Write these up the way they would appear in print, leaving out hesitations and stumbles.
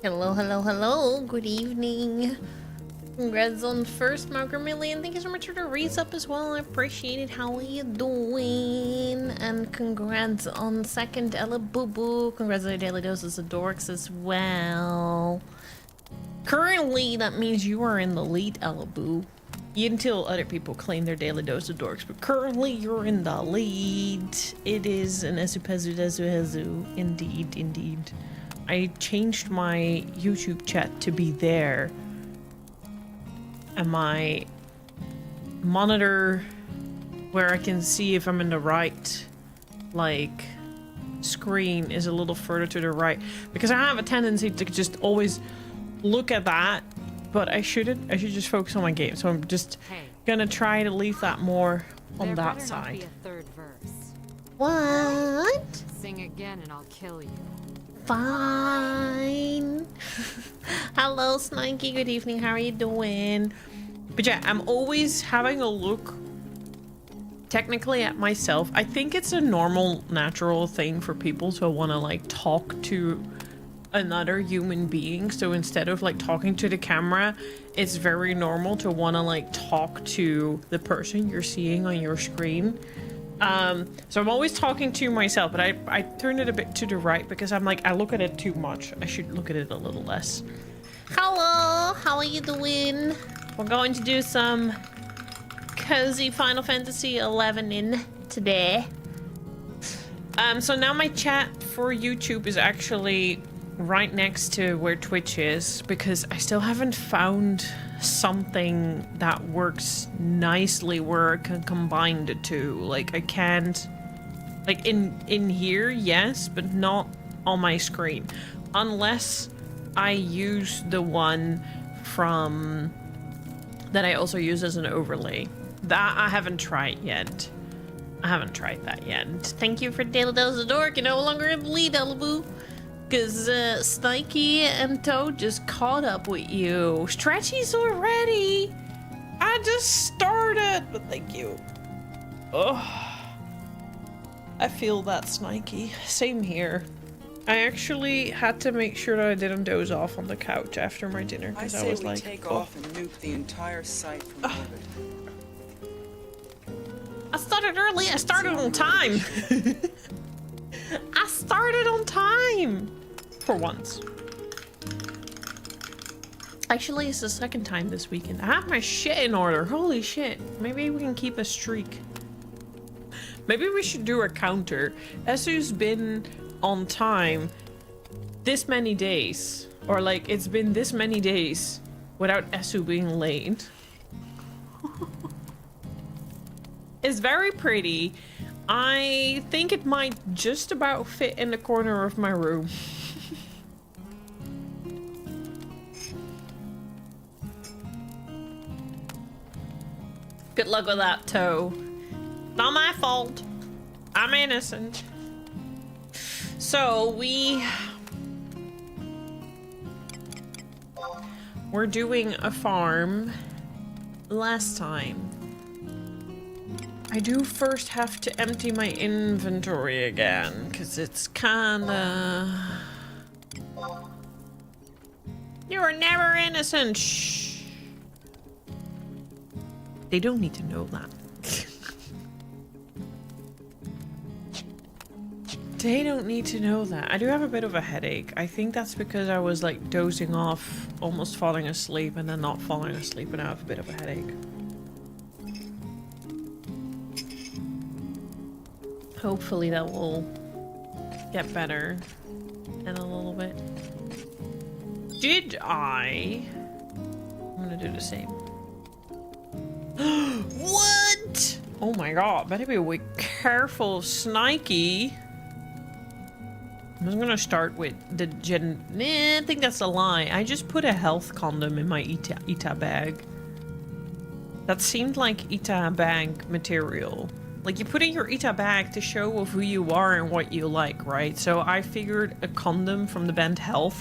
Hello, hello, hello. Good evening. Congrats on first Margaret Million. Thank you so much for the raise up as well. I appreciate it. How are you doing? And congrats on second Ella Boo Boo. Congrats on the daily doses of dorks as well. Currently, that means you are in the lead, Ella Boo. Until other people claim their daily dose of dorks, but currently you're in the lead. It is an esupezu desu. Indeed, indeed. I changed my YouTube chat to be there. And my monitor where I can see if I'm in the right like screen is a little further to the right, because I have a tendency to just always look at that, but I shouldn't. I should just focus on my game. So I'm just gonna try to leave that more on that side. Be a third verse. What? Sing again and I'll kill you. Fine. Hello, Snikey. Good evening. How are you doing? But yeah, I'm always having a look technically at myself. I think it's a normal, natural thing for people to want to like talk to another human being. So instead of like talking to the camera, it's very normal to want to like talk to the person you're seeing on your screen. So I'm always talking to myself, but I turn it a bit to the right because I'm like, I look at it too much. I should look at it a little less. Hello, how are you doing? We're going to do some cozy Final Fantasy XI in today. So now my chat for YouTube is actually right next to where Twitch is, because I still haven't found something that works nicely where I can combine the two. Like I can't, like in here, yes, but not on my screen, unless I use the one from that I also use as an overlay. That I haven't tried yet. I haven't tried that yet. Thank you for Daily Dose of Dork. You're no longer in the lead, Elaboo. Because Snikey and Toad just caught up with you. Stretchy's already. I just started, but thank you. Oh, I feel that, Snikey. Same here. I actually had to make sure that I didn't doze off on the couch after my dinner, because I was like, take off and nuke the entire site from orbit. I started early. I started on time. I started on time. For once. Actually, it's the second time this weekend. I have my shit in order. Holy shit. Maybe we can keep a streak. Maybe we should do a counter. Esu's been on time this many days. Or like, it's been this many days without Esu being late. It's very pretty. I think it might just about fit in the corner of my room. Good luck with that, Toe. Not my fault. I'm innocent. So we're doing a farm last time. I do first have to empty my inventory again, because it's kinda... You were never innocent! Shh! They don't need to know that. They don't need to know that. I do have a bit of a headache. I think that's because I was like dozing off, almost falling asleep, and then not falling asleep, and I have a bit of a headache. Hopefully that will get better in a little bit. Did I? I'm gonna do the same. What? Oh my god, better be careful, Snikey. I'm just gonna start with the I think that's a lie. I just put a health condom in my Ita bag. That seemed like Ita bag material. Like, you put in your Ita bag to show of who you are and what you like, right? So I figured a condom from the band Health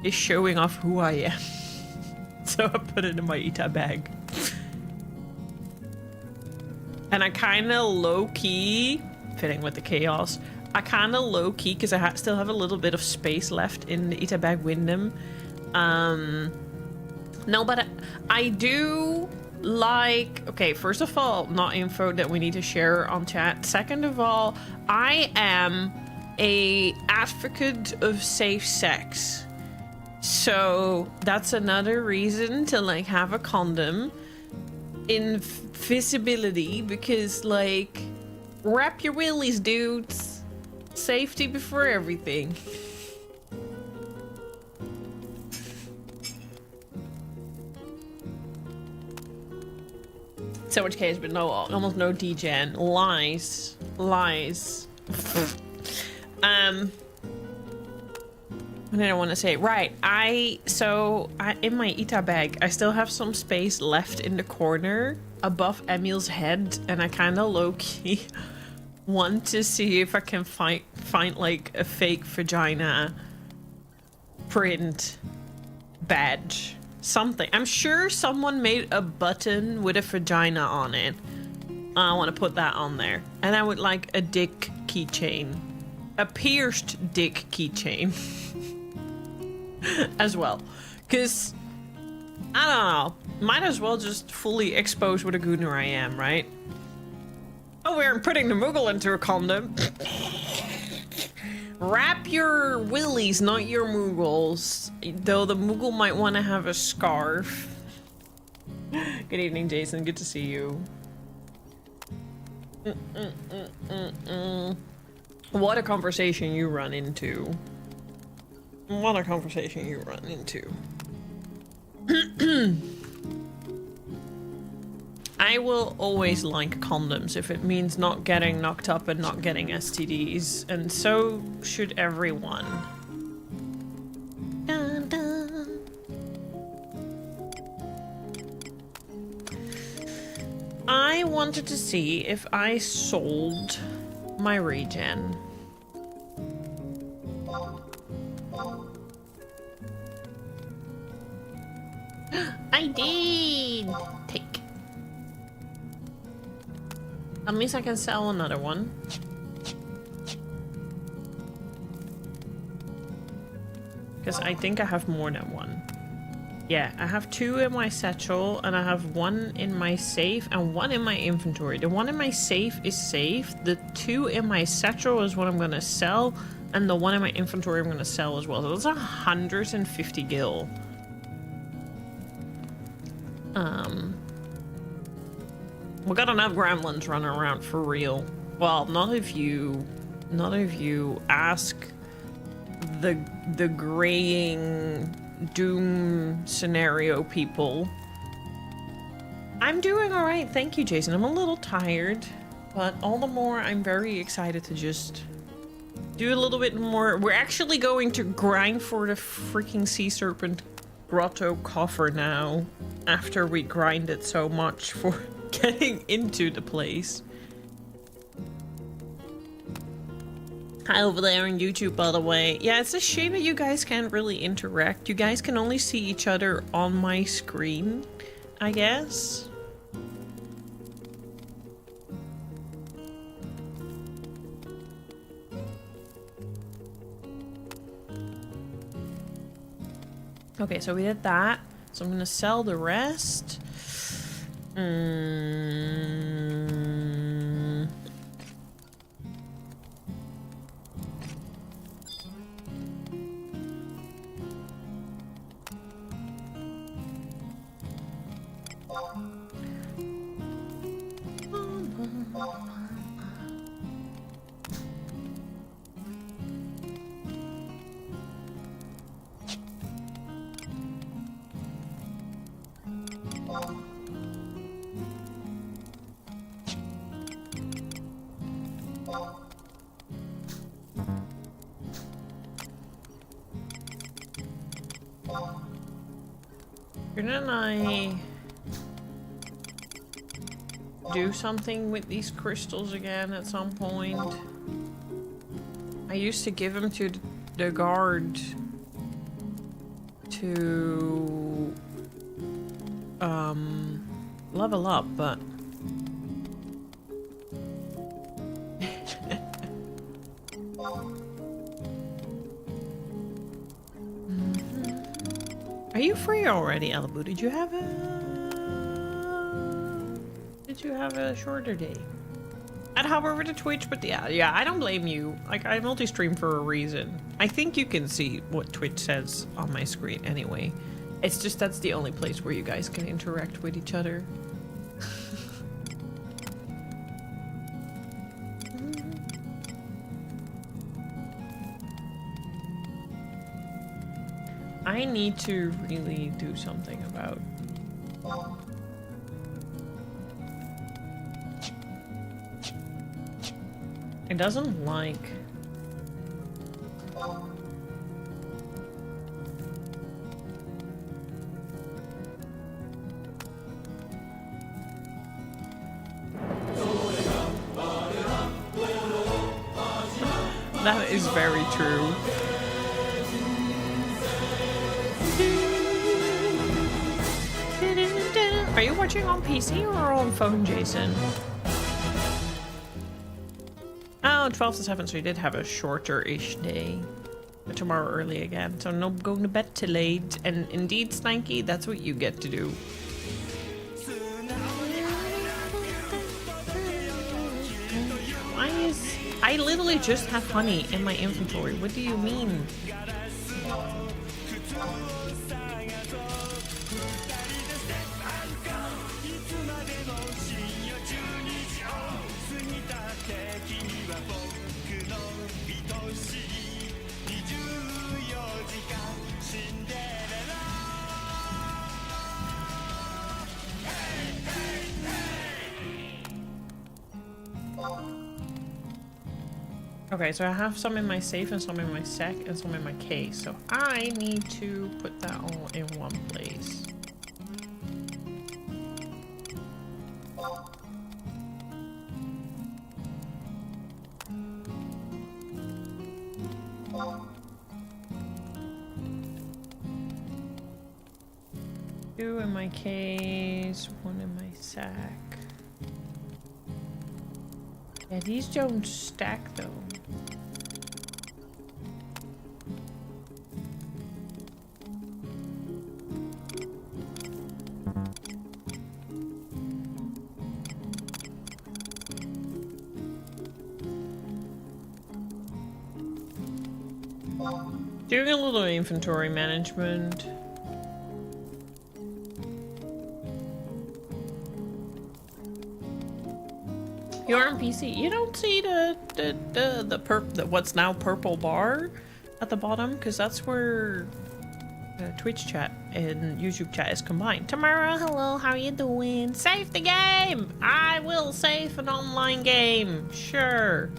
is showing off who I am. So I put it in my Ita bag. And I kind of low-key, fitting with the chaos, I kind of low key because I still have a little bit of space left in the Itabag Wyndham. No, but I do like, okay, first of all, not info that we need to share on chat. Second of all, I am a advocate of safe sex. So that's another reason to like have a condom. Invisibility, because like, wrap your willies, dudes. Safety before everything. So much case, but no, almost no degen. Lies. Lies. What did I want to say? Right, in my Ita bag, I still have some space left in the corner above Emil's head, and I kind of low-key want to see if I can find like a fake vagina print badge. Something. I'm sure someone made a button with a vagina on it. I want to put that on there. And I would like a dick keychain. A pierced dick keychain. As well. Because, I don't know. Might as well just fully expose what a gooner I am, right? Oh, we're putting the Moogle into a condom. Wrap your willies, not your Moogles. Though the Moogle might want to have a scarf. Good evening, Jason. Good to see you. What a conversation you run into. What a conversation you run into. I will always like condoms if it means not getting knocked up and not getting STDs, and so should everyone. Dun, dun. I wanted to see if I sold my regen. I did! Take. That means I can sell another one. Because I think I have more than one. Yeah, I have 2 in my satchel, and I have 1 in my safe, and 1 in my inventory. The 1 in my safe is safe. The 2 in my satchel is what I'm gonna sell, and the 1 in my inventory I'm gonna sell as well. So that's 150 gil. We got enough gremlins running around for real. Well, not if you ask the graying doom scenario people. I'm doing all right, thank you, Jason. I'm a little tired, but all the more I'm very excited to just do a little bit more. We're actually going to grind for the freaking sea serpent grotto coffer now, after we grinded so much for getting into the place. Hi over there on YouTube, by the way. Yeah, it's a shame that you guys can't really interact. You guys can only see each other on my screen, I guess. Okay, so we did that. So I'm gonna sell the rest. Shouldn't I do something with these crystals again at some point? I used to give them to the guard to level up, but Are you free already, Alibu? Did you have a shorter day? I'd hop over to Twitch, but yeah, I don't blame you. Like, I multi-stream for a reason. I think you can see what Twitch says on my screen anyway. It's just that's the only place where you guys can interact with each other. I need to really do something about it. Doesn't like that is very true. Are you watching on PC or on phone, Jason? Oh, 12 to 7, so you did have a shorter-ish day. But tomorrow early again, so no going to bed till late. And indeed, Stanky, that's what you get to do. Why is... I literally just have honey in my inventory. What do you mean? Okay, so I have some in my safe and some in my sec and some in my case. So I need to put that all in one place. Two in my case, one in my sack. Yeah, these don't stack though. Doing a little inventory management. You're on PC. You don't see the what's now purple bar at the bottom, because that's where Twitch chat and YouTube chat is combined. Tamara, hello, how you doing? Save the game. I will save an online game. Sure.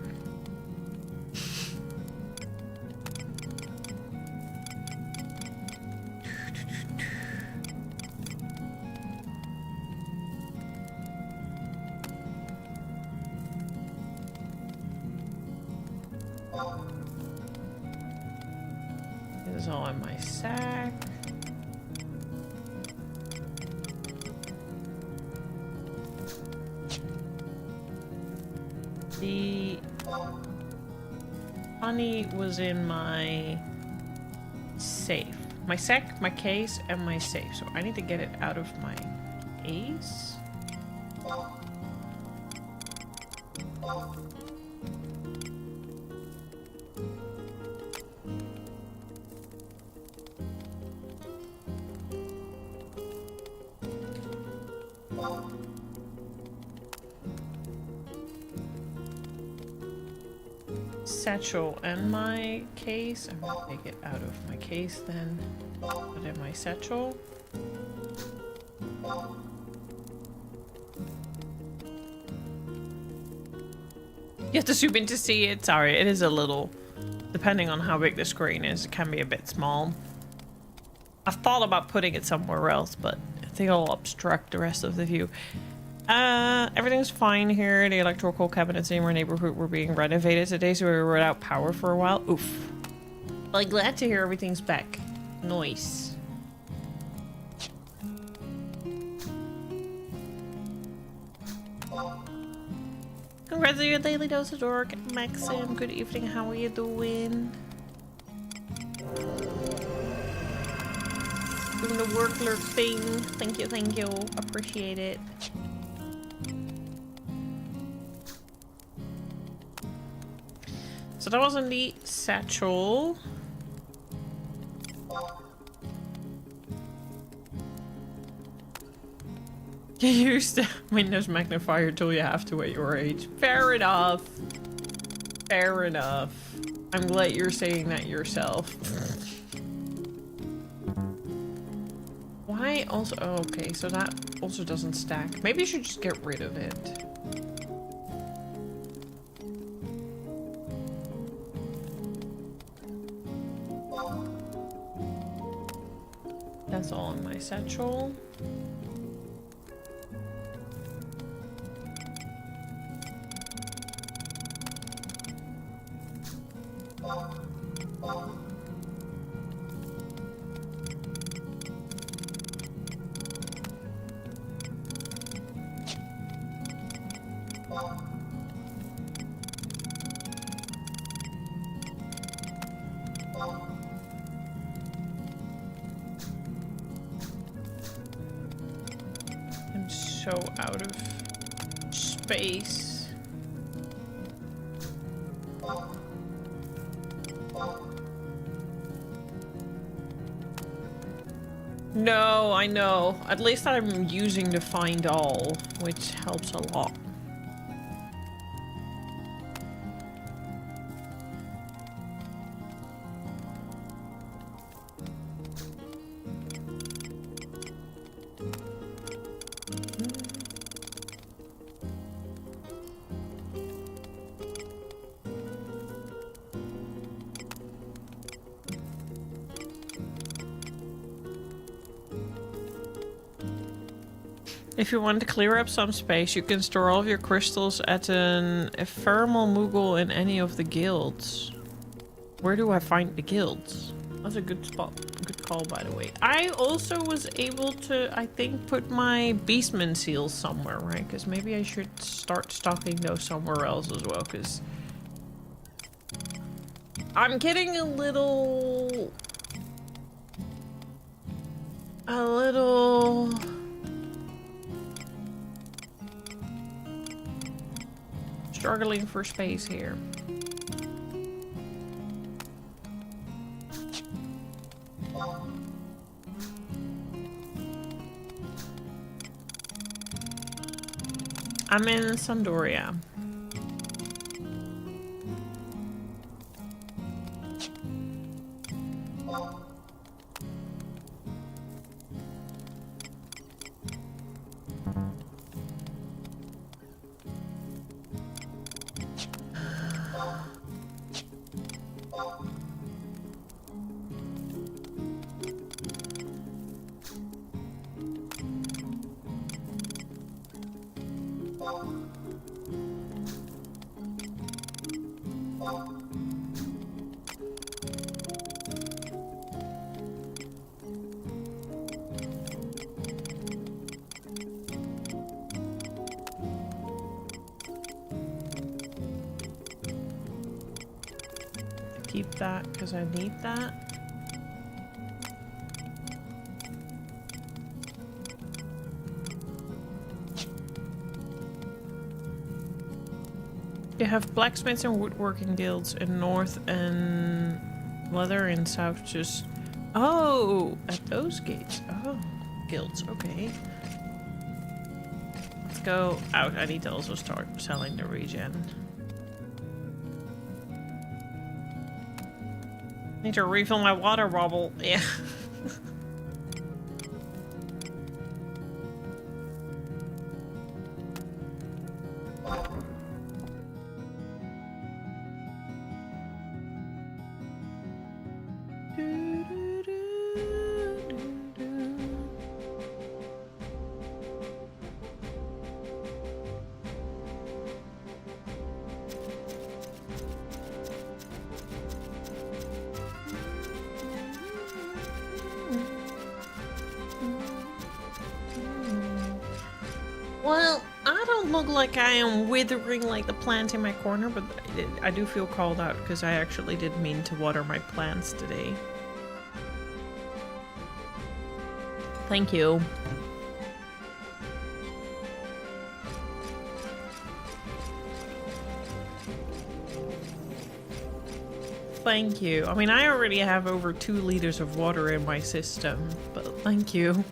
This is all in my sack. The honey was in my safe. My sack, my case, and my safe. So I need to get it out of my case. Satchel and my case. I'm gonna take it out of my case then. Put in my satchel. You have to zoom in to see it. Sorry, it is a little, depending on how big the screen is, it can be a bit small. I've thought about putting it somewhere else, but I think it'll obstruct the rest of the view. Everything's fine here. The electrical cabinets in our neighborhood were being renovated today, so we were without power for a while. Oof. Well, glad to hear everything's back. Nice. Congrats on your daily dose of dork. Maxim, good evening. How are you doing? doing the work lurk thing. Thank you, thank you. Appreciate it. So that was in the satchel. You use the Windows magnifier tool you have to at your age. Fair enough. Fair enough. I'm glad you're saying that yourself. Why also? Oh, okay, so that also doesn't stack. Maybe you should just get rid of it. That's all in my satchel. I'm so out of space. No, I know. At least I'm using the find all, which helps a lot. If you want to clear up some space, you can store all of your crystals at an ephemeral Moogle in any of the guilds. Where do I find the guilds? That's a good spot. Good call, by the way. I also was able to, I think, put my Beastman seals somewhere, right? Because maybe I should start stocking those somewhere else as well, because I'm getting a little struggling for space here. I'm in Sandoria. Keep that because I need that. You have blacksmiths and woodworking guilds in north and leather in south. Just at those gates. Oh, guilds. Okay. Let's go out. I need to also start selling the regen. Need to refill my water bottle. Yeah. Well, I don't look like I am withering like the plant in my corner, but I do feel called out because I actually did mean to water my plants today. Thank you. Thank you. I mean, I already have over 2 liters of water in my system, but thank you.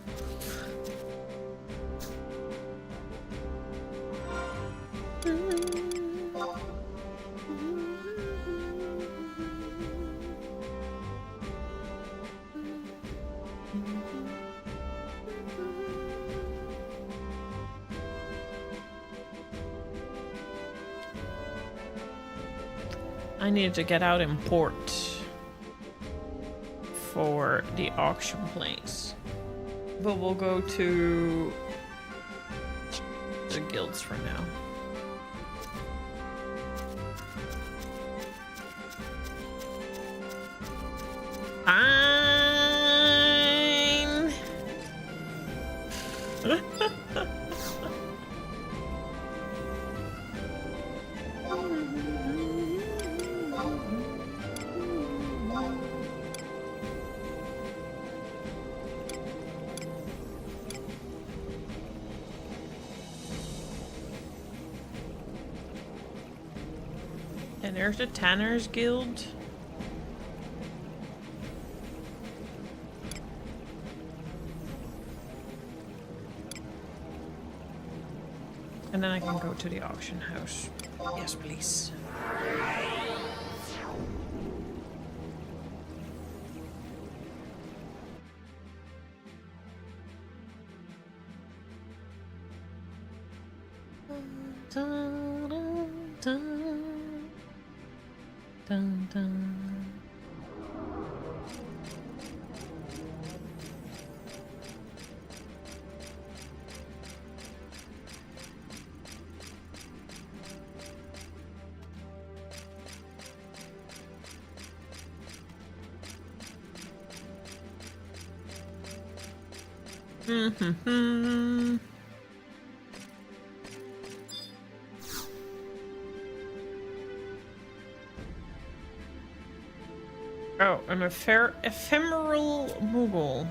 I need to get out in port for the auction place. But we'll go to the guilds for now. Fine. And there's the Tanner's Guild. And then I can go to the auction house. Yes, please. Dun, dun, dun. Dun, dun. Oh, an ephemeral Moogle.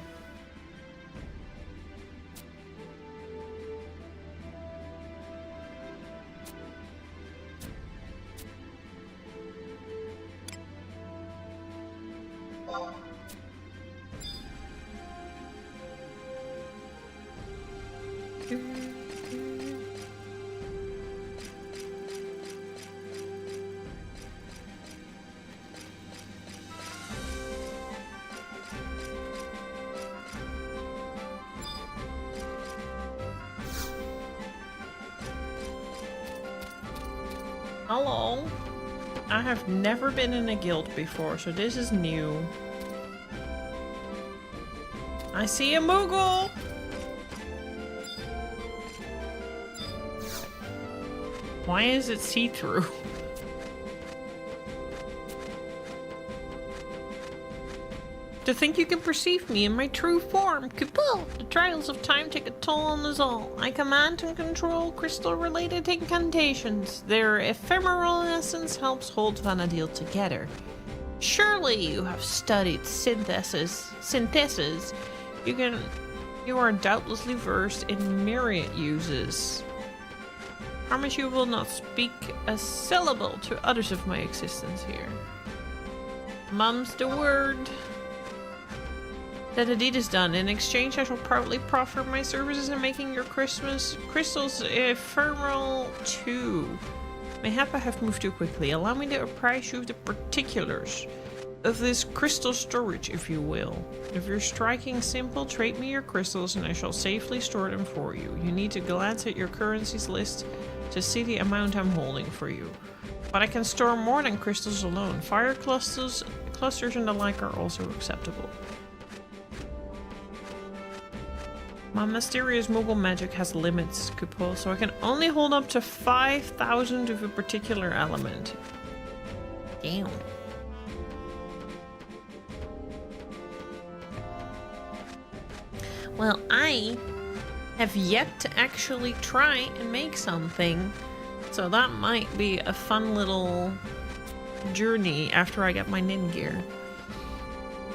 Hello. I have never been in a guild before, so this is new. I see a Moogle! Why is it see-through? To think you can perceive me in my true form. Kapul! The trials of time take a toll on us all. I command and control crystal-related incantations. Their ephemeral essence helps hold Vana'Diel together. Surely you have studied synthesis. You are doubtlessly versed in myriad uses. Promise you will not speak a syllable to others of my existence here. Mum's the word. That the deed is done. In exchange, I shall proudly proffer my services in making your crystals ephemeral too. Mayhap I have moved too quickly. Allow me to apprise you of the particulars of this crystal storage, if you will. If you're striking simple, trade me your crystals and I shall safely store them for you. You need to glance at your currencies list to see the amount I'm holding for you. But I can store more than crystals alone. Fire clusters and the like are also acceptable. My mysterious Moogle magic has limits, Kupol, so I can only hold up to 5,000 of a particular element. Damn. Well, I have yet to actually try and make something, so that might be a fun little journey after I get my NIN gear.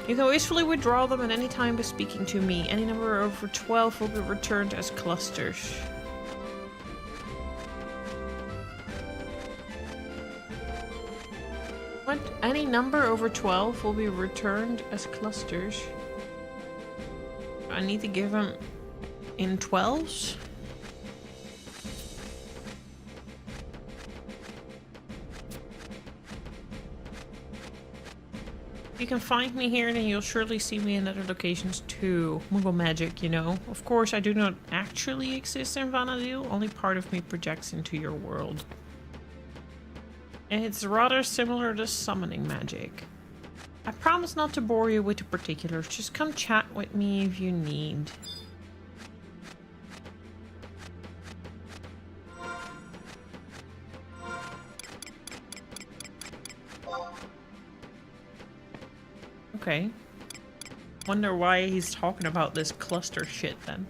You can wastefully withdraw them at any time by speaking to me. Any number over 12 will be returned as clusters. What? Any number over 12 will be returned as clusters. I need to give them in 12s? You can find me here and then you'll surely see me in other locations too. Moogle magic, you know. Of course, I do not actually exist in Vana'Diel. Only part of me projects into your world. And it's rather similar to summoning magic. I promise not to bore you with the particulars. Just come chat with me if you need. Okay. Wonder why he's talking about this cluster shit then.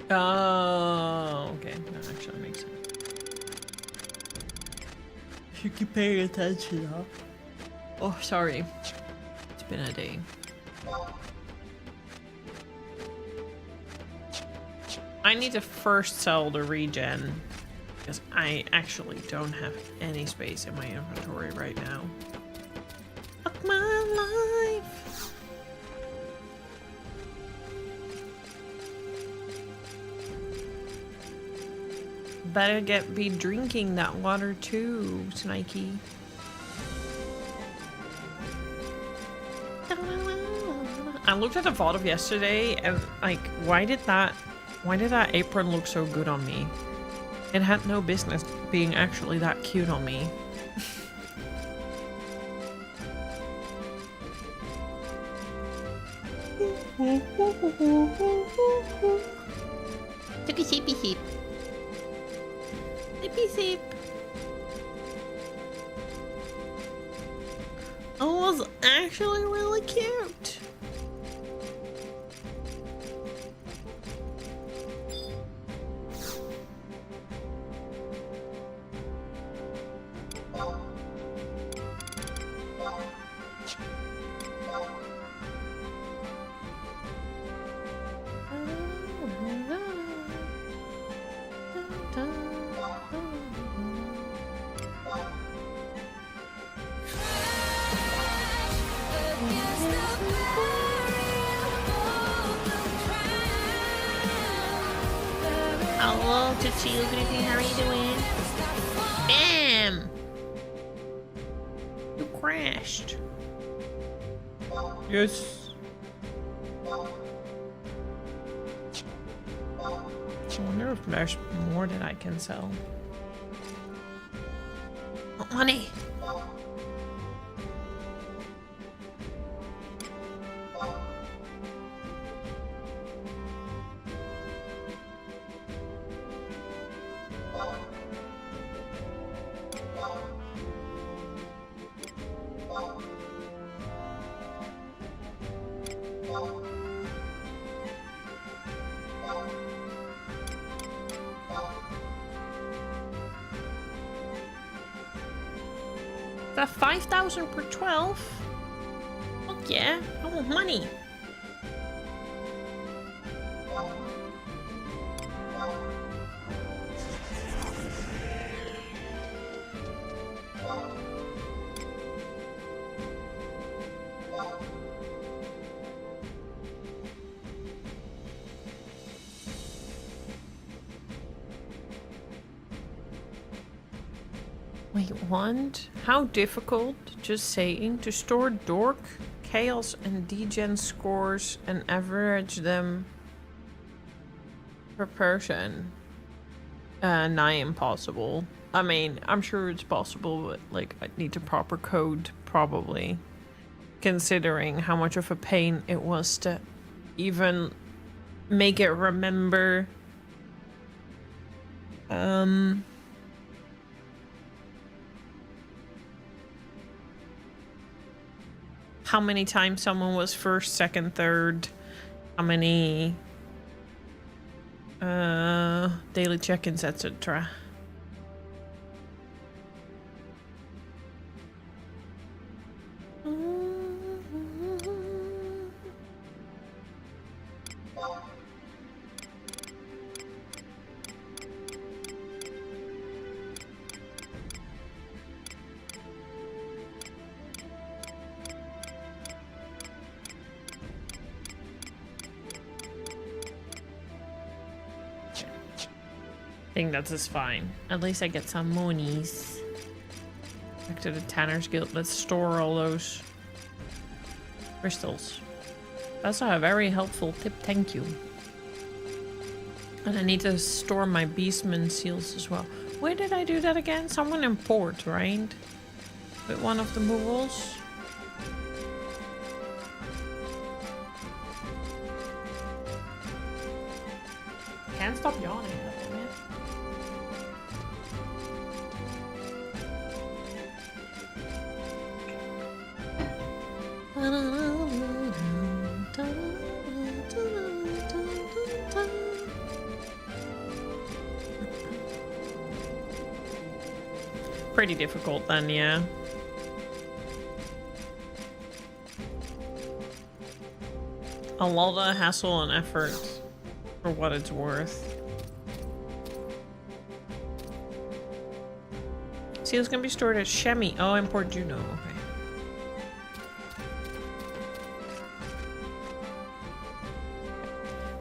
Oh, okay. That actually makes sense. If you keep paying attention, huh? Oh, sorry. It's been a day. I need to first sell the regen because I actually don't have any space in my inventory right now. Fuck my life. Better be drinking that water too, Snikey. I looked at the VOD of yesterday and like, why did that apron look so good on me? It had no business being actually that cute on me. Took a sippy sip. Sippy sip. Oh, it was actually really cute. Hello, Tootsie. Good evening. How are you doing? Bam! You crashed. Yes. I wonder if there's more that I can sell. Oh, money. That 5,000 per 12? Fuck yeah, I want money. Wait, what? How difficult, just saying, to store Dork, Chaos, and Degen scores and average them per person? Nigh impossible. I mean, I'm sure it's possible, but like, I'd need to proper code, probably. Considering how much of a pain it was to even make it remember. how many times someone was first, second, third, how many daily check-ins, etc. I think that's just fine. At least I get some monies. Back to the Tanner's Guild. Let's store all those crystals. That's a very helpful tip. Thank you. And I need to store my Beastman seals as well. Where did I do that again? Someone in port, right? With one of the moves. Can't stop yawning. Pretty difficult then, yeah. A lot of hassle and effort for what it's worth. Seal's gonna be stored at Shemi. Oh, in Port Juno. Okay.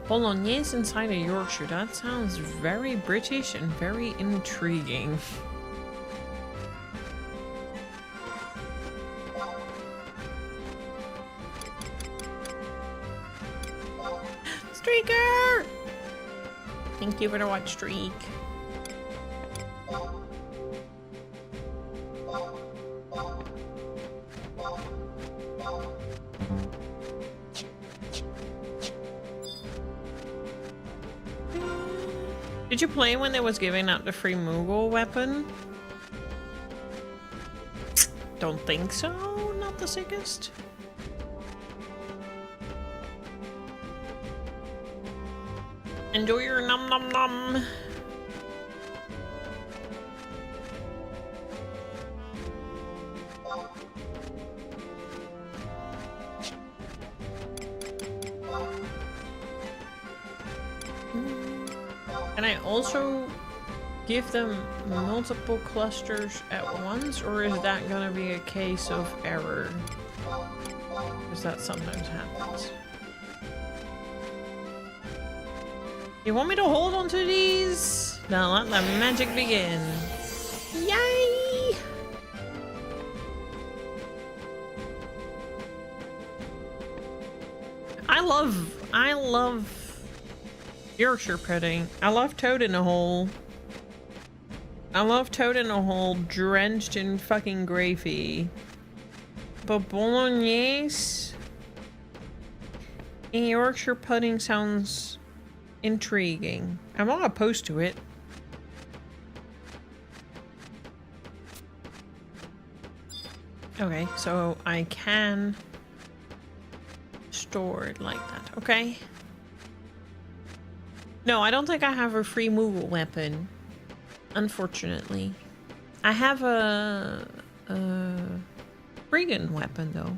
Bolognese inside of Yorkshire. That sounds very British and very intriguing. Streaker! Thank you for the watch, Streak. Did you play when they was giving out the free Moogle weapon? Don't think so. Not the sickest. Enjoy your nom nom nom. Can I also give them multiple clusters at once, or is that gonna be a case of error? Because that sometimes happens. You want me to hold on to these? Now let the magic begin. Yay! I love Yorkshire pudding. I love Toad in a hole. I love Toad in a hole drenched in fucking gravy. But bolognese and Yorkshire pudding sounds intriguing. I'm not opposed to it. Okay, so I can store it like that. Okay. No, I don't think I have a free Moogle weapon. Unfortunately. I have a Brigand weapon though.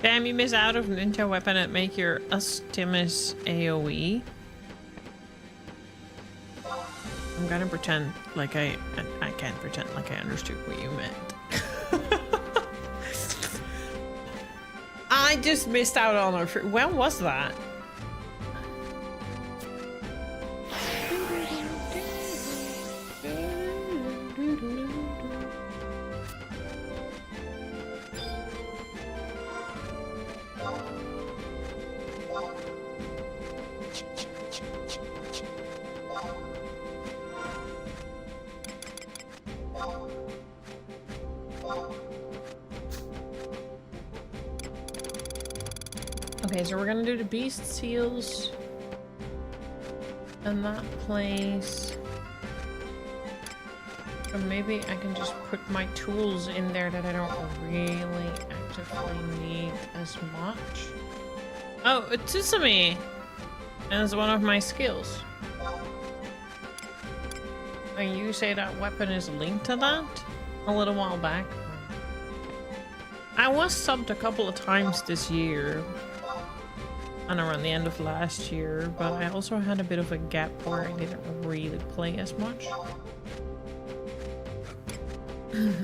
Damn, you miss out of ninja weapon at make your Ustimus AoE. I'm gonna pretend like I can't pretend like I understood what you meant. I just missed out on our when was that? Okay, so we're gonna do the beast seals in that place. Or maybe I can just put my tools in there that I don't really actively need as much. Oh, a Tsusumi as one of my skills. And you say that weapon is linked to that? A little while back. I was subbed a couple of times this year. And around the end of last year, but I also had a bit of a gap where I didn't really play as much.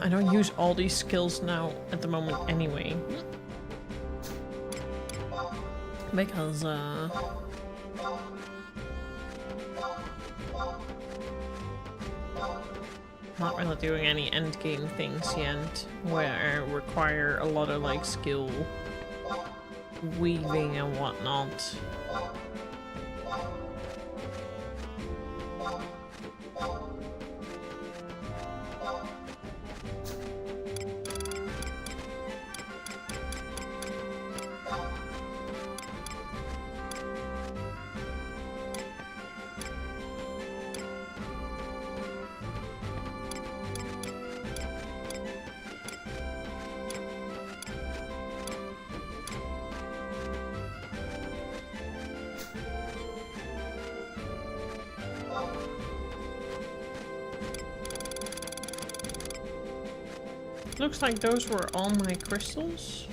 I don't use all these skills now at the moment anyway. Because, not really doing any endgame things yet, where I require a lot of, like, skill weaving and whatnot. Looks like those were all my crystals.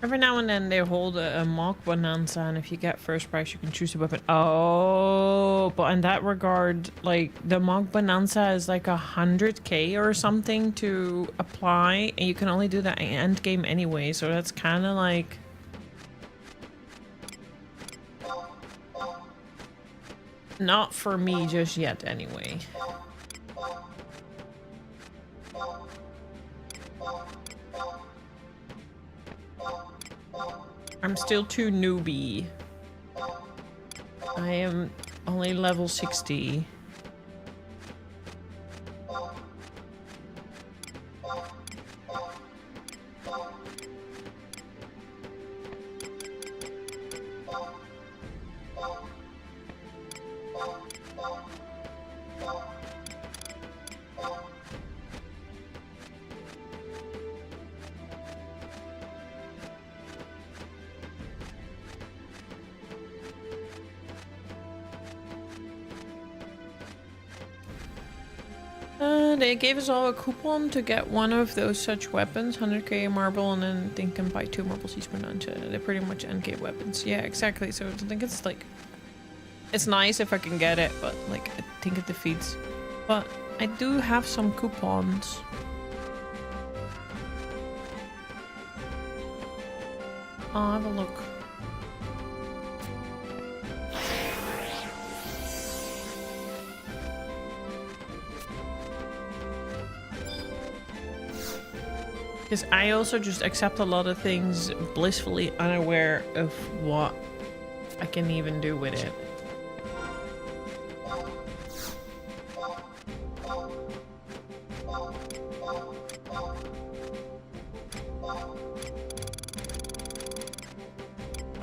Every now and then they hold a mock bonanza, and if you get first prize, you can choose a weapon. Oh, but in that regard, like the mock bonanza is like 100k or something to apply, and you can only do that in end game anyway. So that's kind of like not for me just yet, anyway. I'm still too newbie. I am only level 60. They gave us all a coupon to get one of those such weapons, 100k marble, and then they can buy 2 marbles each per nunch. They're pretty much endgame weapons. Yeah, exactly. So I think it's like, it's nice if I can get it, but like I think it defeats. But I do have some coupons. I'll have a look. Because I also just accept a lot of things blissfully unaware of what I can even do with it.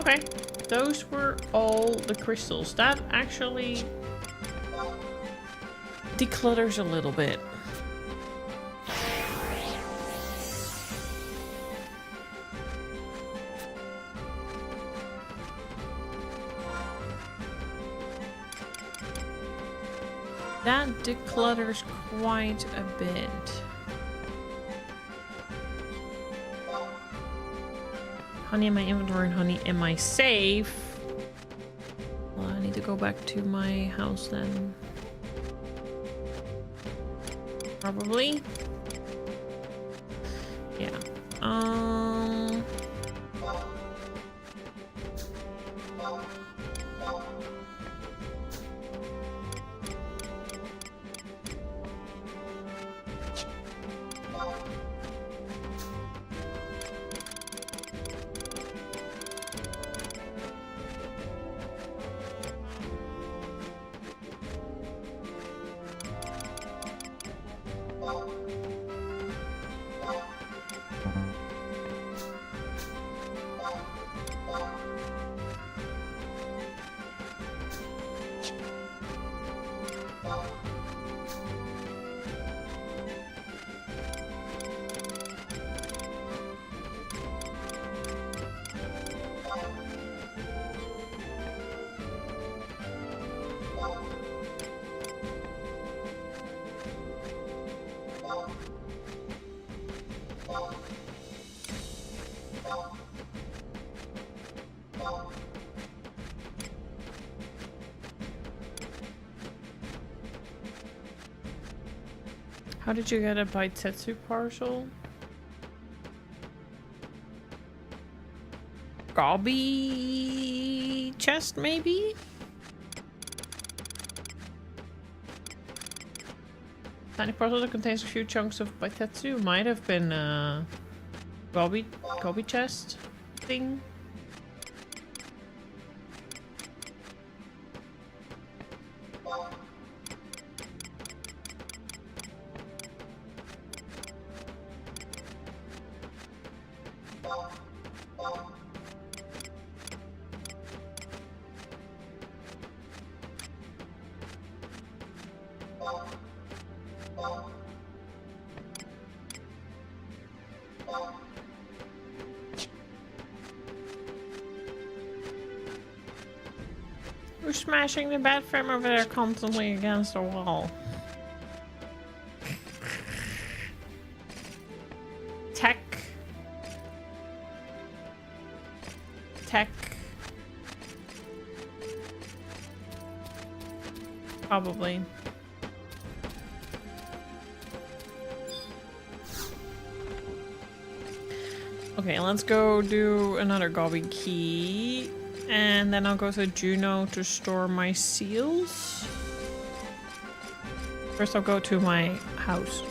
Okay, those were all the crystals. That actually declutters a little bit. That declutters quite a bit. Honey in my inventory and honey in my safe. Well, I need to go back to my house then. Probably. Yeah. How did you get a Baitetsu partial? Gobby chest, maybe? Tiny parcel that contains a few chunks of Baitetsu. Might have been Gobby chest thing. We're smashing the bed frame over there constantly against the wall. Tech. Probably. Okay, let's go do another Gobby key. And then I'll go to Juno to store my seals. First I'll go to my house.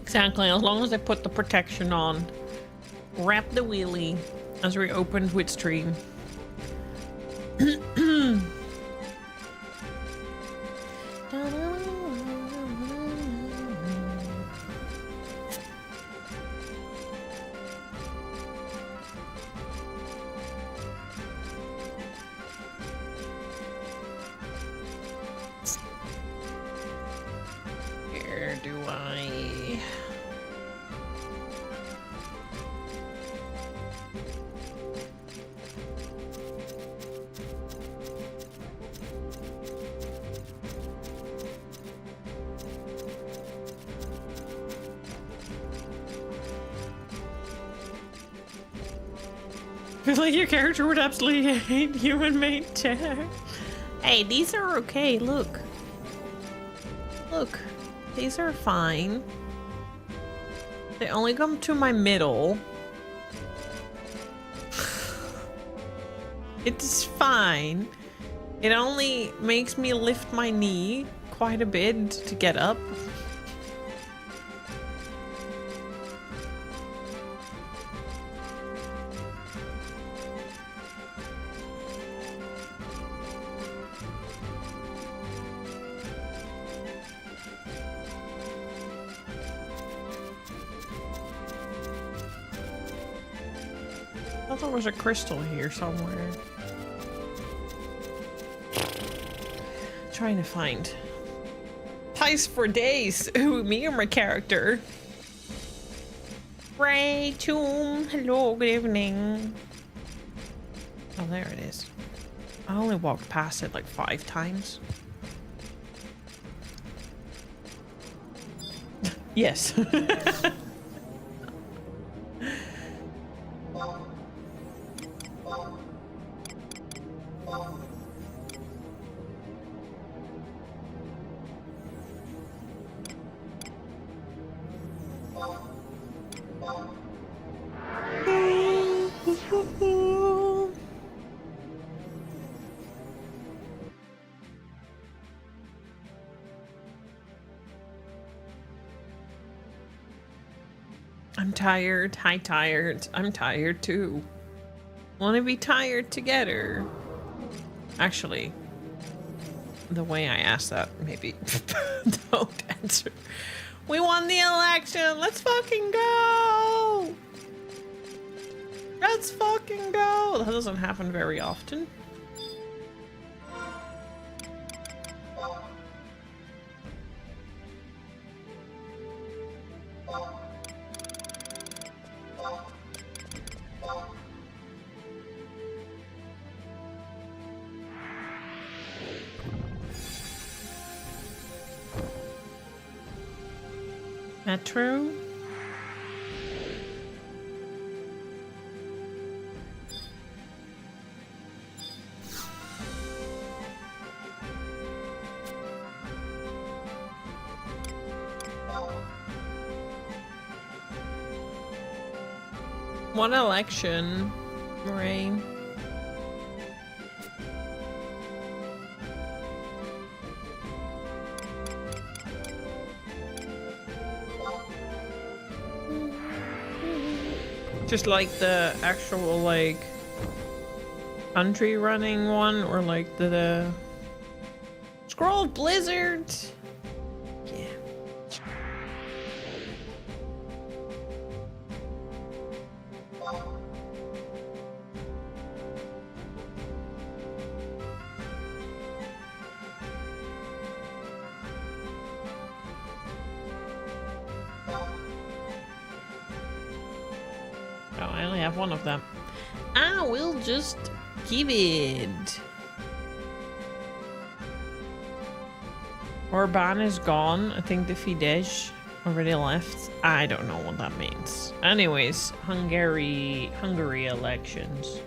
Exactly, as long as I put the protection on. Wrap the wheelie as we open Witstream. Where do I... I feel like your character would absolutely hate human-made chair. Hey, these are okay. Look. Look. These are fine. They only come to my middle. It's fine. It only makes me lift my knee quite a bit to get up. thought there was a crystal here somewhere. Trying to find. Pies for days. Ooh, me or my character. Ray, Tomb. Hello, good evening. Oh, there it is. I only walked past it like 5 times. Yes. I'm tired. Hi, tired. I'm tired too. Want to be tired together? Actually, the way I asked that, maybe don't answer. We won the election. Let's fucking go. Let's fucking go. That doesn't happen very often. Metro. One election, Marie. Just like the actual like country running one, or like the Scroll of Blizzard. Yeah. Oh, I only have one of them. I will just keep it. Orban is gone. I think the Fidesz already left. I don't know what that means. Anyways, Hungary elections.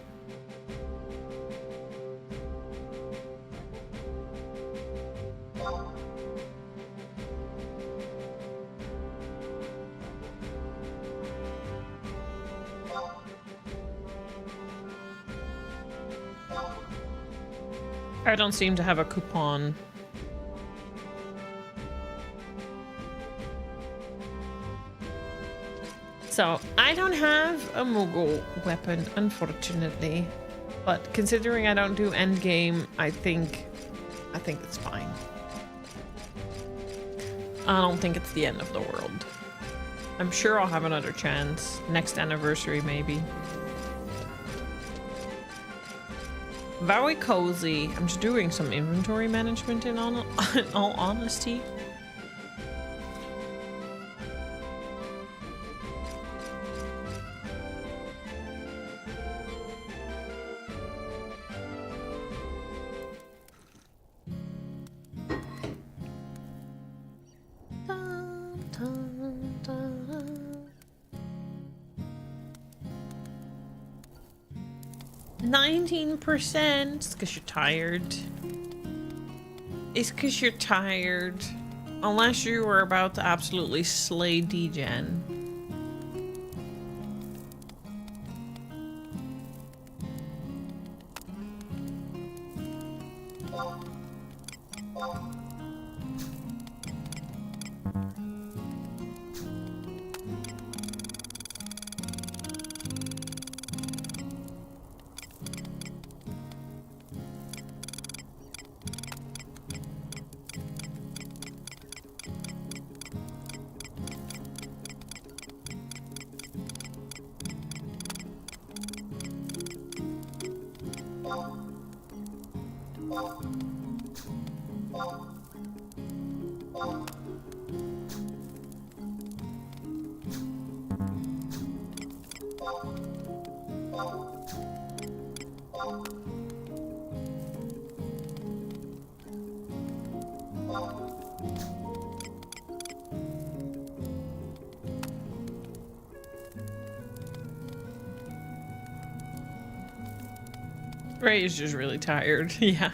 I don't seem to have a coupon. So, I don't have a Mughal weapon, unfortunately. But considering I don't do endgame, I think it's fine. I don't think it's the end of the world. I'm sure I'll have another chance. Next anniversary, maybe. Very cozy. I'm just doing some inventory management in all honesty. Dun, dun, dun. 19%. It's because you're tired. It's because you're tired. Unless you were about to absolutely slay D-Gen. Ray is just really tired. Yeah.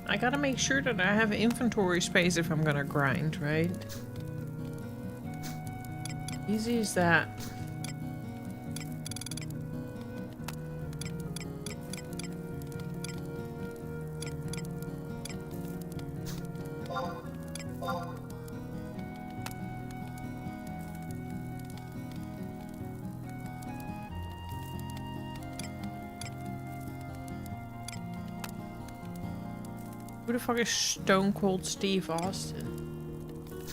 I gotta make sure that I have inventory space if I'm gonna grind, right? Easy as that. Who the fuck is Stone Cold Steve Austin?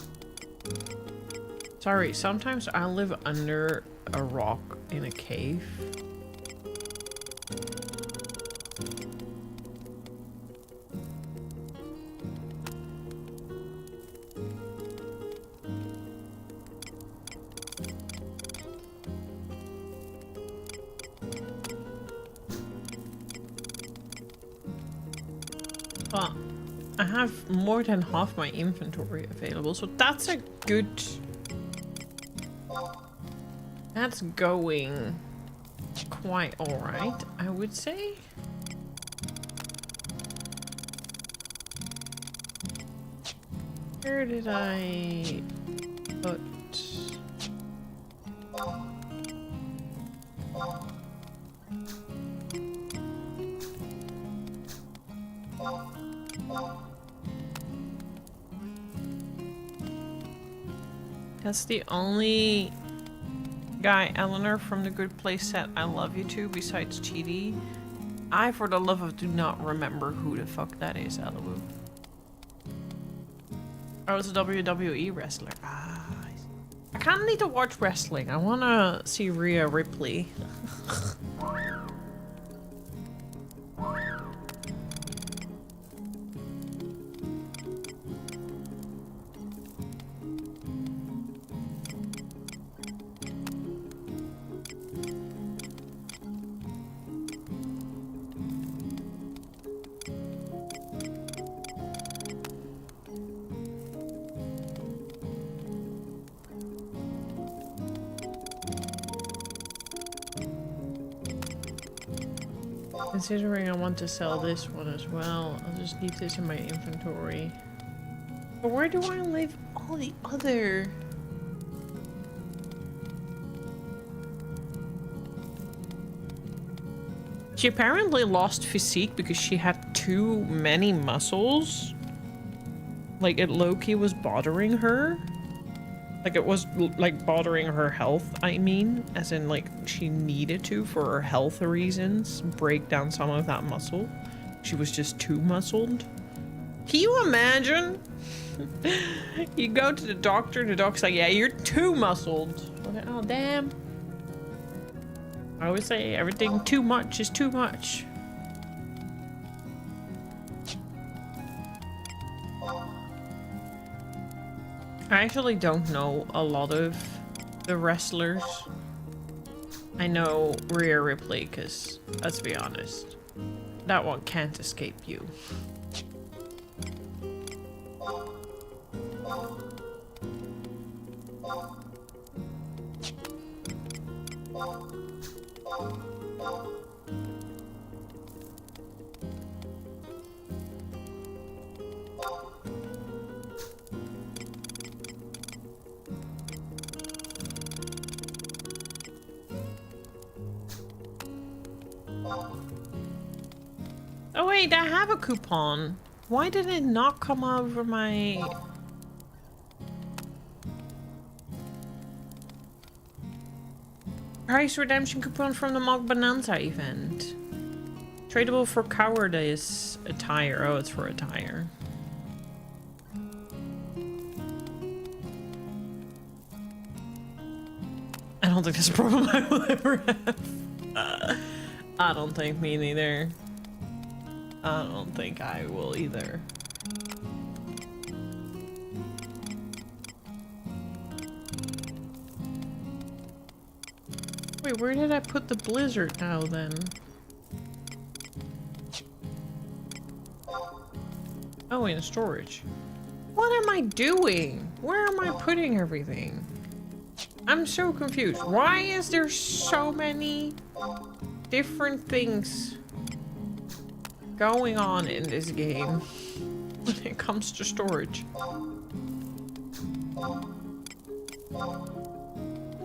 Sorry, sometimes I live under a rock in a cave. But I have more than half my inventory available, so that's a good... That's going quite alright, I would say. Where did I put... That's the only guy, Eleanor from the Good Place said I love you to, besides Chidi. I, for the love of, do not remember who the fuck that is, Elowu. Oh, it's a WWE wrestler. Ah, I kind of need to watch wrestling. I want to see Rhea Ripley. Considering I want to sell this one as well, I'll just leave this in my inventory. But where do I leave all the other? She apparently lost physique because she had too many muscles. Like, it low-key was bothering her. Like, it was, like, bothering her health, I mean. As in, like, she needed to, for her health reasons, break down some of that muscle. She was just too muscled. Can you imagine? You go to the doctor, and the doctor's like, yeah, you're too muscled. Okay, oh, damn. I always say everything too much is too much. I actually don't know a lot of the wrestlers. I know Rhea Ripley because, let's be honest, that one can't escape you. Oh wait, I have a coupon. Why did it not come over my... Price redemption coupon from the Mock Bonanza event? Tradable for cowardice attire. Oh, it's for attire. I don't think that's a problem I will ever have. I don't think me neither. I don't think I will either. Wait, where did I put the blizzard now then? Oh, in storage. What am I doing? Where am I putting everything? I'm so confused. Why is there so many different things going on in this game when it comes to storage?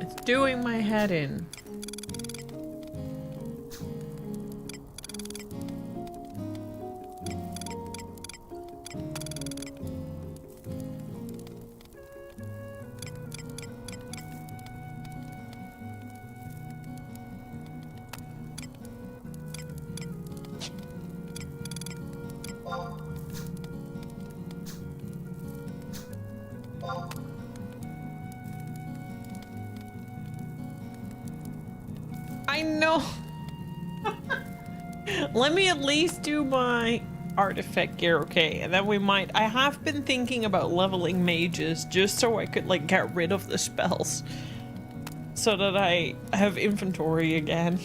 It's doing my head in. I know. Let me at least do my artifact gear, okay? And then we might. I have been thinking about leveling mages just so I could like get rid of the spells so that I have inventory again.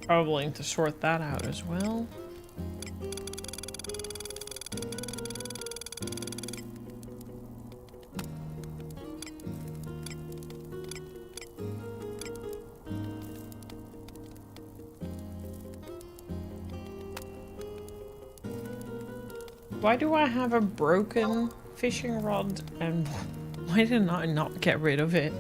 Probably need to sort that out as well. Why do I have a broken fishing rod and why did I not get rid of it?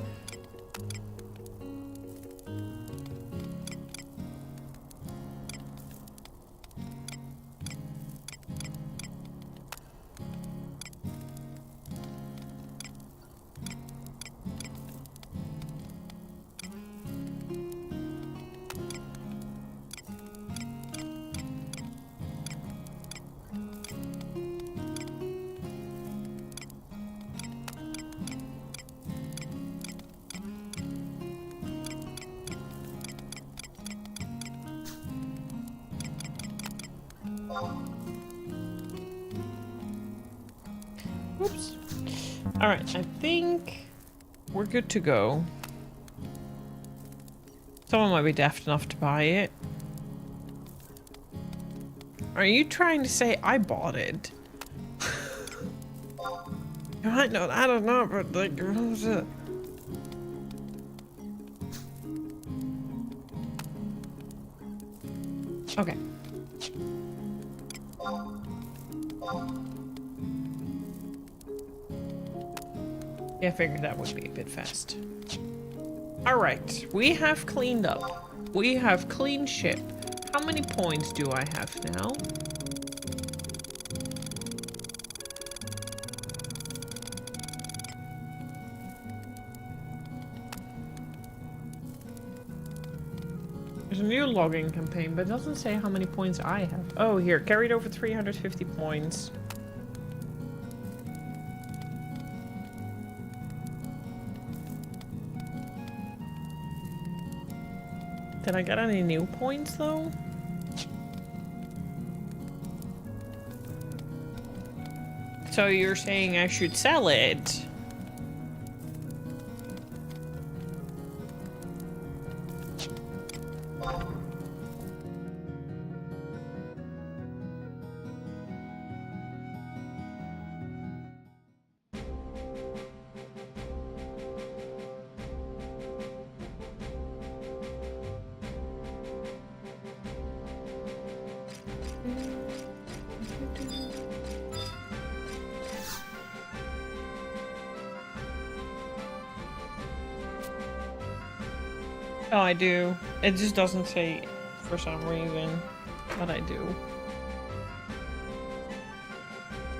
Oops. Alright, I think we're good to go. Someone might be daft enough to buy it. Are you trying to say I bought it? I don't know, but like, what was it? Okay. Yeah, I figured that would be a bit fast. Alright, we have cleaned up. We have clean ship. How many points do I have now? There's a new logging campaign, but it doesn't say how many points I have. Oh, here, carried over 350 points. Did I get any new points, though? So you're saying I should sell it? Oh, I do. It just doesn't say for some reason, but I do.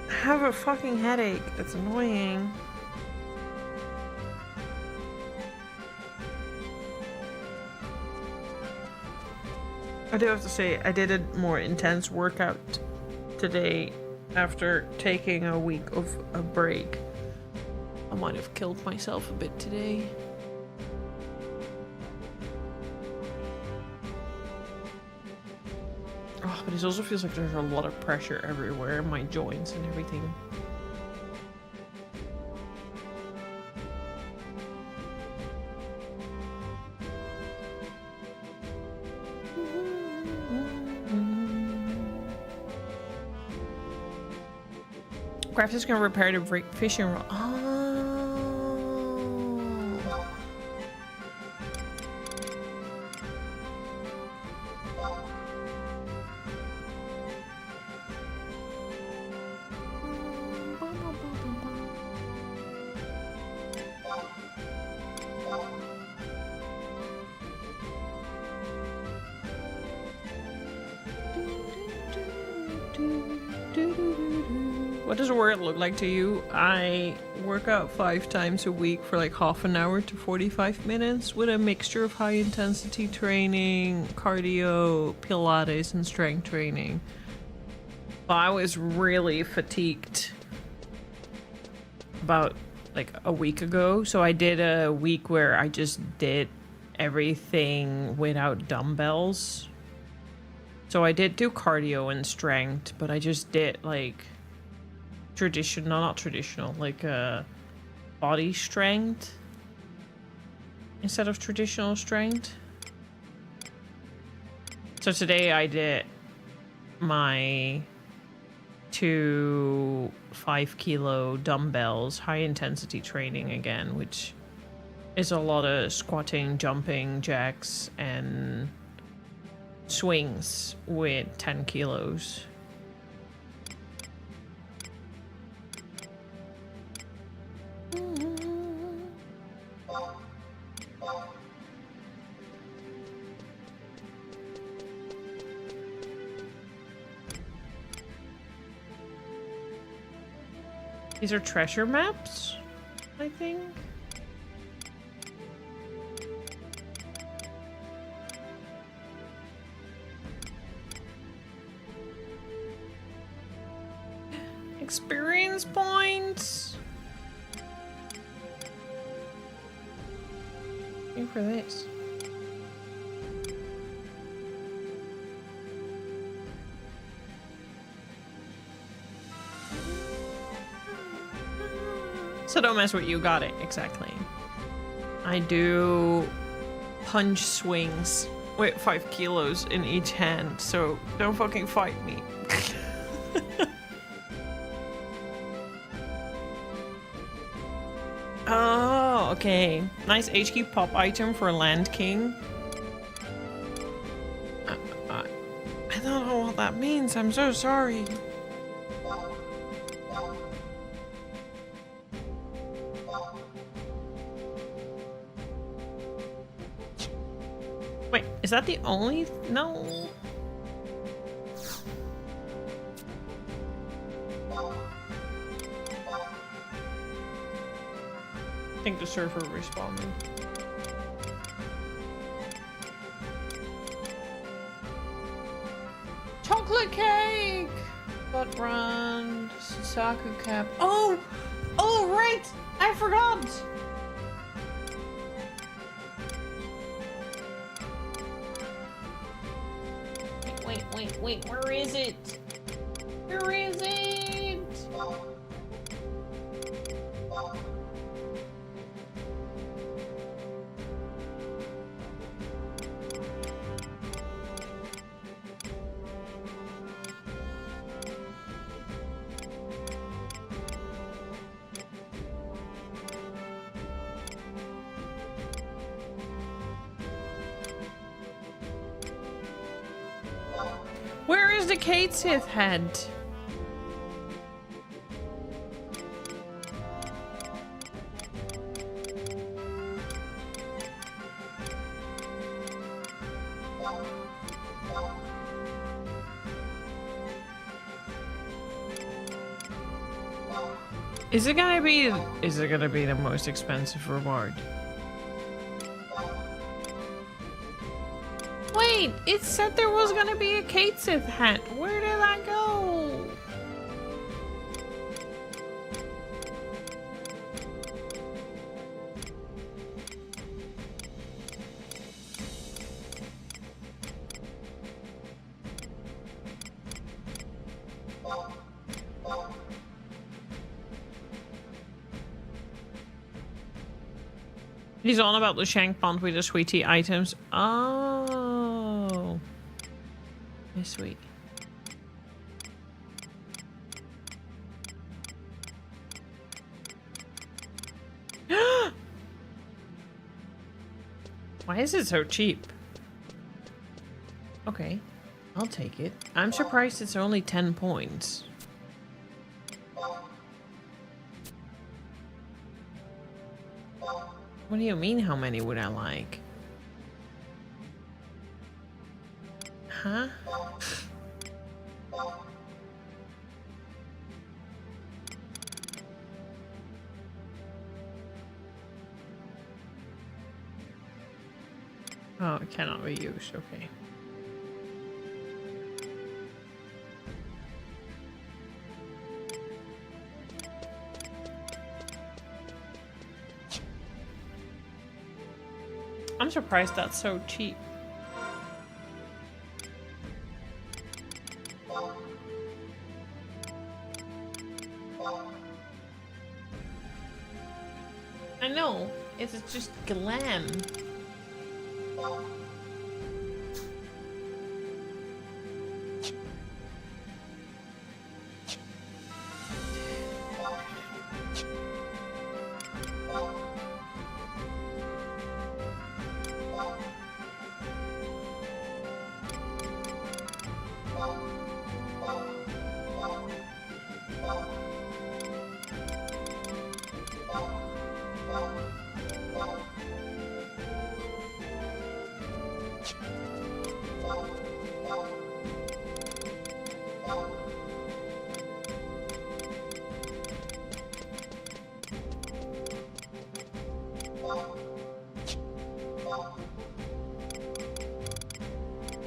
I have a fucking headache. It's annoying. I do have to say, I did a more intense workout today after taking a week of a break. I might have killed myself a bit today. Oh, but it also feels like there's a lot of pressure everywhere in my joints and everything. Craft is gonna repair the fishing rod. Oh. What does a workout look like to you? I work out 5 times a week for like half an hour to 45 minutes with a mixture of high intensity training, cardio, Pilates, and strength training. But I was really fatigued about like a week ago, so I did a week where I just did everything without dumbbells. So I did do cardio and strength, but I just did like traditional, not traditional, like body strength instead of traditional strength. So today I did my 2 5-kilo dumbbells, high intensity training again, which is a lot of squatting, jumping, jacks, and swings with 10 kilos. These are treasure maps, I think. Experience points. Looking for this. So don't mess with you, got it, exactly. I do punch swings with 5 kilos in each hand, so don't fucking fight me. Oh, okay. Nice HQ pop item for Land King. I don't know what that means, I'm so sorry. Wait, is that the only? No. I think the server responded. Chocolate cake! Butt brand, Saku cap. Oh! Oh, right! I forgot! Wait, where is it? Where is it? Where is the Kate Sith head? Is it gonna be the most expensive reward? Wait, it said there was gonna be a Kate Sith hat. Where did that go? He's on about the shank bond with the sweetie items. Oh. Yes, sweet. Why is it so cheap? Okay, I'll take it. I'm surprised it's only 10 points. What do you mean, how many would I like? Huh? Oh, it cannot be used, okay. I'm surprised that's so cheap. I know, it's just glam.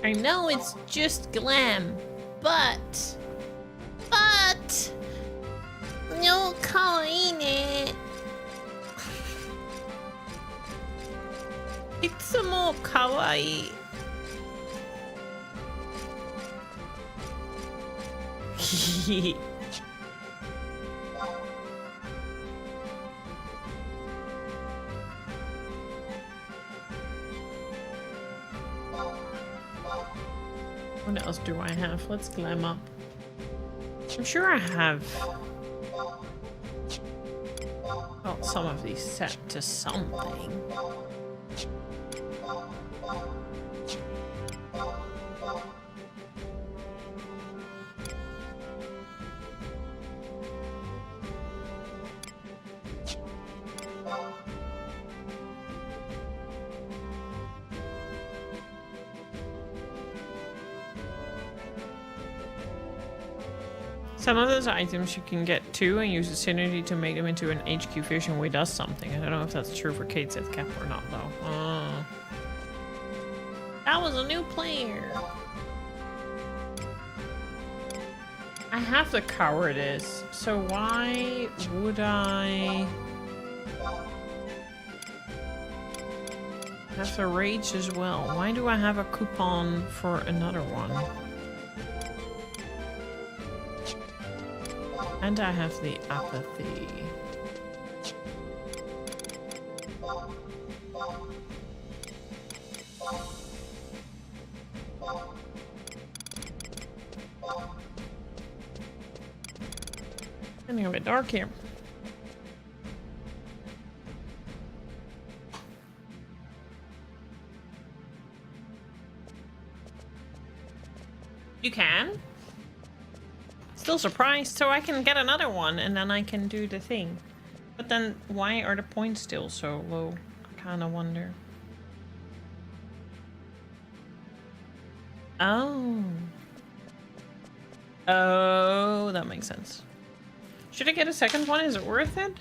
I know it's just glam, but no kawaii. It's more kawaii. What else do I have? Let's glam up. I'm sure I have. Well, some of these set to something. Some of those items you can get too and use the synergy to make them into an HQ fusion which does something. I don't know if that's true for Kate Sith Cap or not though. That was a new player. I have the cowardice, so why would I have the rage as well? Why do I have a coupon for another one? And I have the apathy. It's getting a bit dark here. You can? Still surprised, so I can get another one and then I can do the thing. But then why are the points still so low? I kind of wonder. Oh. Oh, that makes sense. Should I get a second one? Is it worth it?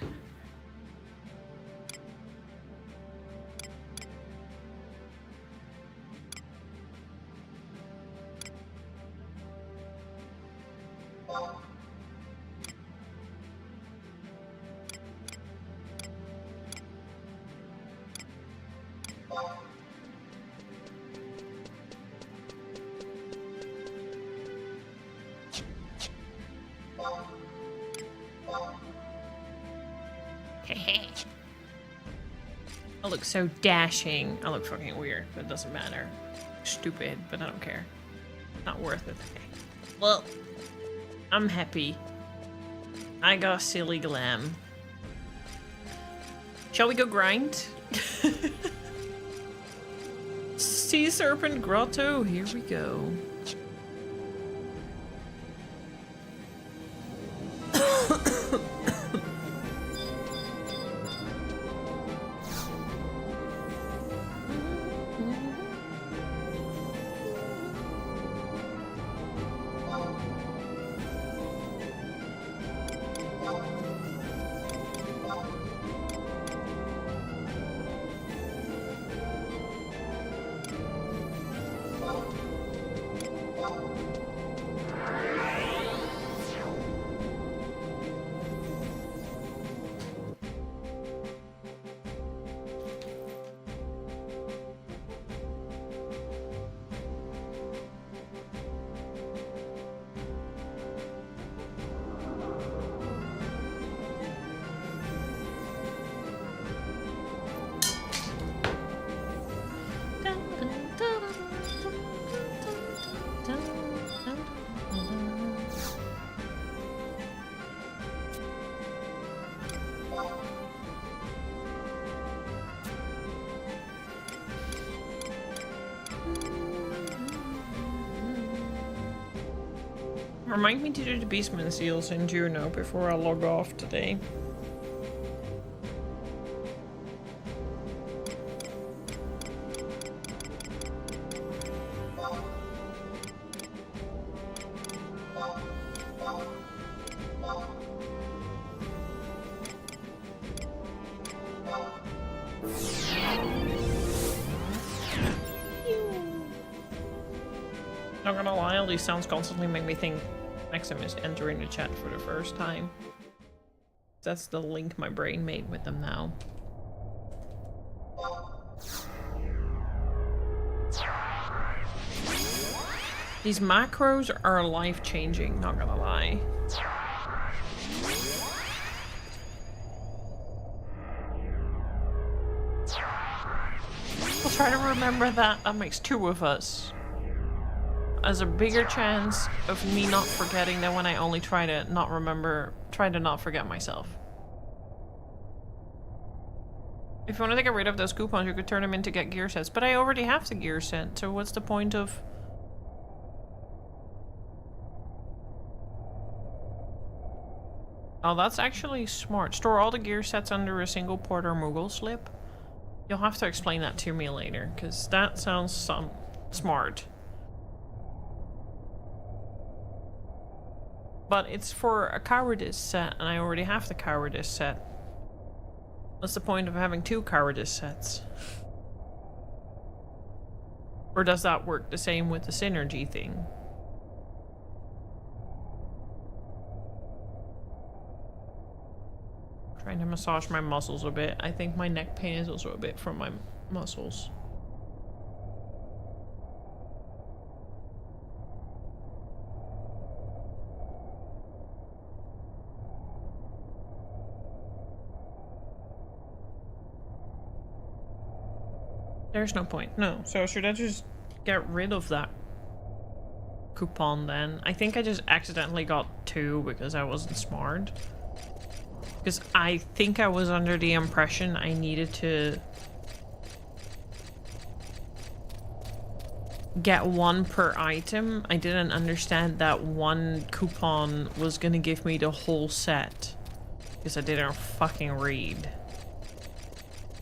I look so dashing. I look fucking weird, but it doesn't matter. Stupid, but I don't care. Not worth it. Well, I'm happy. I got silly glam. Shall we go grind? Sea Serpent Grotto, here we go. Remind me to do the Beastman seals in Juno before I log off today. Not gonna lie, all these sounds constantly make me think Maxim is entering the chat for the first time. That's the link my brain made with them now. These macros are life-changing, not gonna lie. I'll try to remember that. That makes two of us. As a bigger chance of me not forgetting than when I only try to not forget myself. If you wanted to get rid of those coupons, you could turn them into get gear sets, but I already have the gear set, so what's the point of... Oh, that's actually smart. Store all the gear sets under a single Porter Moogle slip. You'll have to explain that to me later, because that sounds smart. But it's for a cowardice set, and I already have the cowardice set. What's the point of having two cowardice sets? Or does that work the same with the synergy thing? Trying to massage my muscles a bit. I think my neck pain is also a bit from my muscles. There's no point. No. So should I just get rid of that coupon then? I think I just accidentally got two because I wasn't smart. Because I think I was under the impression I needed to get one per item. I didn't understand that one coupon was gonna give me the whole set. Because I didn't fucking read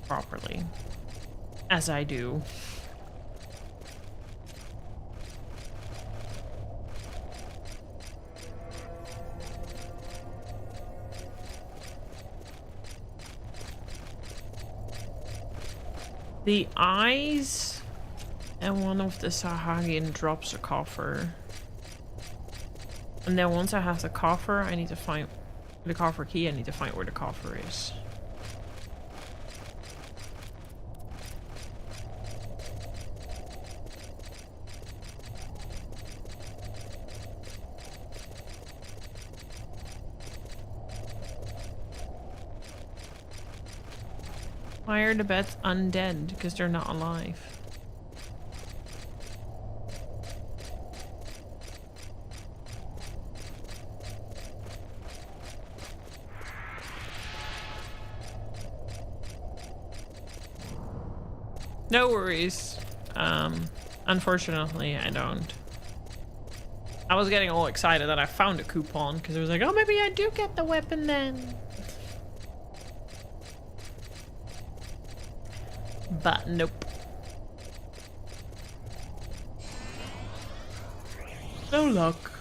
properly. As I do. The eyes and one of the Sahagin drops a coffer. And then once I have the coffer, I need to find the coffer key. I need to find where the coffer is. Why are the beds undead? Because they're not alive. No worries. Unfortunately, I don't. I was getting all excited that I found a coupon because it was like, oh, maybe I do get the weapon then. But nope. No luck.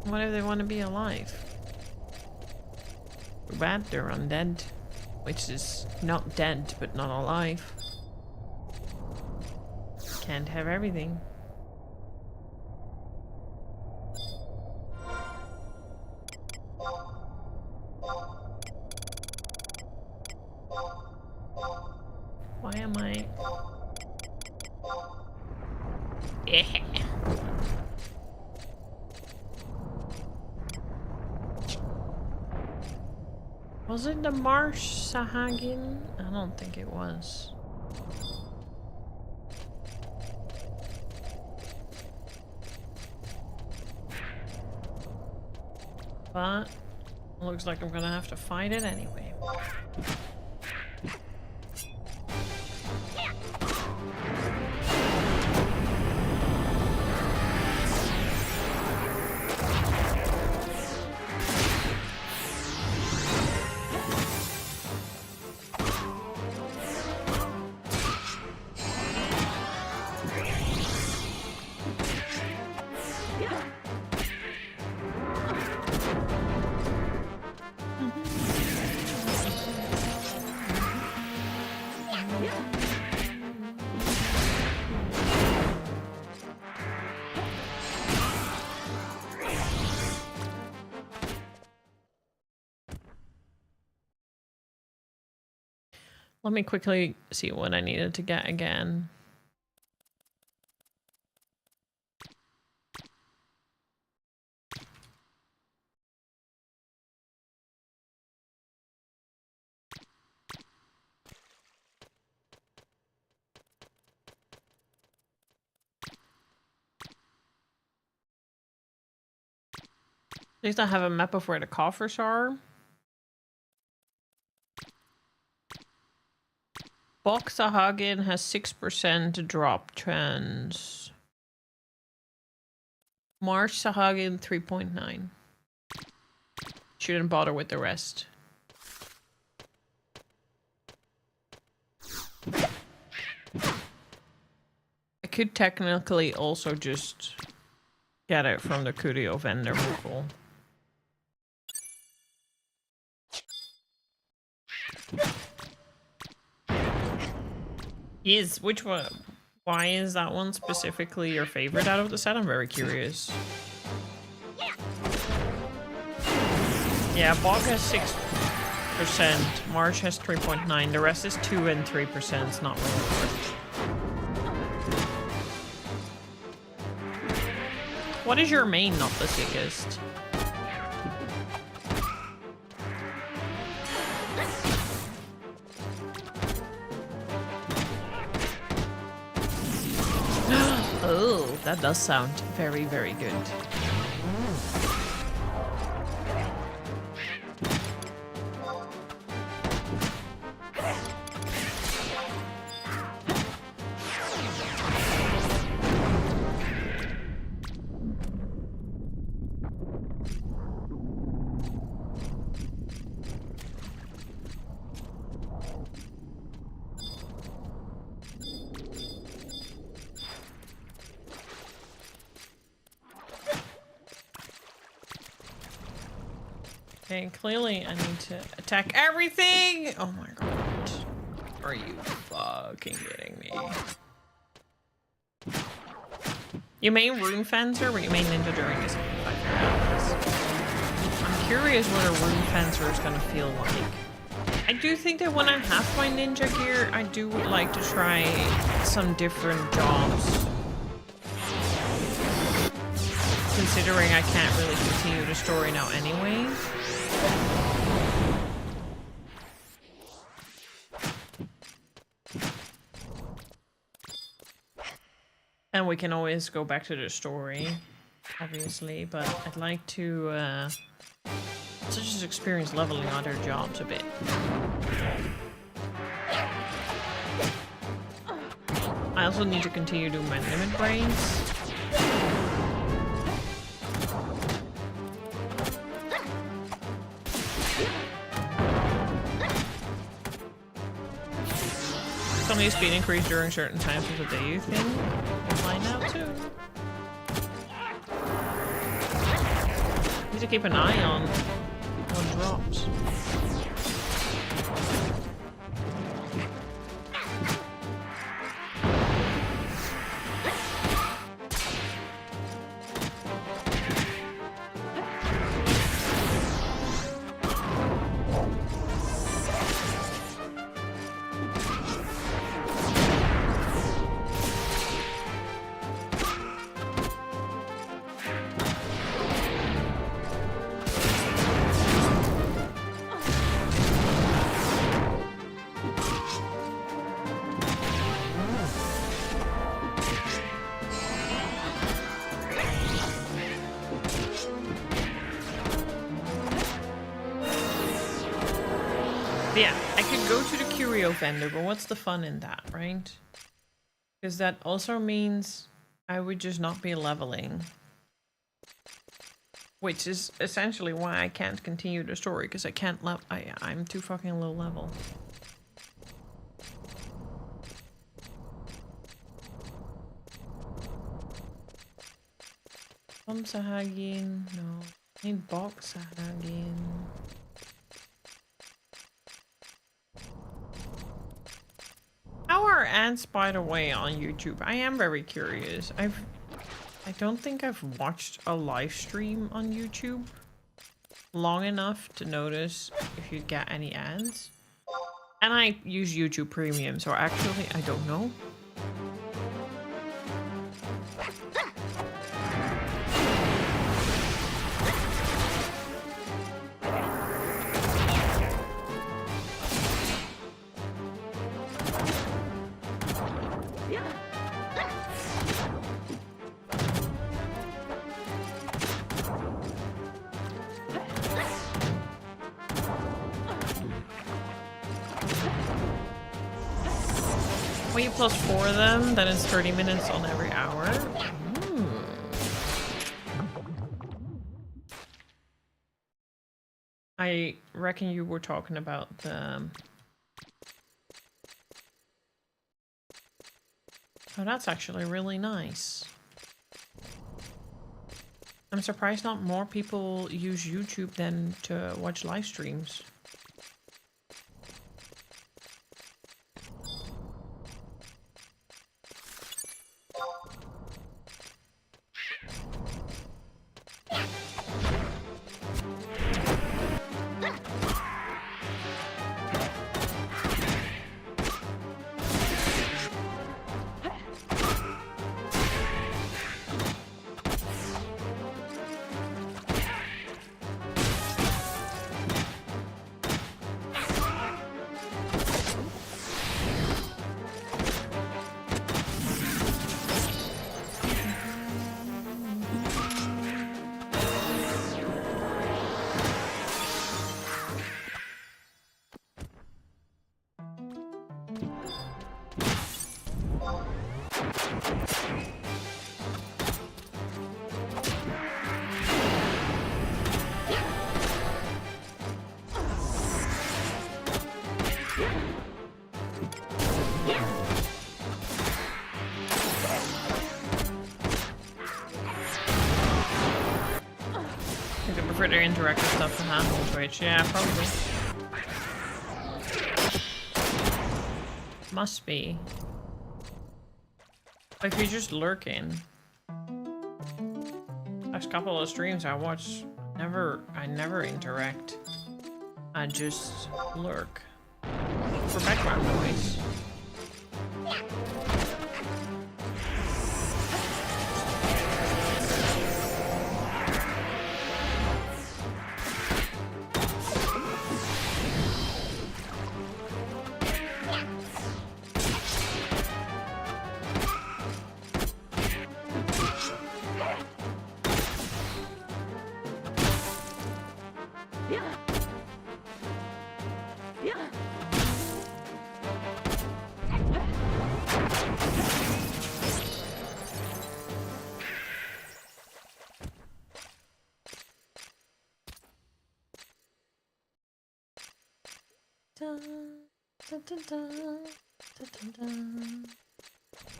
What if they want to be alive? Too bad they're undead. Which is not dead, but not alive. Can't have everything. Why am I... Yeah. Was it the Marsh Sahagin? I don't think it was. But looks like I'm gonna have to fight it anyway. Let me quickly see what I needed to get again. At least I have a map of where the coffers are. Box Sahagin has 6% drop chance. Marsh Sahagin 3.9. Shouldn't bother with the rest. I could technically also just get it from the curio vendor pool. Which one? Why is that one specifically your favorite out of the set? I'm very curious. Yeah, Bog has 6%, Marsh has 3.9, the rest is 2 and 3%. It's not really worth. What is your main not the sickest? Oh, that does sound very, very good. Okay, clearly I need to attack everything! Oh my god. Are you fucking kidding me? You main rune fencer, but you main ninja during this game. I'm curious what a rune fencer is gonna feel like. I do think that when I have my ninja gear, I do would like to try some different jobs. Considering I can't really continue the story now anyway. And we can always go back to the story, obviously, but I'd like to just experience leveling other jobs a bit. I also need to continue doing my limit brains. Only a speed increase during certain times of the day, you think? We'll find out too. Need to keep an eye on drops. Vendor, but what's the fun in that, right? Because that also means I would just not be leveling, which is essentially why I can't continue the story, because I can't I'm too fucking low level. Sahagin, no. I need box Sahagin. How are ants, by the way, on YouTube? I am very curious. I don't think I've watched a live stream on YouTube long enough to notice if you get any ads. And I use YouTube Premium, so actually I don't know. When you plus 4 of them, then it's 30 minutes on every hour. I reckon you were talking about the... Oh, that's actually really nice. I'm surprised not more people use YouTube than to watch live streams. for their interactive stuff to happen on Twitch. Yeah, probably. Must be. Like, if you're just lurking. Last couple of streams I watch, I never interact. I just lurk. For background noise.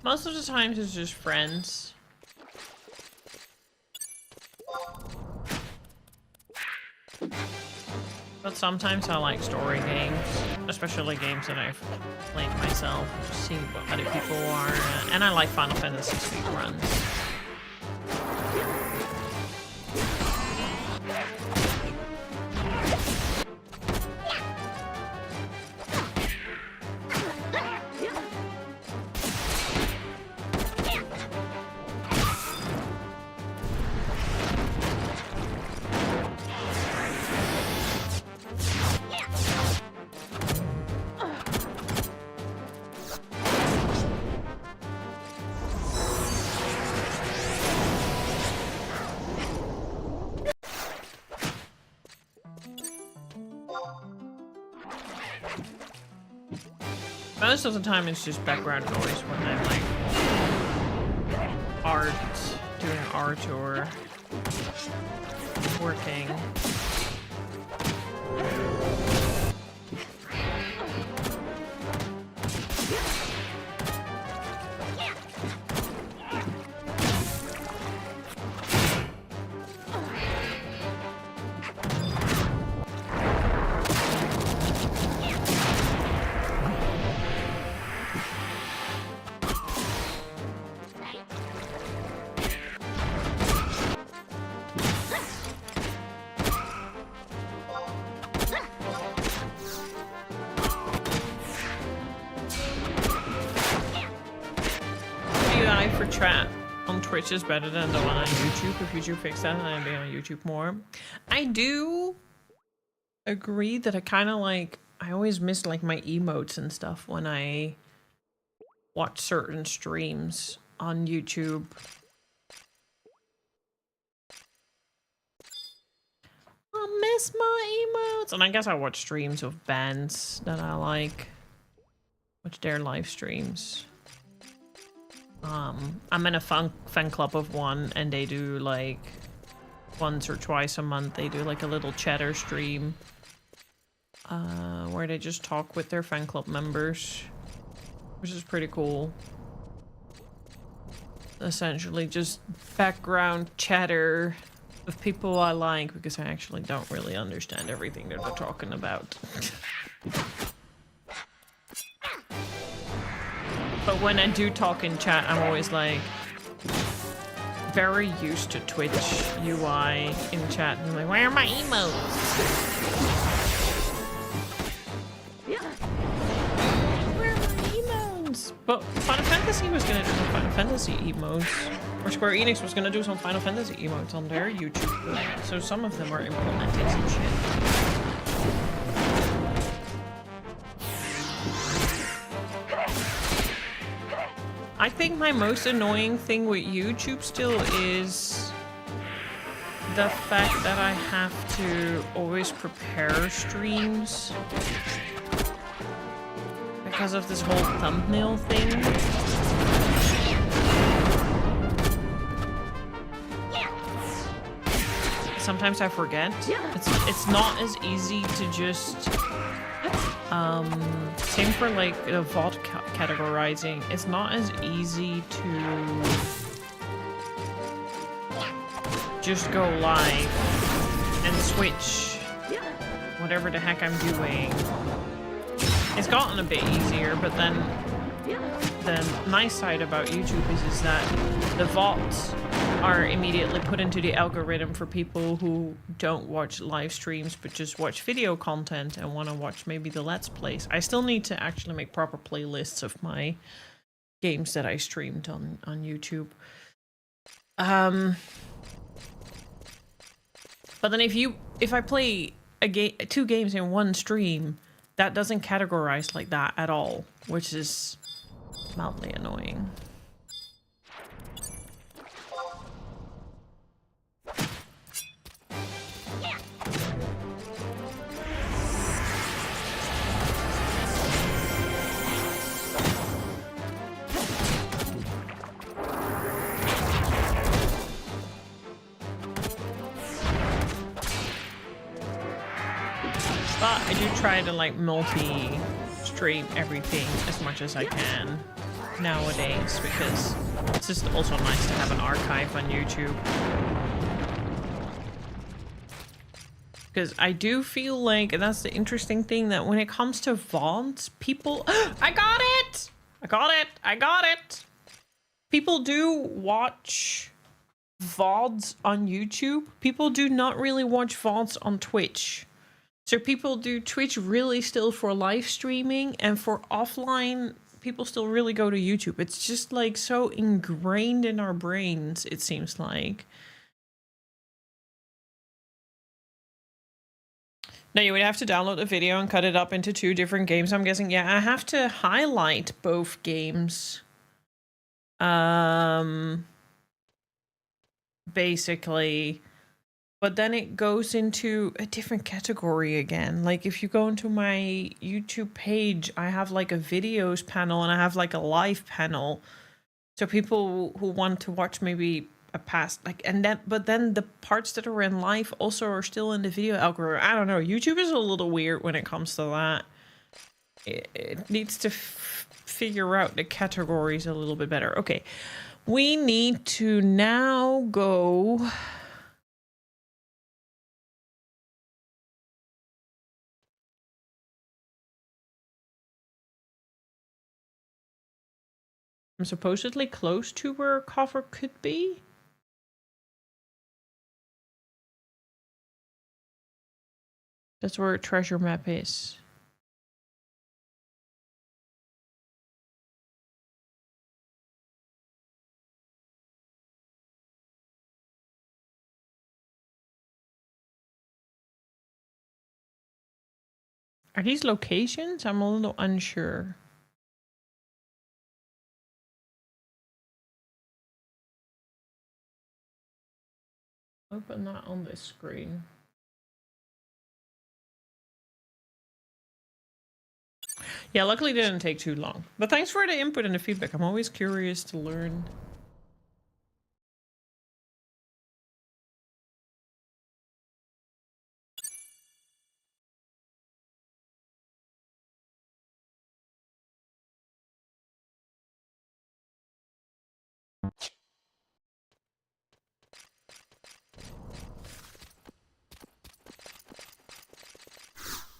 Most of the times it's just friends. But sometimes I like story games, especially games that I've played myself, just see what other people are, and I like Final Fantasy speed runs. Most of the time it's just background noise when I'm like doing art or working. Twitch is better than the one on YouTube. If YouTube fix that, then I'd be on YouTube more. I do agree that I kind of like, I always miss like my emotes and stuff when I watch certain streams on YouTube. I miss my emotes. And I guess I watch streams of bands that I like. Watch their live streams. I'm in a fan club of one, and they do like once or twice a month they do like a little chatter stream where they just talk with their fan club members, which is pretty cool. Essentially just background chatter with people I like, because I actually don't really understand everything that they're talking about. But when I do talk in chat, I'm always like very used to Twitch UI in chat. I'm like, where are my emotes? Where are my emotes? But Final Fantasy was gonna do some Final Fantasy emotes. Or Square Enix was gonna do some Final Fantasy emotes on their YouTube. So some of them are implementing some shit. I think my most annoying thing with YouTube still is the fact that I have to always prepare streams because of this whole thumbnail thing. Sometimes I forget. It's not as easy to just same for like the vault categorizing. It's not as easy to just go live and and switch whatever the heck I'm doing. It's gotten a bit easier, but then the nice side about YouTube is that the VODs are immediately put into the algorithm for people who don't watch live streams but just watch video content and want to watch maybe the Let's Plays. I still need to actually make proper playlists of my games that I streamed on YouTube. But then if I play two games in one stream, that doesn't categorize like that at all, which is mildly annoying. But I do try to like multi-stream everything as much as I can nowadays, because it's just also nice to have an archive on YouTube. Because I do feel like, and that's the interesting thing, that when it comes to VODs, people... I got it! I got it! I got it! People do watch VODs on YouTube. People do not really watch VODs on Twitch. So people do Twitch really still for live streaming, and for offline, people still really go to YouTube. It's just like so ingrained in our brains, it seems like. Now you would have to download the video and cut it up into 2 different games, I'm guessing. Yeah, I have to highlight both games. Basically. But then it goes into a different category again. Like if you go into my YouTube page, I have like a videos panel and I have like a live panel. So people who want to watch maybe a past, like, and then, but then the parts that are in live also are still in the video algorithm. I don't know. YouTube is a little weird when it comes to that. It needs to figure out the categories a little bit better. Okay. We need to now go... I'm supposedly close to where a coffer could be. That's where a treasure map is. Are these locations? I'm a little unsure. Open that on this screen. Yeah, luckily it didn't take too long. But thanks for the input and the feedback. I'm always curious to learn.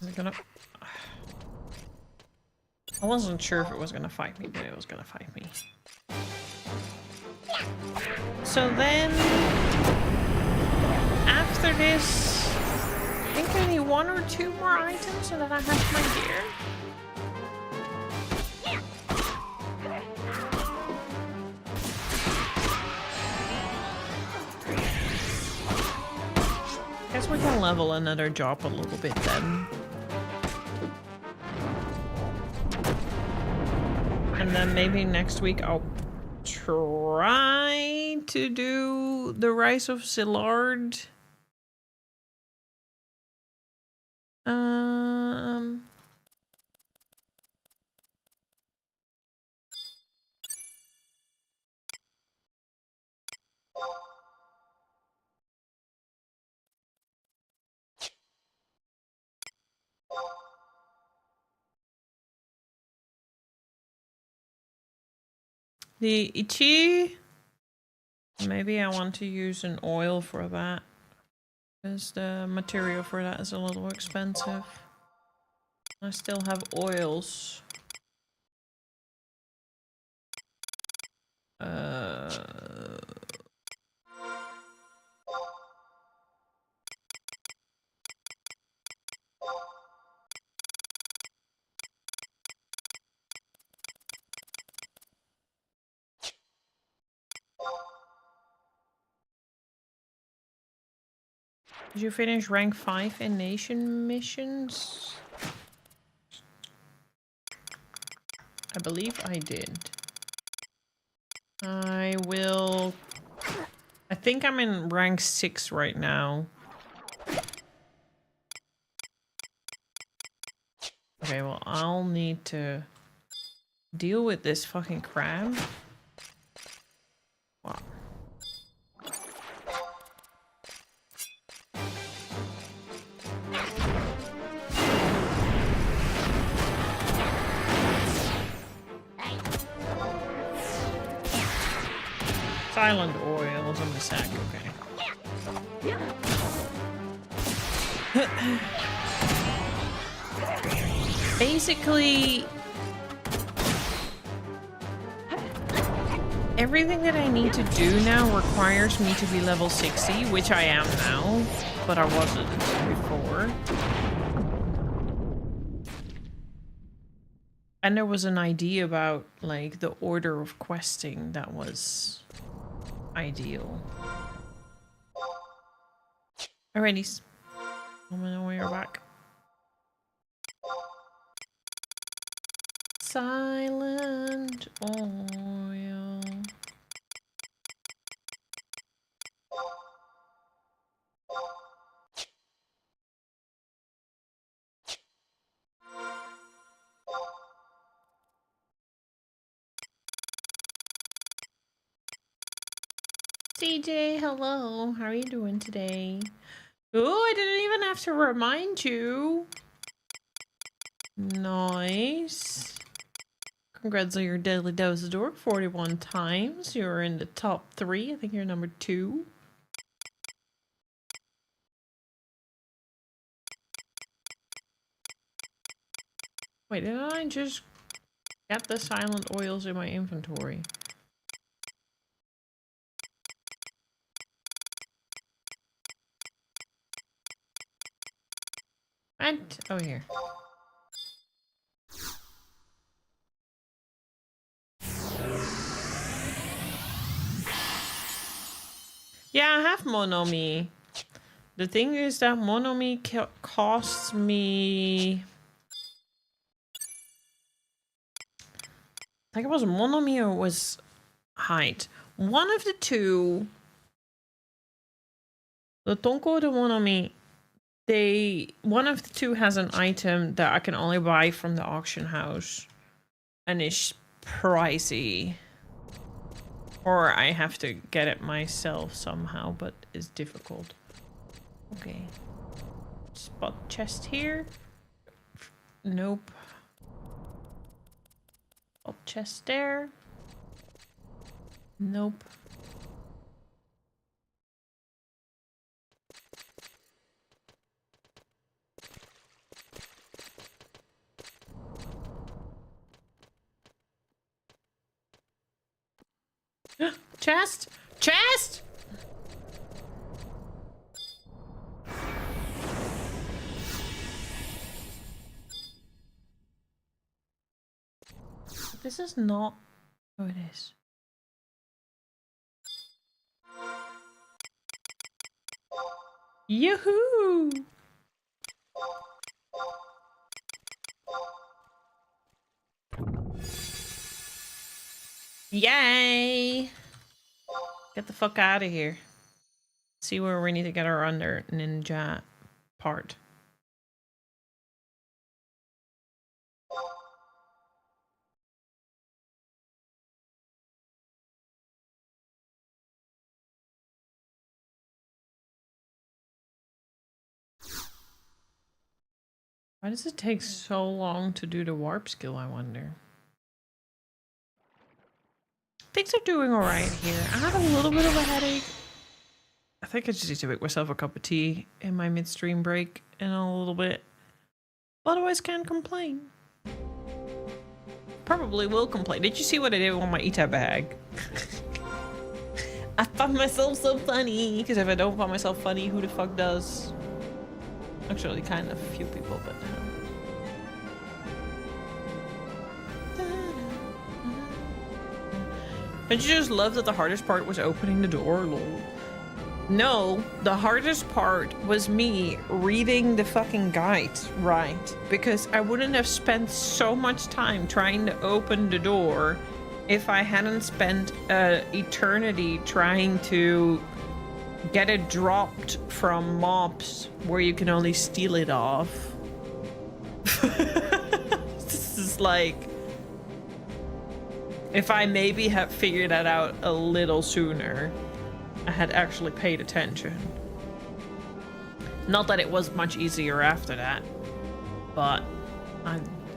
Is it gonna... I wasn't sure if it was gonna fight me, but it was gonna fight me. So then... after this... I think I need 1 or 2 more items so that I have my gear. Guess we can level another job a little bit then. And then maybe next week I'll try to do the Rise of Zilart. The Ichi, maybe I want to use an oil for that. Because the material for that is a little expensive. I still have oils. Did you finish rank 5 in nation missions? I believe I did. I will... I think I'm in rank 6 right now. Okay, well, I'll need to deal with this fucking crab. Wow. Silent oils on the sack, okay. Basically, everything that I need to do now requires me to be level 60, which I am now, but I wasn't before. And there was an idea about, like, the order of questing that was ideal. Alrighty. Let me know when you're back. Silent oil. CJ, hello. How are you doing today? Oh, I didn't even have to remind you. Nice. Congrats on your daily dose of dork 41 times. You're in the top 3. I think you're number 2. Wait, did I just get the silent oils in my inventory? And oh, here. Yeah, I have Monomi. The thing is that Monomi costs me... I think it was Monomi or it was Height. One of the two. The Tonko or the Monomi. One of the two has an item that I can only buy from the auction house. And it's pricey. Or I have to get it myself somehow, but it's difficult. Okay. Spot chest here. Nope. Spot chest there. Nope. Chest! Chest! This is not... Oh, it is. Yoo-hoo! Yay! Get the fuck out of here. See where we need to get our under ninja part. Why does it take so long to do the warp skill, I wonder? Things are doing alright here. I have a little bit of a headache. I think I just need to make myself a cup of tea in my midstream break in a little bit. Otherwise, can't complain. Probably will complain. Did you see what I did with my Ita bag? I found myself so funny. Because if I don't find myself funny, who the fuck does? Actually, kind of a few people, but... Don't you just love that the hardest part was opening the door? Lol. No, the hardest part was me reading the fucking guide right, because I wouldn't have spent so much time trying to open the door if I hadn't spent eternity trying to get it dropped from mobs where you can only steal it off. This is like... If I maybe had figured that out a little sooner, I had actually paid attention. Not that it was much easier after that, but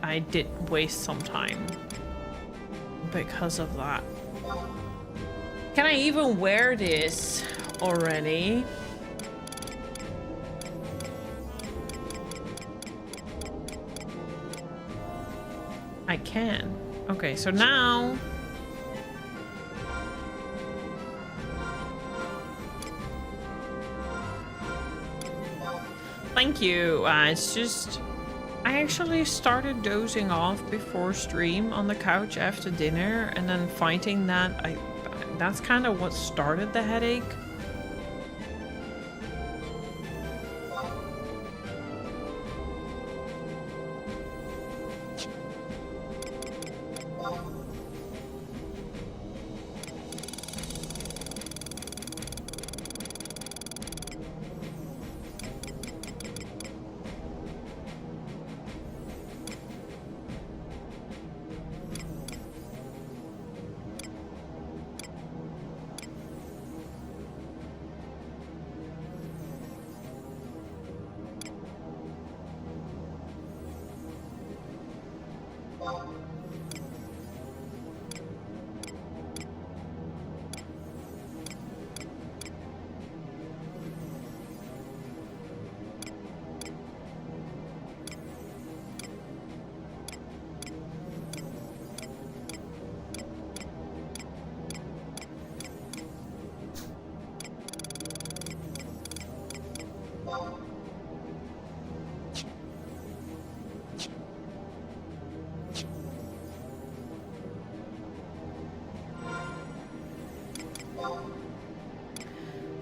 I did waste some time because of that. Can I even wear this already? I can. Okay, so now... Thank you. It's just... I actually started dozing off before stream on the couch after dinner, and then fighting that. That's kind of what started the headache.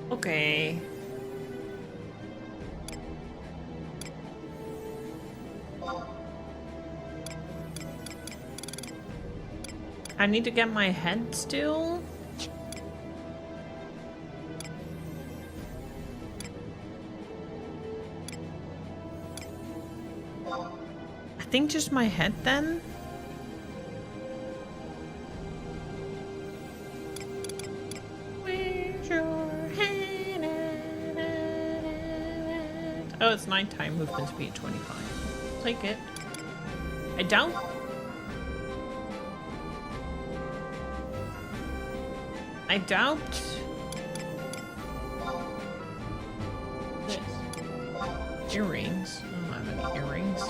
Okay. I need to get my head still. I think just my head then. Where's your head at? Oh, it's nighttime. Movement speed 25. Take it. I don't. I doubt this. Earrings. I don't have any earrings.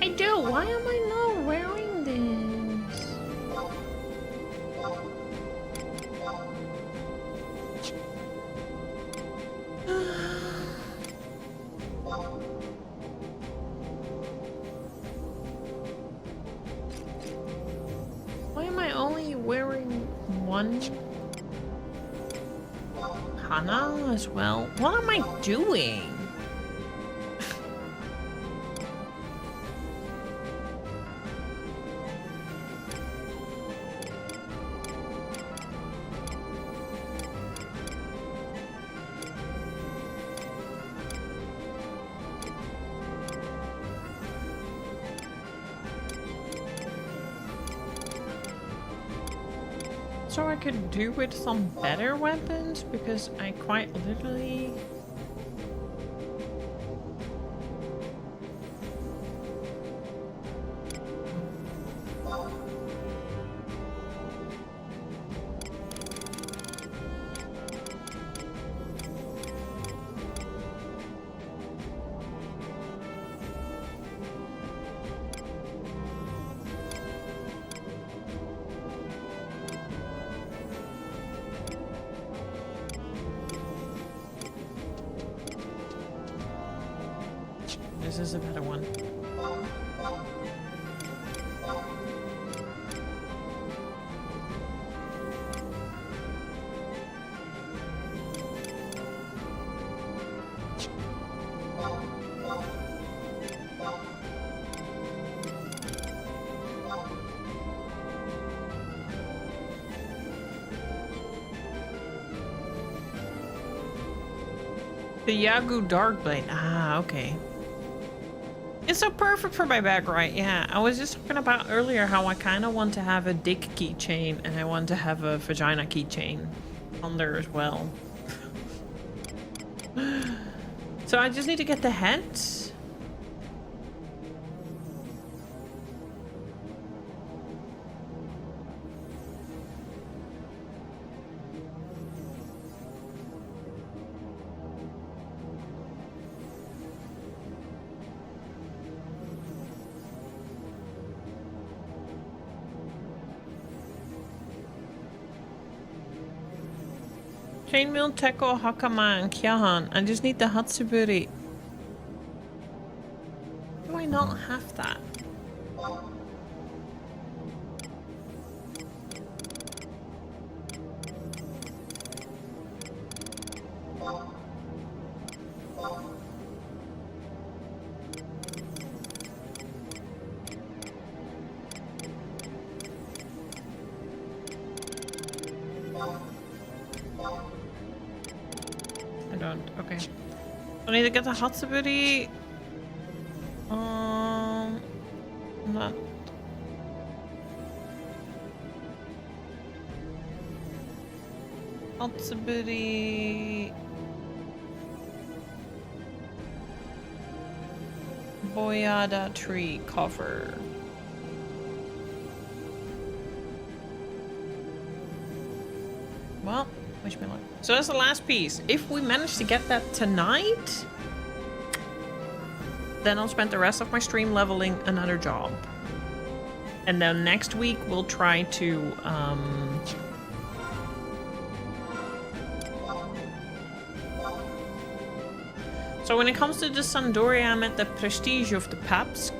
I do. Why am I not wearing this? Why am I only wearing one Hana as well? What am I doing? So I could do with some better weapons, because I quite literally... this is a better one. The Yagu Darkblade. Ah, okay. It's so perfect for my bag, right? Yeah, I was just talking about earlier how I kind of want to have a dick keychain and I want to have a vagina keychain on there as well. So I just need to get the heads. Chainmail, Teko, Hakama, and Kyahan. I just need the Hatsuburi. Do I not have that? I don't. Okay. I need to get the Hatsuburi. Not. Hatsuburi. Boyada tree cover. Well, wish me luck. So that's the last piece. If we manage to get that tonight, then I'll spend the rest of my stream leveling another job. And then next week we'll try to so when it comes to the Sandoria, I'm at the Prestige of the Papsk.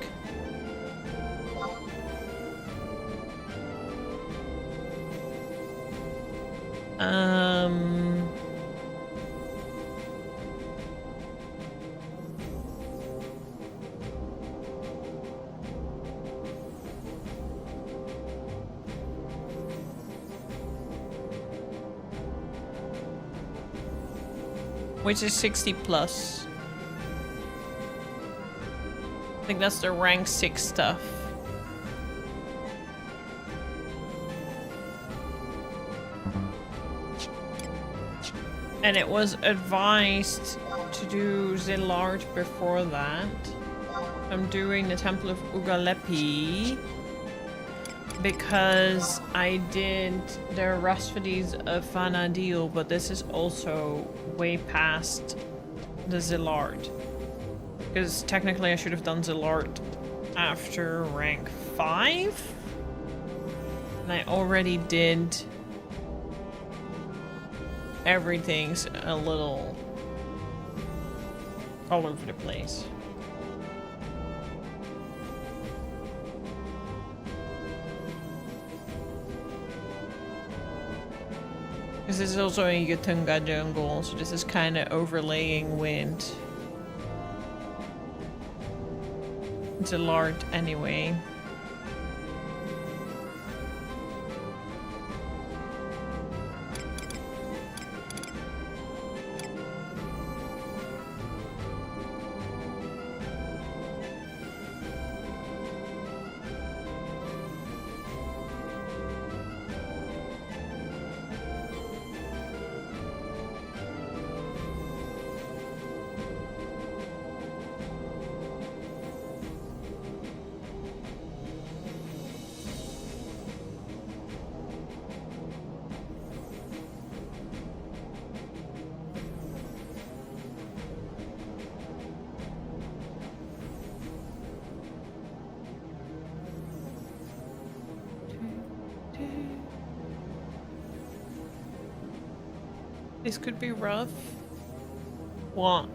Which is 60 plus. I think that's the rank 6 stuff. And it was advised to do Zilart before that. I'm doing the Temple of Ugalepi because I did the Rhapsodies of Vana'Diel, but this is also way past the Zilart. Because technically I should have done Zilart after rank 5. And I already did... Everything's a little all over the place. Because this is also a Yutunga jungle, so this is kind of overlaying wind. It's a lard anyway. This could be rough. What?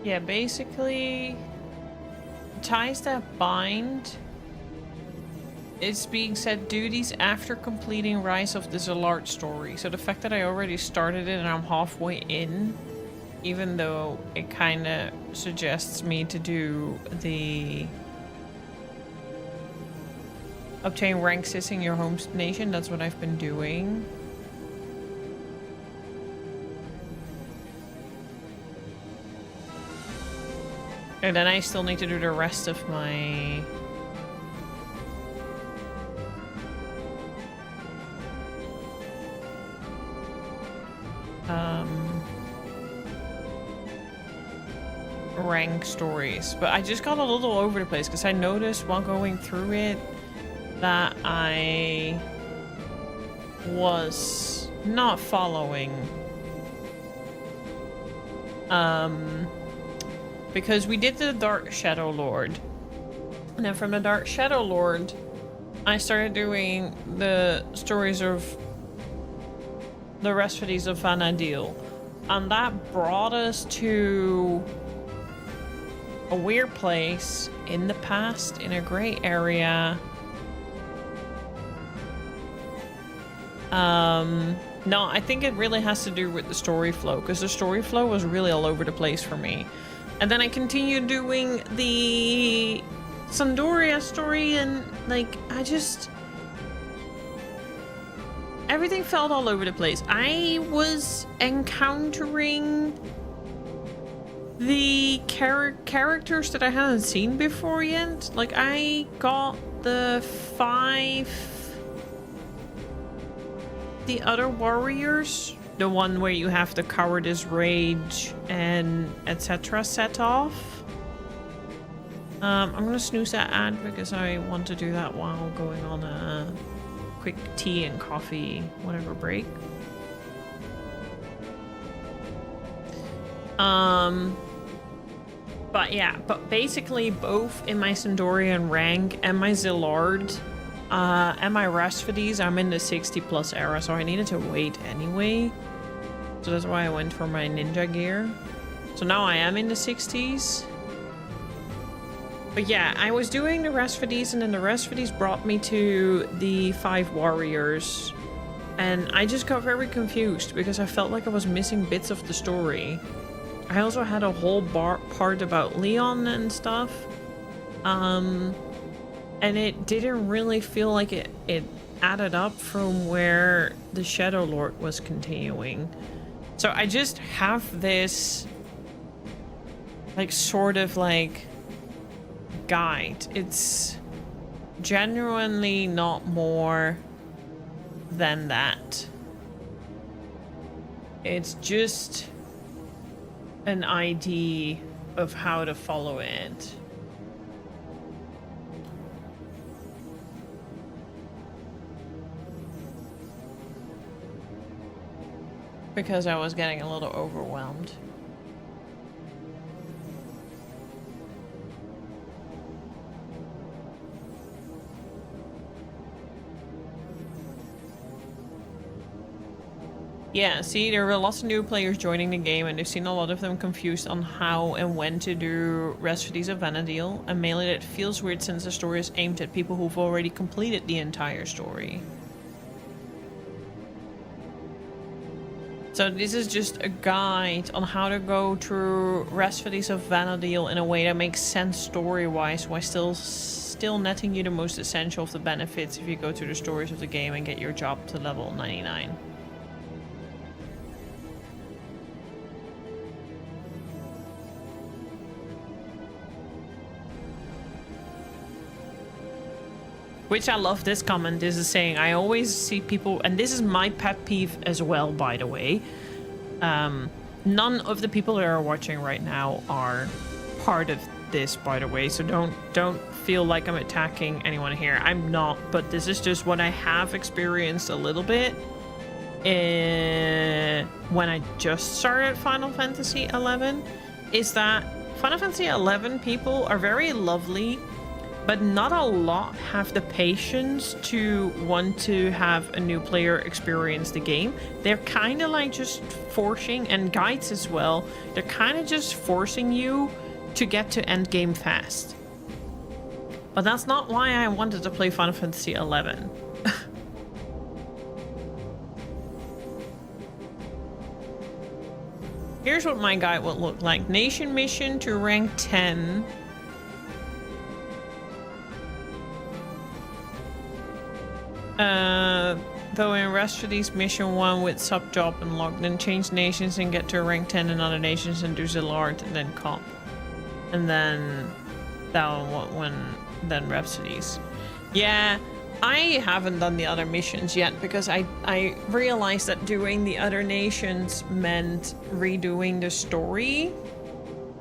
Yeah, basically, ties that bind. It's being said duties after completing Rise of the Zilart story. So the fact that I already started it and I'm halfway in, even though it kind of suggests me to do the obtain rank 6 in your home nation, that's what I've been doing. And then I still need to do the rest of my... rank stories. But I just got a little over the place because I noticed while going through it that I was not following. Because we did the Dark Shadow Lord. And then from the Dark Shadow Lord, I started doing the stories of the rest of Vana'Diel. And that brought us to a weird place in the past, in a gray area. No, I think it really has to do with the story flow, because the story flow was really all over the place for me. And then I continued doing the Sandoria story, and like, I just... everything felt all over the place. I was encountering the characters that I hadn't seen before yet. Like, I got the 5... the other warriors. The one where you have the cowardice, rage, and etc. set off. I'm gonna snooze that ad because I want to do that while going on a quick tea and coffee, whatever break. But yeah, but basically both in my Sandorian rank and my Zilart and my Rasfadis, I'm in the 60+ era, so I needed to wait anyway. So that's why I went for my ninja gear. So now I am in the 60s. But yeah, I was doing the Rasfadis, and then the Rasfadis brought me to the 5 warriors. And I just got very confused because I felt like I was missing bits of the story. I also had a whole part about Leon and stuff. And it didn't really feel like it added up from where the Shadow Lord was continuing. So I just have this like sort of like guide. It's genuinely not more than that. It's just an idea of how to follow it. Because I was getting a little overwhelmed. Yeah, see, there were lots of new players joining the game, and they've seen a lot of them confused on how and when to do Rasfadis of Vana'Diel, and mainly that feels weird since the story is aimed at people who've already completed the entire story. So this is just a guide on how to go through Rasfadis of Vana'Diel in a way that makes sense story-wise, while still netting you the most essential of the benefits if you go through the stories of the game and get your job to level 99. Which I love this comment. This is saying, I always see people, and this is my pet peeve as well, by the way. None of the people that are watching right now are part of this, by the way. So don't feel like I'm attacking anyone here. I'm not, but this is just what I have experienced a little bit when I just started Final Fantasy XI. Is that Final Fantasy XI people are very lovely, but not a lot have the patience to want to have a new player experience the game. They're kind of like just forcing, and guides as well, they're kind of just forcing you to get to end game fast. But that's not why I wanted to play Final Fantasy XI. Here's what my guide would look like. Nation mission to rank 10. Though in Rhapsody's mission 1 with sub job unlocked, then change nations and get to rank 10 in other nations and do Zilart and then comp. And then that one, then Rhapsody's. Yeah, I haven't done the other missions yet because I realized that doing the other nations meant redoing the story.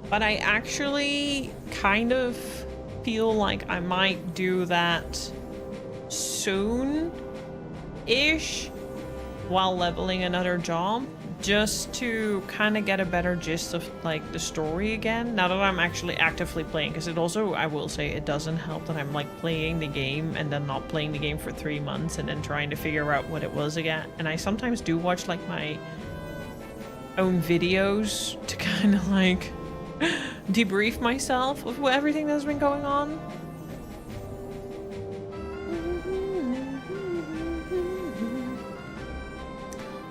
But I actually kind of feel like I might do that soon-ish while leveling another job, just to kind of get a better gist of like the story again now that I'm actually actively playing, because it also, I will say, it doesn't help that I'm like playing the game and then not playing the game for 3 months and then trying to figure out what it was again. And I sometimes do watch like my own videos to kind of like debrief myself of everything that's been going on.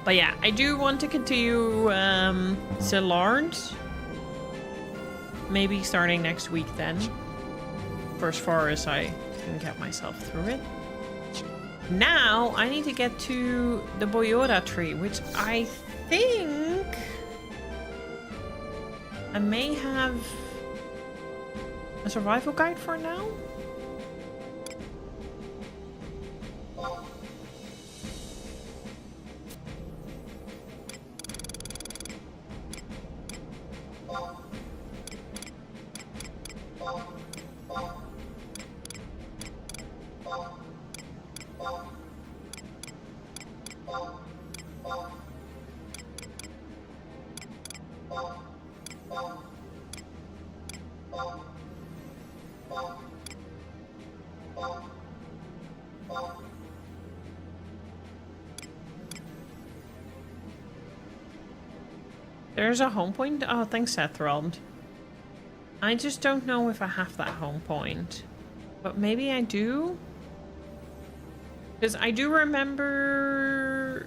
But yeah, I do want to continue Zilart. Maybe starting next week then. For as far as I can get myself through it. Now, I need to get to the Boyora tree, which I think I may have a survival guide for now. There's a home point? Oh, thanks, Sethrond. I just don't know if I have that home point. But maybe I do? Because I do remember...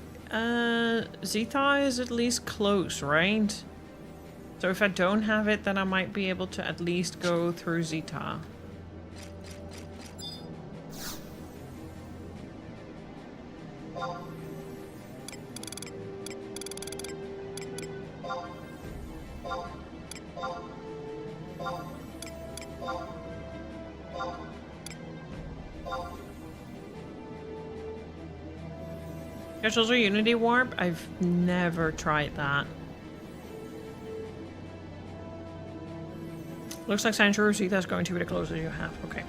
Zeta is at least close, right? So if I don't have it, then I might be able to at least go through Zeta. There's also Unity Warp. I've never tried that. Looks like Sanctuary Zeta is going to be the closest you have. Okay.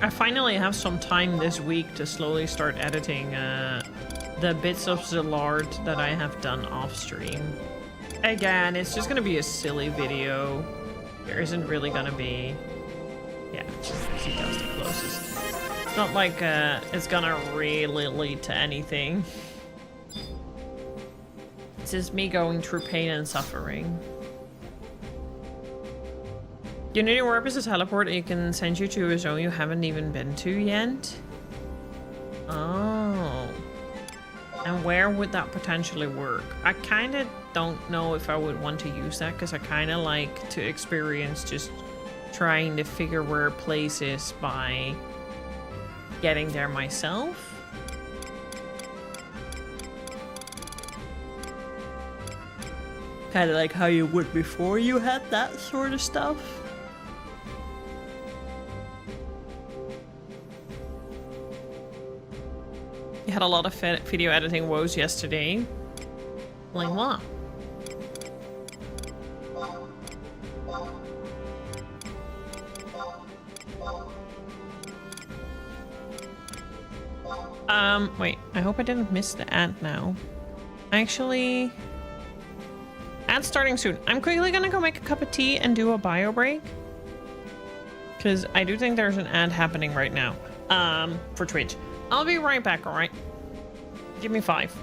I finally have some time this week to slowly start editing the bits of Zilart that I have done off stream. Again, it's just gonna be a silly video. There isn't really gonna be... Yeah, Zeta's the closest. It's not like it's gonna really lead to anything. It's just me going through pain and suffering. Unity Warp is a teleport that you can send you to a zone you haven't even been to yet. Oh. And where would that potentially work? I kind of don't know if I would want to use that, because I kind of like to experience just trying to figure where a place is by getting there myself. Kind of like how you would before you had that sort of stuff. You had a lot of video editing woes yesterday. Blanc. Wait, I hope I didn't miss the ad now. Actually, ad's starting soon. I'm quickly gonna go make a cup of tea and do a bio break. Because I do think there's an ad happening right now, for Twitch. I'll be right back, alright? Give me 5.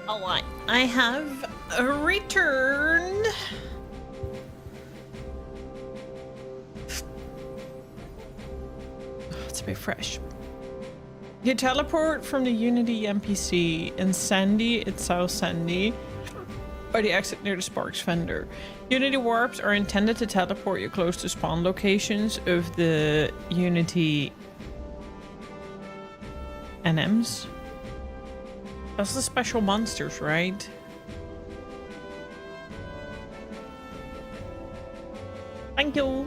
Alright, I have returned. It's a bit fresh. You teleport from the Unity NPC in Sandy at South Sandy, or the exit near the Sparks Fender. Unity warps are intended to teleport you close to spawn locations of the Unity NMs. That's the special monsters, right? Thank you.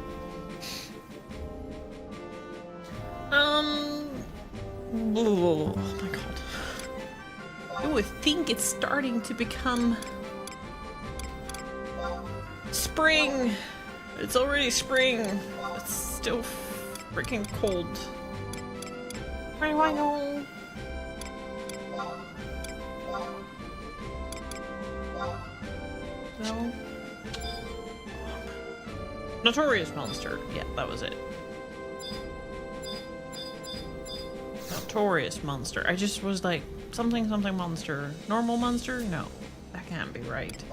Oh my god. I would think it's starting to become spring. It's already spring. It's still freaking cold. Where do I go? No. Notorious monster. Yeah, that was it. Notorious monster. I just was like, something monster. Normal monster? No. That can't be right.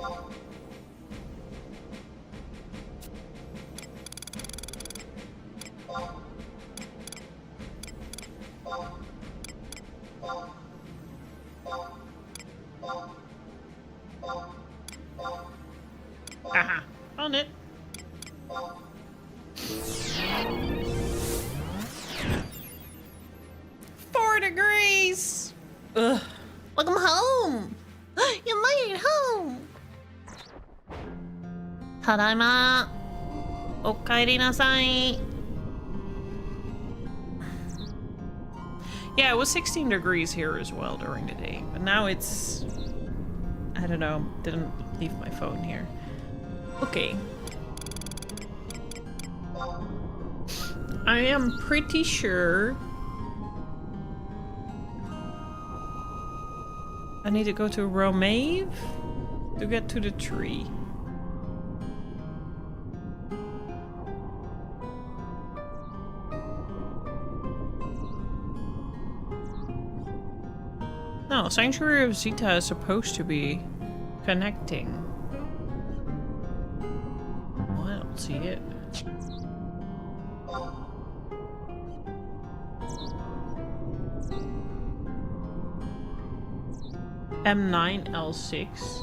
Aha. Found it. 4 degrees! Ugh. Welcome home! You made it home! Tadaima! Okaeri nasai! Yeah, it was 16 degrees here as well during the day, but now it's... I don't know, didn't leave my phone here. Okay. I am pretty sure I need to go to Romave to get to the tree. No, Sanctuary of Zeta is supposed to be connecting. Oh, I don't see it. M9L6.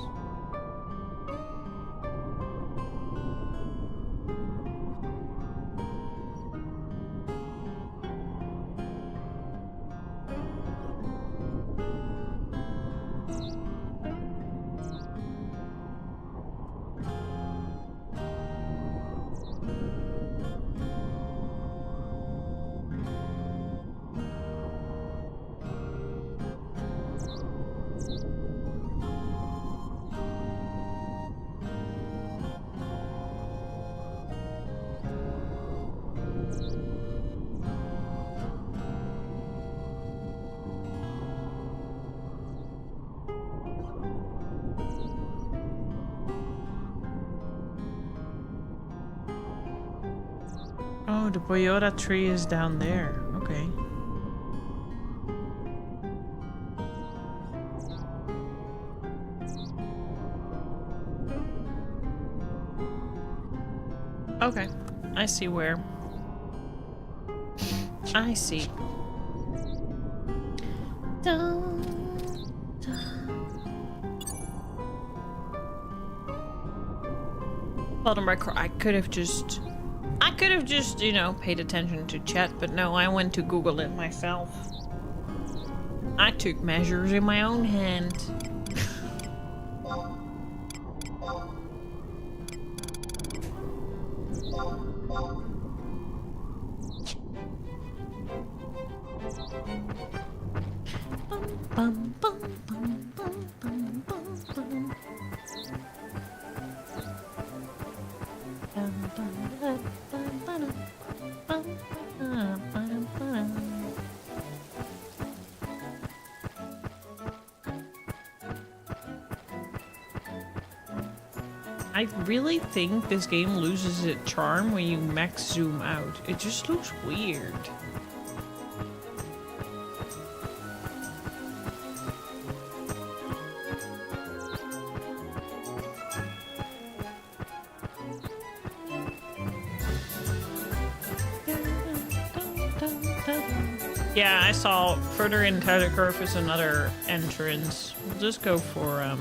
Oh, the Boyota tree is down there. Okay. Okay, I see where. I see. Bottom right corner. I could have just, you know, paid attention to chat, but no, I went to Google it myself. I took measures in my own hand. Bum, bum, bum, bum, bum, bum, bum. I really think this game loses its charm when you max zoom out. It just looks weird. Yeah, I saw further in Tyler Curve is another entrance. We'll just go for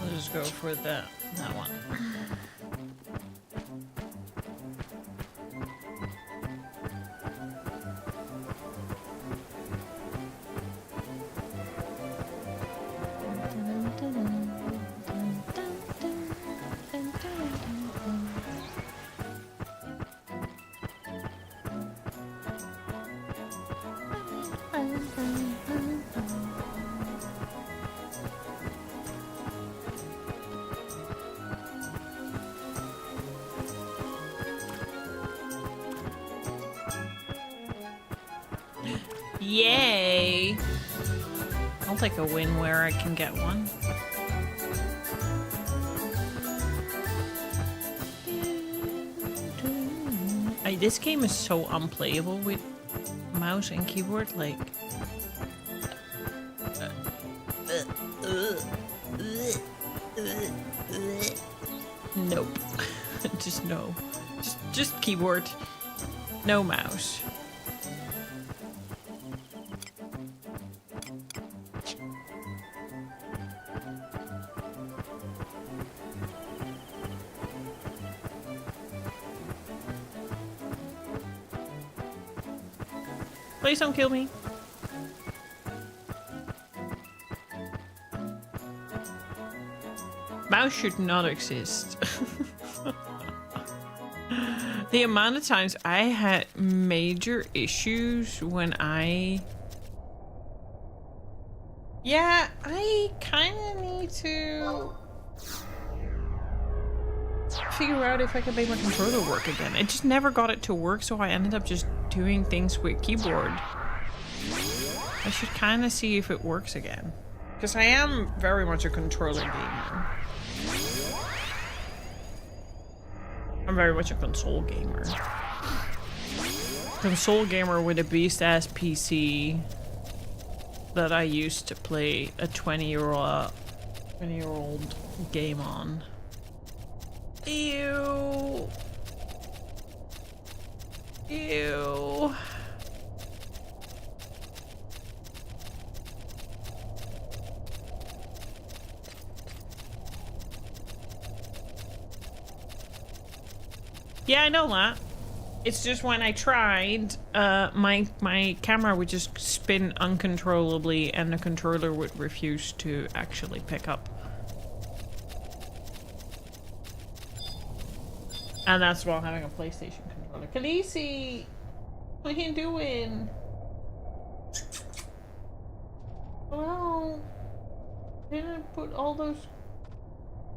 we'll just go for that one. Yay! I'll take a win where I can get one. This game is so unplayable with mouse and keyboard, like... Nope. Just no. Just keyboard. No mouse. Please don't kill me. Mouse should not exist. The amount of times I had major issues when Yeah, I kind of need to figure out if I can make my controller work again. I just never got it to work, so I ended up just doing things with keyboard. I should kind of see if it works again. Because I am very much a controller gamer. I'm very much a console gamer. Console gamer with a beast-ass PC that I used to play a 20-year-old game on. Ew. Ew. Yeah, I know that. It's just when I tried, my camera would just spin uncontrollably and the controller would refuse to actually pick up. And that's while having a PlayStation controller. Khaleesi! What are you doing? Well, didn't put all those...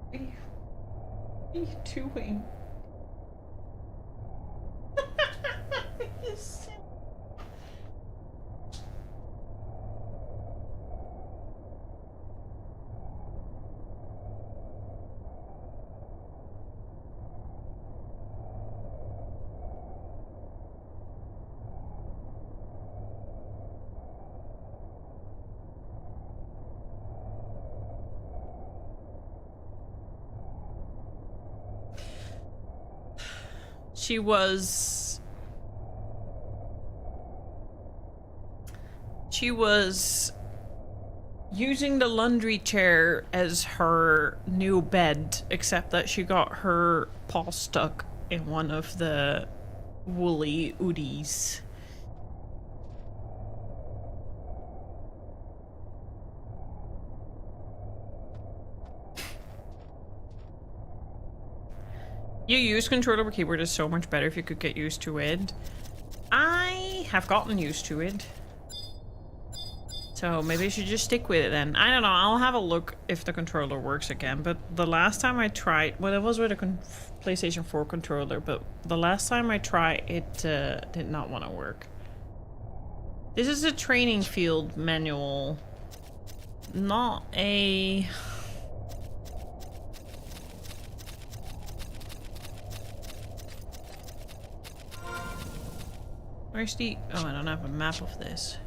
What are you doing? She was using the laundry chair as her new bed, except that she got her paw stuck in one of the woolly oodies. You use controller over keyboard is so much better if you could get used to it. I have gotten used to it. So maybe I should just stick with it then. I don't know, I'll have a look if the controller works again. But the last time I tried, well, it was with a PlayStation 4 controller, but the last time I tried, it did not want to work. This is a training field manual, not a... Where's the... Oh, I don't have a map of this.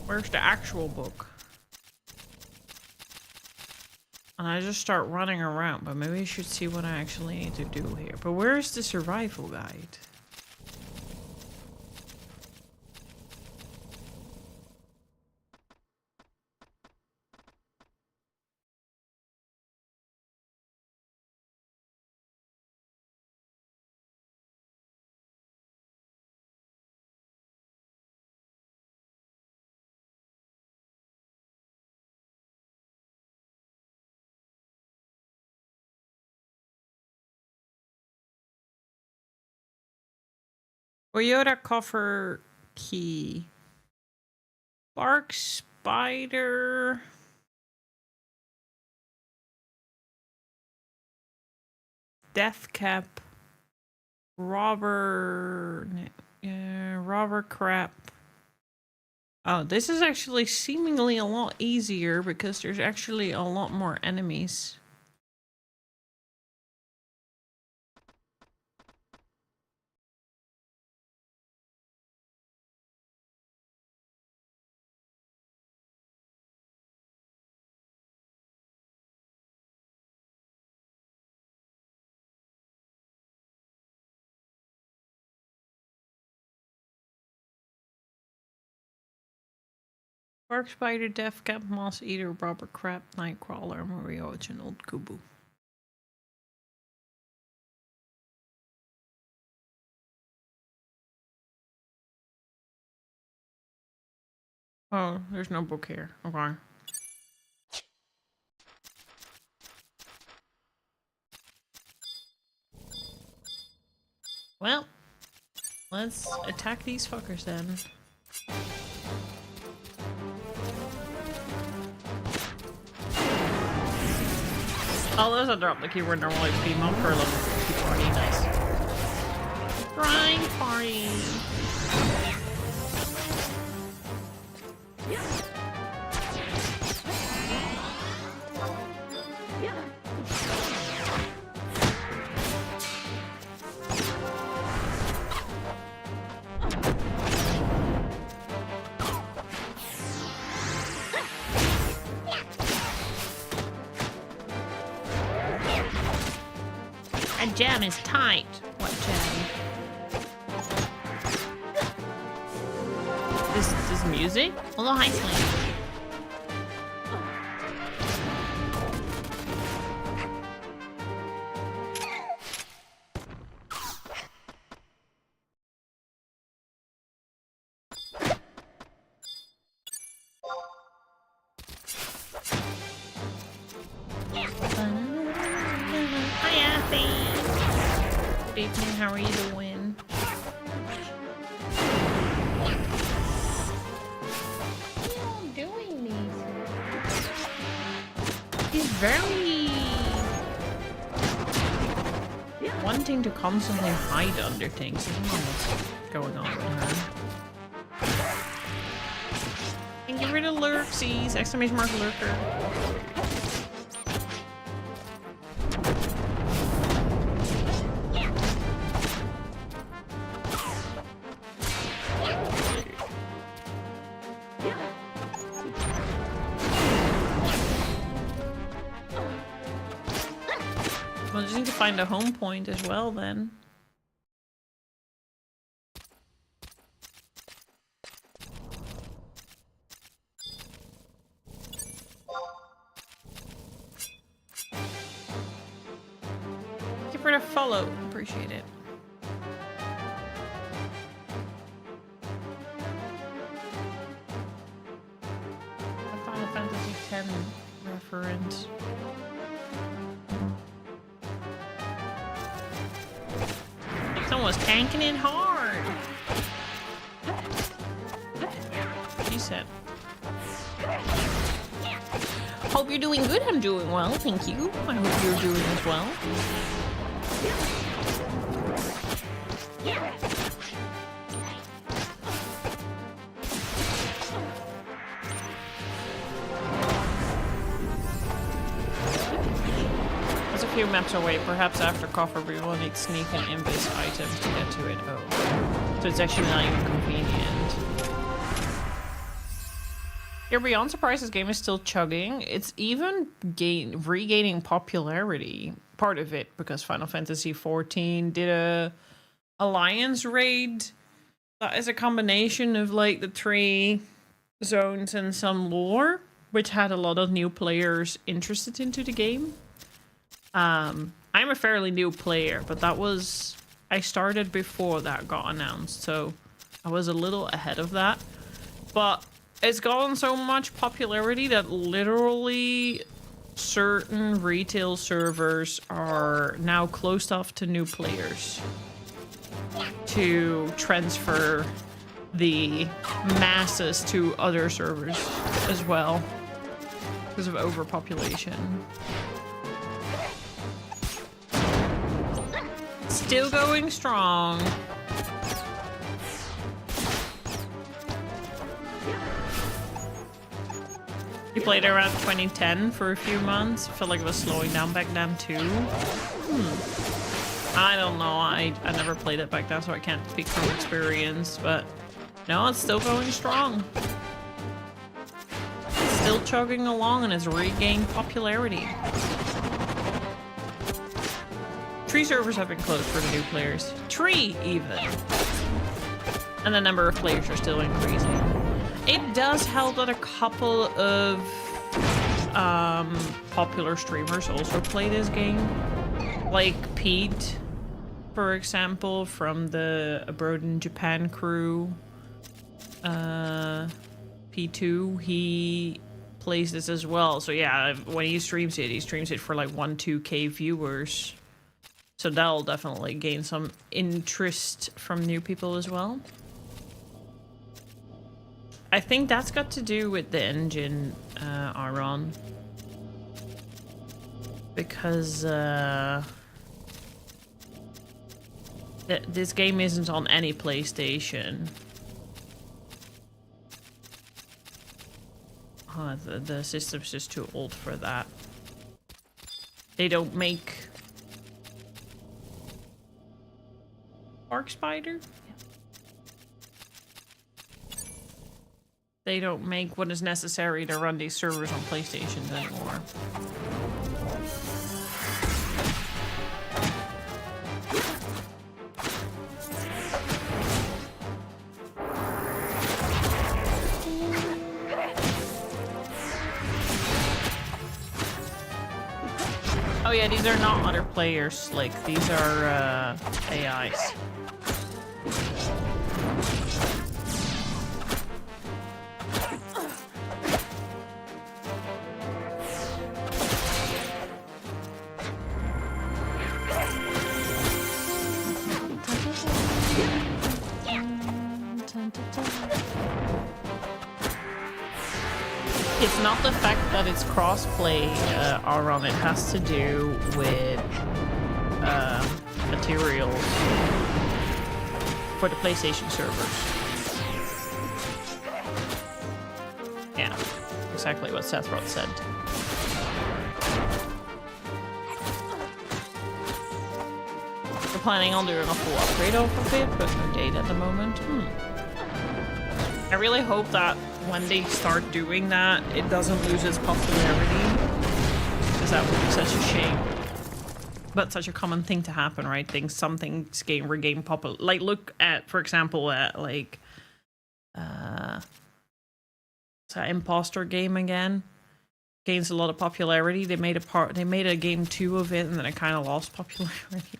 Where's the actual book? And I just start running around, but maybe I should see what I actually need to do here. But where's the survival guide? Toyota coffer key. Bark spider. Death cap. Robber. Robber crap. Oh, this is actually seemingly a lot easier because there's actually a lot more enemies. Bark spider, death cap, moss eater, robber crab, nightcrawler, Marioch, and old kubu. Oh, there's no book here. Okay. Well, let's attack these fuckers then. Oh, there's a drop the keyword normally female for a level 50 party. Nice. Grind party. That jam is tight. What jam? This music? Hello, hi, Sling. How are you doing? What are you doing, these? He's very wanting to constantly hide under things. I don't know what's going on with her. And get rid of lurksies! Exclamation mark lurker. Well, just need to find a home point as well, then. Give her a follow. Appreciate it. A Final Fantasy X reference. Someone's tanking it hard. She said. Hope you're doing good. I'm doing well, thank you. I hope you're doing as well. There's a few maps away. Perhaps after Coffer we will need sneak and invis items to get to it. Oh. So it's actually not even convenient. You're beyond surprised this game is still chugging. It's even regaining popularity. Part of it because Final Fantasy XIV did a alliance raid that is a combination of like the 3 zones and some lore, which had a lot of new players interested into the game. I'm a fairly new player, but I started before that got announced, so I was a little ahead of that. But it's gotten so much popularity that literally certain retail servers are now closed off to new players to transfer the masses to other servers as well because of overpopulation. Still going strong. You played around 2010 for a few months. Felt like it was slowing down back then too. I don't know. I never played it back then, so I can't speak from experience. But no, it's still going strong. It's still chugging along and it's regained popularity. 3 servers have been closed for the new players. 3 even. And the number of players are still increasing. It does help that a couple of popular streamers also play this game. Like Pete, for example, from the Abroad in Japan crew. P2, he plays this as well. So yeah, when he streams it for like 1-2K viewers. So that'll definitely gain some interest from new people as well. I think that's got to do with the engine, Aaron. Because this game isn't on any PlayStation. Oh, the system's just too old for that. They don't make Spark Spider? They don't make what is necessary to run these servers on PlayStations anymore. Oh yeah, these are not other players, like these are AIs. It's not the fact that it's crossplay, Aaron. It has to do with materials for the PlayStation servers. Yeah, exactly what Sethroth said. We're planning on doing a full upgrade of it, but no date at the moment. I really hope that when they start doing that, it doesn't lose its popularity. Because that would be such a shame. But such a common thing to happen, right? Some things regain popular. Like, look at, for example, at, like... that Imposter game again. Gains a lot of popularity. They made a game 2 of it, and then it kind of lost popularity.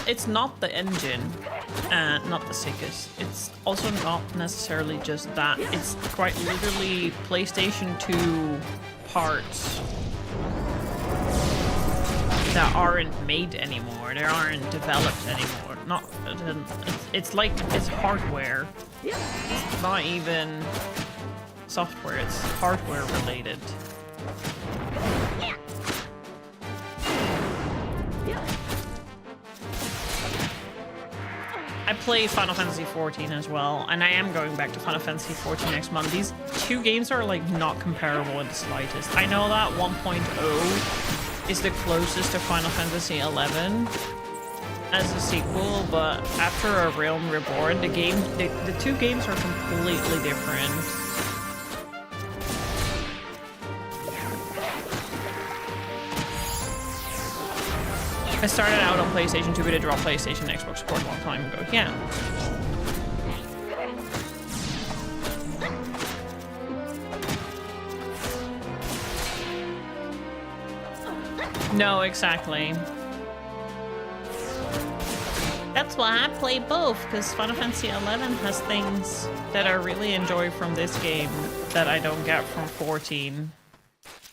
It's not the engine, not the sickest. It's also not necessarily just that. It's quite literally PlayStation 2 parts that aren't made anymore. They aren't developed anymore. It's like it's hardware. It's not even software. It's hardware related. I played Final Fantasy XIV as well, and I am going back to Final Fantasy XIV next month. These two games are like not comparable in the slightest. I know that 1.0 is the closest to Final Fantasy XI as a sequel, but after A Realm Reborn, the two games are completely different. I started out on PlayStation 2, but I dropped PlayStation and Xbox support a long time ago. Yeah. No, exactly. That's why I play both, because Final Fantasy XI has things that I really enjoy from this game that I don't get from 14.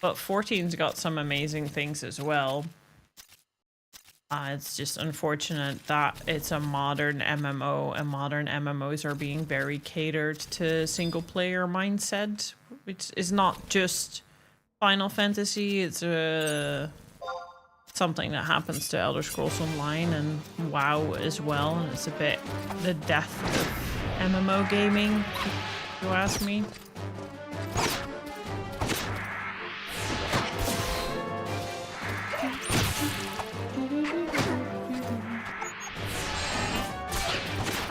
But 14's got some amazing things as well. It's just unfortunate that it's a modern MMO, and modern MMOs are being very catered to single player mindset, which is not just Final Fantasy, it's something that happens to Elder Scrolls Online and WoW as well, and it's a bit the death of MMO gaming, if you ask me.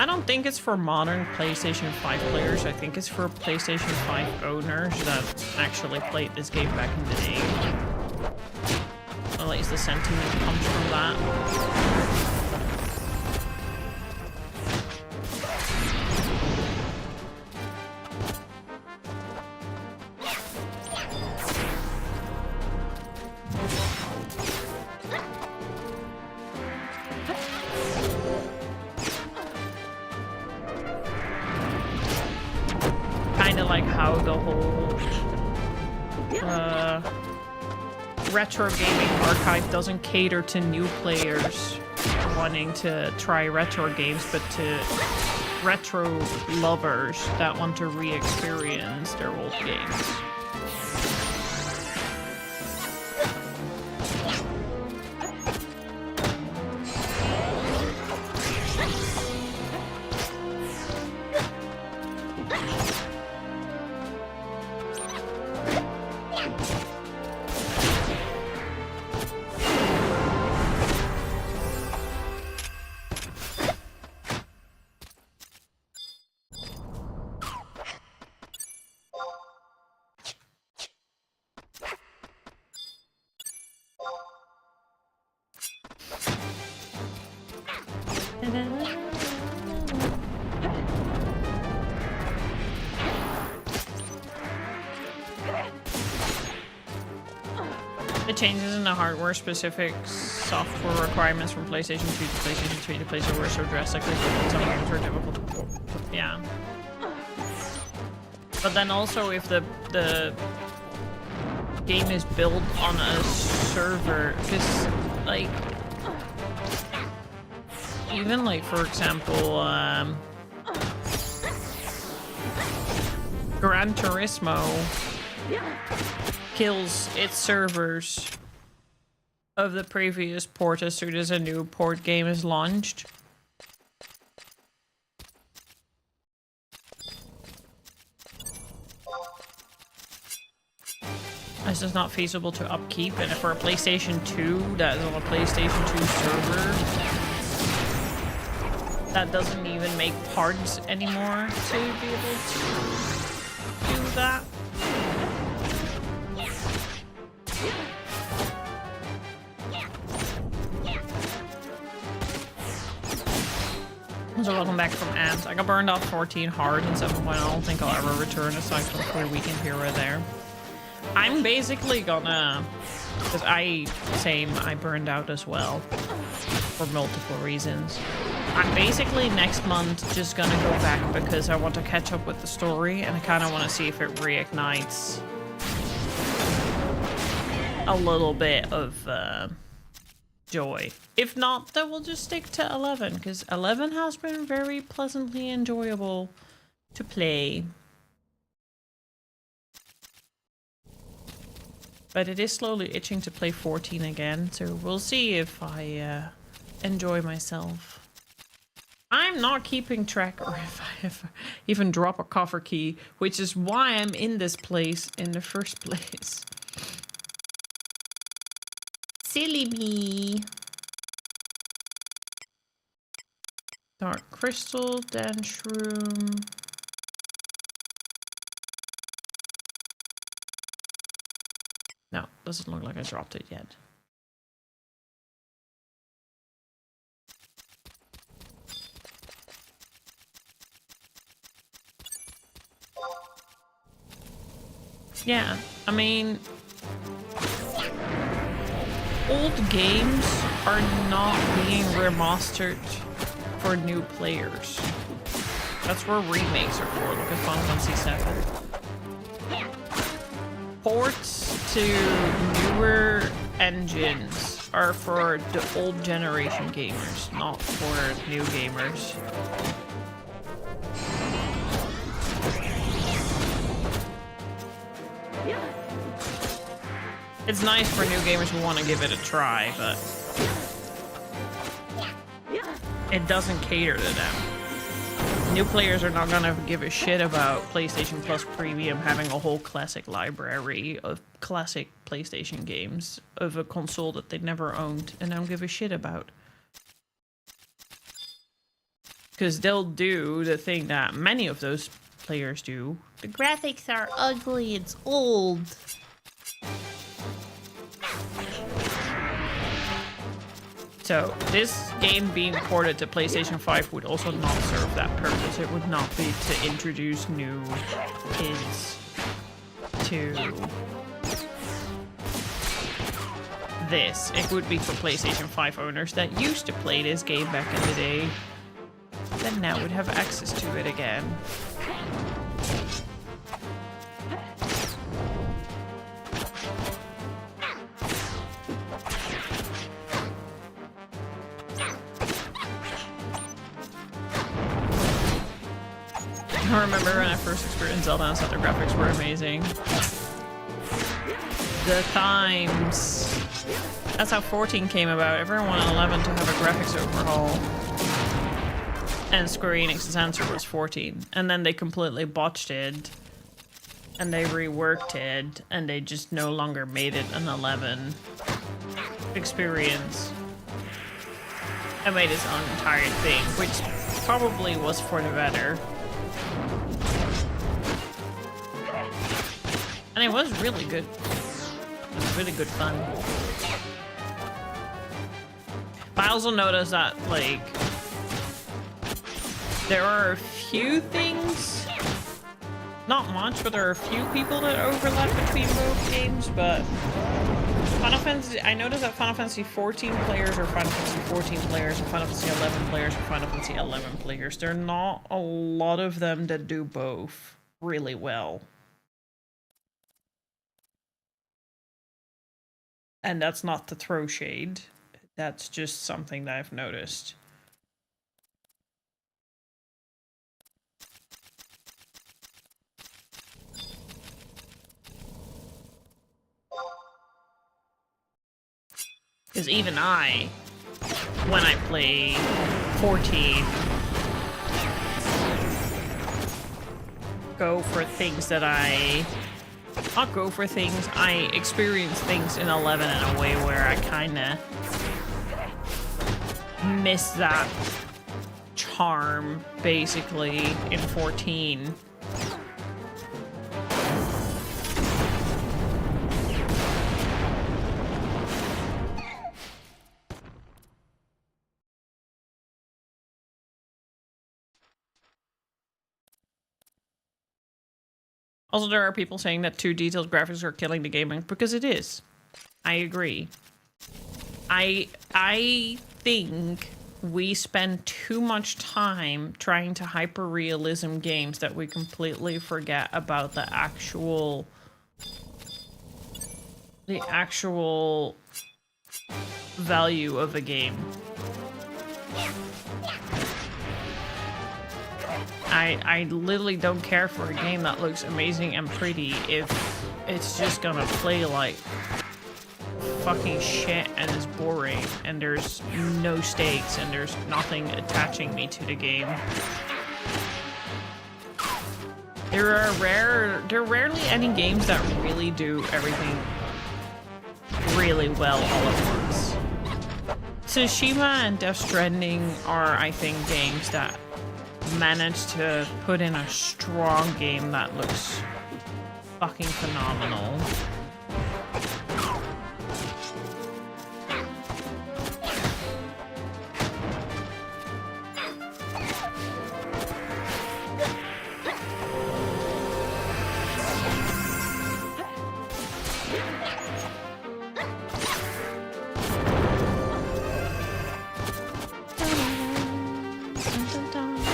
I don't think it's for modern PlayStation 5 players. I think it's for PlayStation 5 owners that actually played this game back in the day. At least the sentiment comes from that. Retro gaming archive doesn't cater to new players wanting to try retro games, but to retro lovers that want to re-experience their old games. The changes in the hardware-specific software requirements from PlayStation 2 to PlayStation 3 to PlayStation were so drastically different. Some games were difficult to yeah. But then also, if the game is built on a server, because like even like for example, Gran Turismo kills its servers of the previous port as soon as a new port game is launched. This is not feasible to upkeep, and for a PlayStation 2 that is on a PlayStation 2 server that doesn't even make parts anymore to be able to do that. So welcome back from Ants. I got burned off 14 hard and 7.0. I don't think I'll ever return aside from for a weekend here or there. I'm basically gonna, because I burned out as well for multiple reasons. I'm basically next month just gonna go back because I want to catch up with the story and I kind of want to see if it reignites a little bit of joy. If not, then we'll just stick to 11 because 11 has been very pleasantly enjoyable to play. But it is slowly itching to play 14 again, so we'll see if I enjoy myself. I'm not keeping track or if I even drop a coffer key, which is why I'm in this place in the first place. Silly me. Dark crystal, dance room. No, doesn't look like I dropped it yet. Yeah, I mean, old games are not being remastered for new players. That's where remakes are for. Look at Final Fantasy VII. Ports to newer engines are for the old generation gamers, not for new gamers. It's nice for new gamers who want to give it a try, but it doesn't cater to them. New players are not gonna give a shit about PlayStation Plus Premium having a whole classic library of classic PlayStation games of a console that they never owned and don't give a shit about. Because they'll do the thing that many of those players do. The graphics are ugly, it's old. So this game being ported to PlayStation 5 would also not serve that purpose. It would not be to introduce new kids to this. It would be for PlayStation 5 owners that used to play this game back in the day, that now would have access to it again. I remember when I first experienced Zelda and thought the graphics were amazing. The times. That's how 14 came about. Everyone wanted 11 to have a graphics overhaul. And Square Enix's answer was 14. And then they completely botched it. And they reworked it. And they just no longer made it an 11 experience. And made its own entire thing, which probably was for the better. And it was really good. It was really good fun. But I also noticed that, like, there are a few things, not much, but there are a few people that overlap between both games, but Final Fantasy, I noticed that Final Fantasy 14 players are Final Fantasy 14 players, and Final Fantasy 11 players are Final Fantasy 11 players. There are not a lot of them that do both really well. And that's not to throw shade. That's just something that I've noticed. Because even I, when I play 14, go for things that not go for things, I experience things in 11 in a way where I kinda miss that charm, basically, in 14. Also, there are people saying that too detailed graphics are killing the gaming, because it is. I agree. I think we spend too much time trying to hyper-realism games that we completely forget about the actual value of a game. I literally don't care for a game that looks amazing and pretty if it's just gonna play like fucking shit and is boring and there's no stakes and there's nothing attaching me to the game. There are rarely any games that really do everything really well all at once. Tsushima and Death Stranding are, I think, games that manage to put in a strong game that looks fucking phenomenal.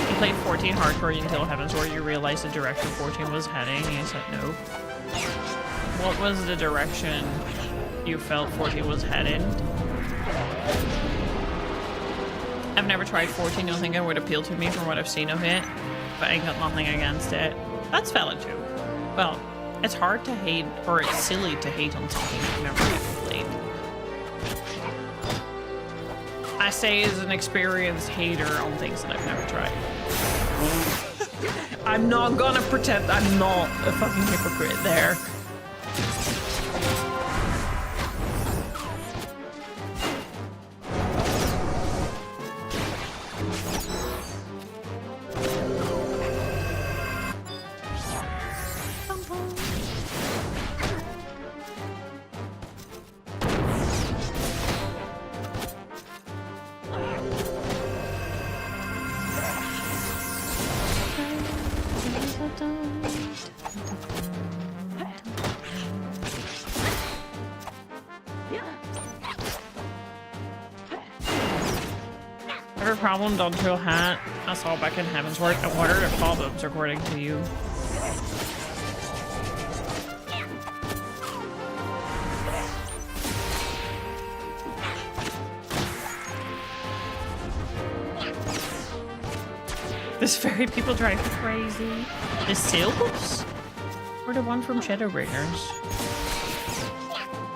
You played 14 hardcore until Heaven's Word, you realized the direction 14 was heading, and you said no. What was the direction you felt 14 was headed? I've never tried 14, don't think it would appeal to me from what I've seen of it, but I got nothing against it. That's valid too. Well, it's hard to hate, or it's silly to hate on something you've never even played. I say as an experienced hater on things that I've never tried. I'm not gonna pretend I'm not a fucking hypocrite there. Every problem done to a hat I saw back in Heaven's Word. And what are the problems according to you? This fairy people drive me crazy. The Sylphs? Or the one from Shadowbringers?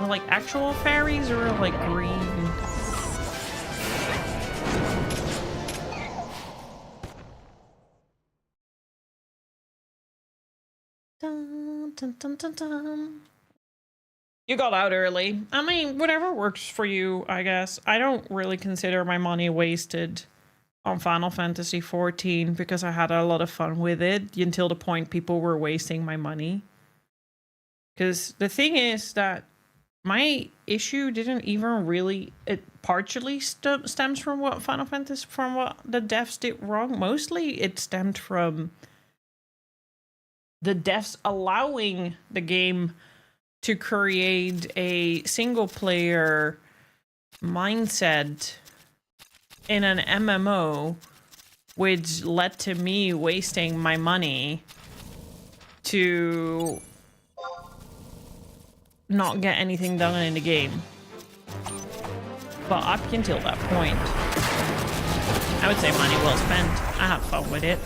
Or like actual fairies or like green? Dun, dun, dun, dun, dun. You got out early. I mean, whatever works for you, I guess. I don't really consider my money wasted on Final Fantasy XIV because I had a lot of fun with it until the point people were wasting my money. Because the thing is that my issue didn't even really... It partially stems from what Final Fantasy... From what the devs did wrong. Mostly it stemmed from the devs allowing the game to create a single-player mindset in an MMO, which led to me wasting my money to not get anything done in the game. But up until that point, I would say money well spent. I had fun with it.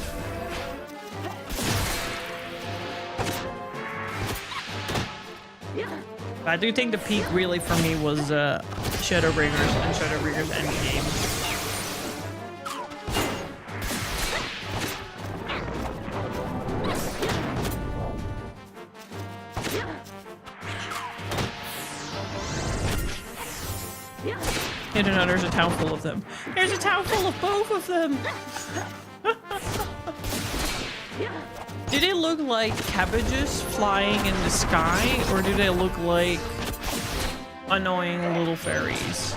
But I do think the peak really for me was Shadowbringers and Shadowbringers Endgame. You don't know, there's a town full of them. There's a town full of both of them! Do they look like cabbages flying in the sky, or do they look like annoying little fairies?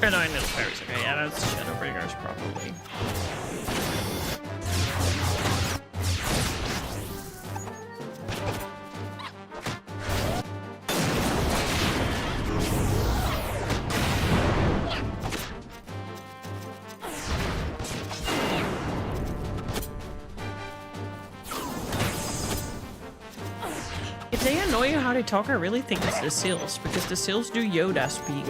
Annoying little fairies. Okay, yeah, that's Shadowbringers probably. how they talk, I really think it's the seals, because the seals do Yoda speak.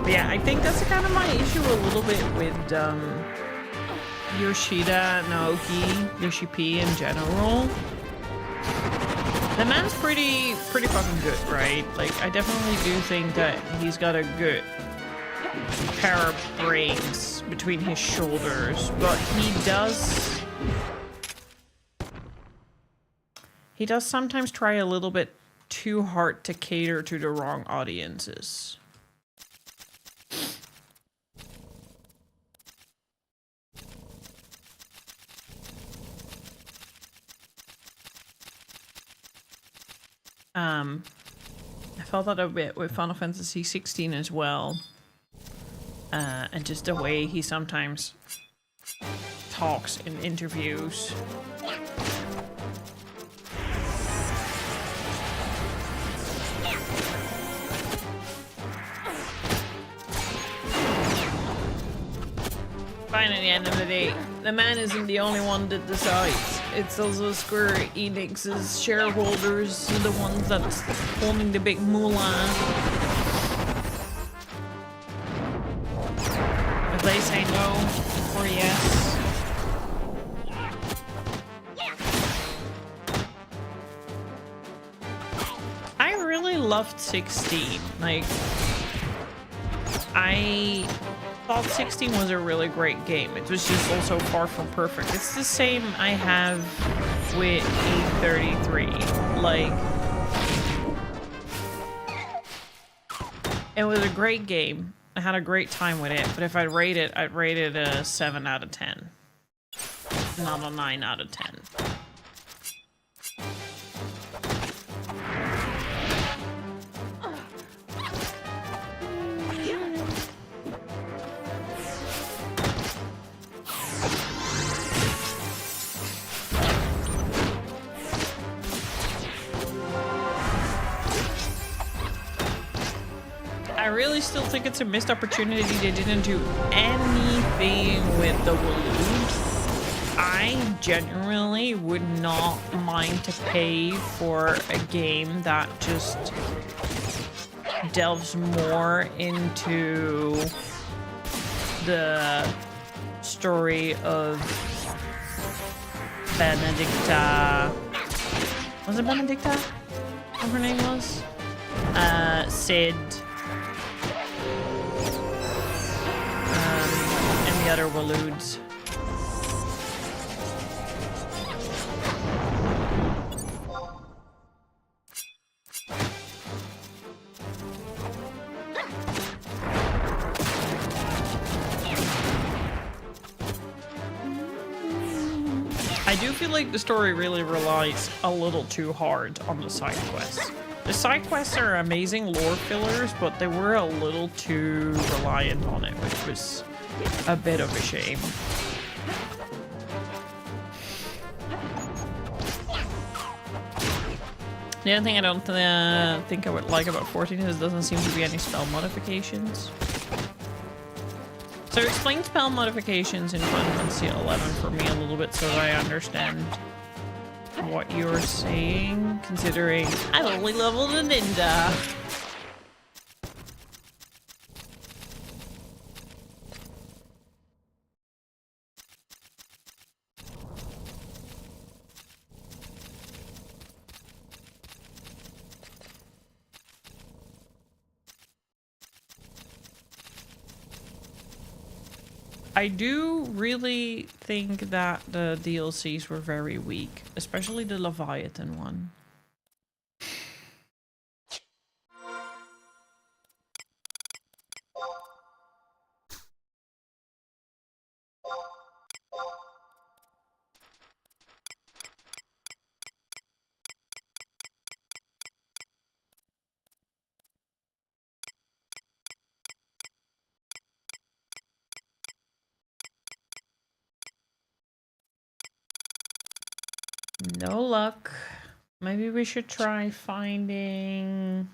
But yeah, I think that's kind of my issue a little bit with Yoshida, Naoki, Yoshi P in general. The man's pretty fucking good, right? Like, I definitely do think that he's got a good pair of brains between his shoulders, but he does sometimes try a little bit too hard to cater to the wrong audiences. I felt that a bit with Final Fantasy 16 as well. And just the way he sometimes talks in interviews. Fine, at the end of the day, the man isn't the only one that decides. It's also Square Enix's shareholders, the ones that's holding the big moolah. If they say no or yes. I really loved 16. Like, I thought 16 was a really great game. It was just also far from perfect. It's the same I have with E33. Like, it was a great game. I had a great time with it, but if I'd rate it a 7 out of 10. Not a 9 out of 10. I really still think it's a missed opportunity they didn't do anything with the Walloons. I genuinely would not mind to pay for a game that just delves more into the story of Benedicta. Was it Benedicta? What her name was? Sid. And the other Walloons. I do feel like the story really relies a little too hard on the side quests. The side quests are amazing lore fillers, but they were a little too reliant on it, which was a bit of a shame. The other thing I don't think I would like about 14 is there doesn't seem to be any spell modifications. So explain spell modifications in Final Fantasy 11 for me a little bit so that I understand what you're saying, considering I've only leveled a ninja. I do really think that the DLCs were very weak, especially the Leviathan one. No luck. Maybe we should try finding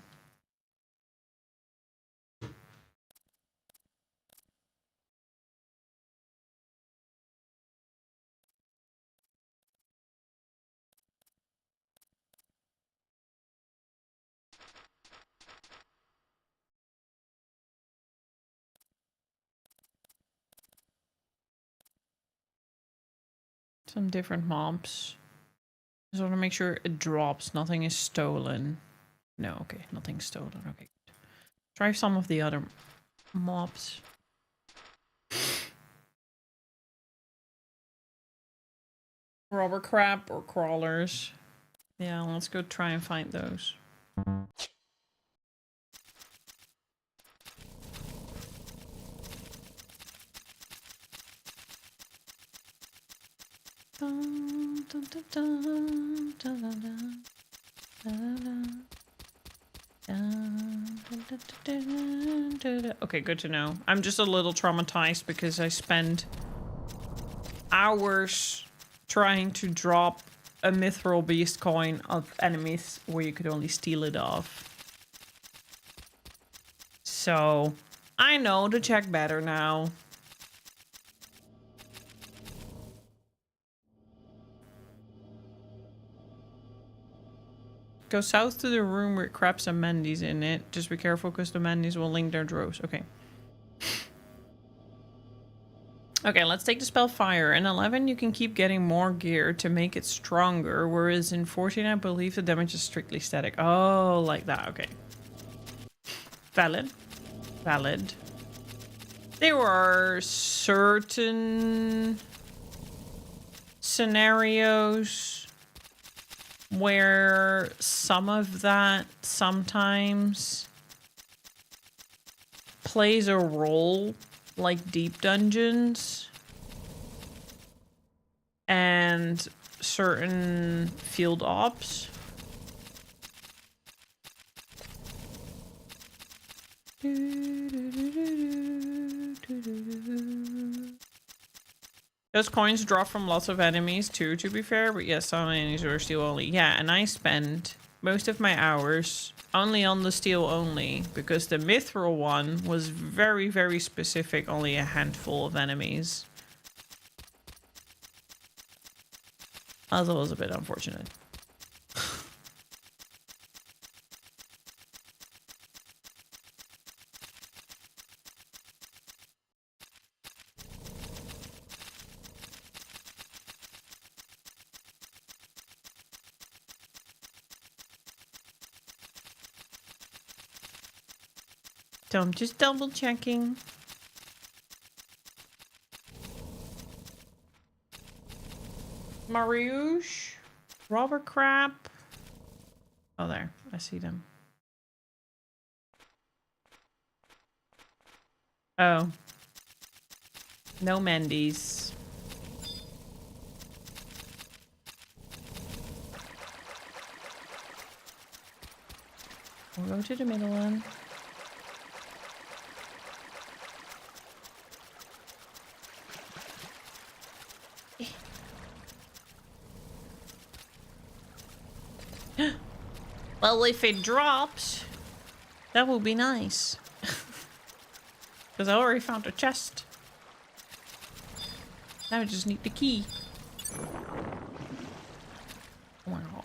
Some different mobs. Just want to make sure it drops. Nothing is stolen. No, okay. Nothing's stolen. Okay. Try some of the other mobs. Rubber crab or crawlers. Yeah, let's go try and find those. Okay, good to know. I'm just a little traumatized because I spent hours trying to drop a mithril beast coin of enemies where you could only steal it off. So I know to check better now. Go south to the room with crabs and mandies in it. Just be careful because the mandies will link their droves. Okay. Okay, let's take the spell Fire. In 11, you can keep getting more gear to make it stronger, whereas in 14, I believe the damage is strictly static. Oh, like that. Okay. Valid. Valid. There are certain scenarios where some of that sometimes plays a role, like deep dungeons and certain field ops. Those coins drop from lots of enemies too, to be fair, but yes, some enemies are steel only. Yeah, and I spend most of my hours only on the steel only, because the mithril one was very, very specific, only a handful of enemies. That was a bit unfortunate. So I'm just double checking. Mariouche, rubber crab. Oh, there. I see them. Oh. No Mendies. We'll go to the middle one. Well, if it drops, that would be nice. Because I already found a chest. Now I just need the key. Oh my god.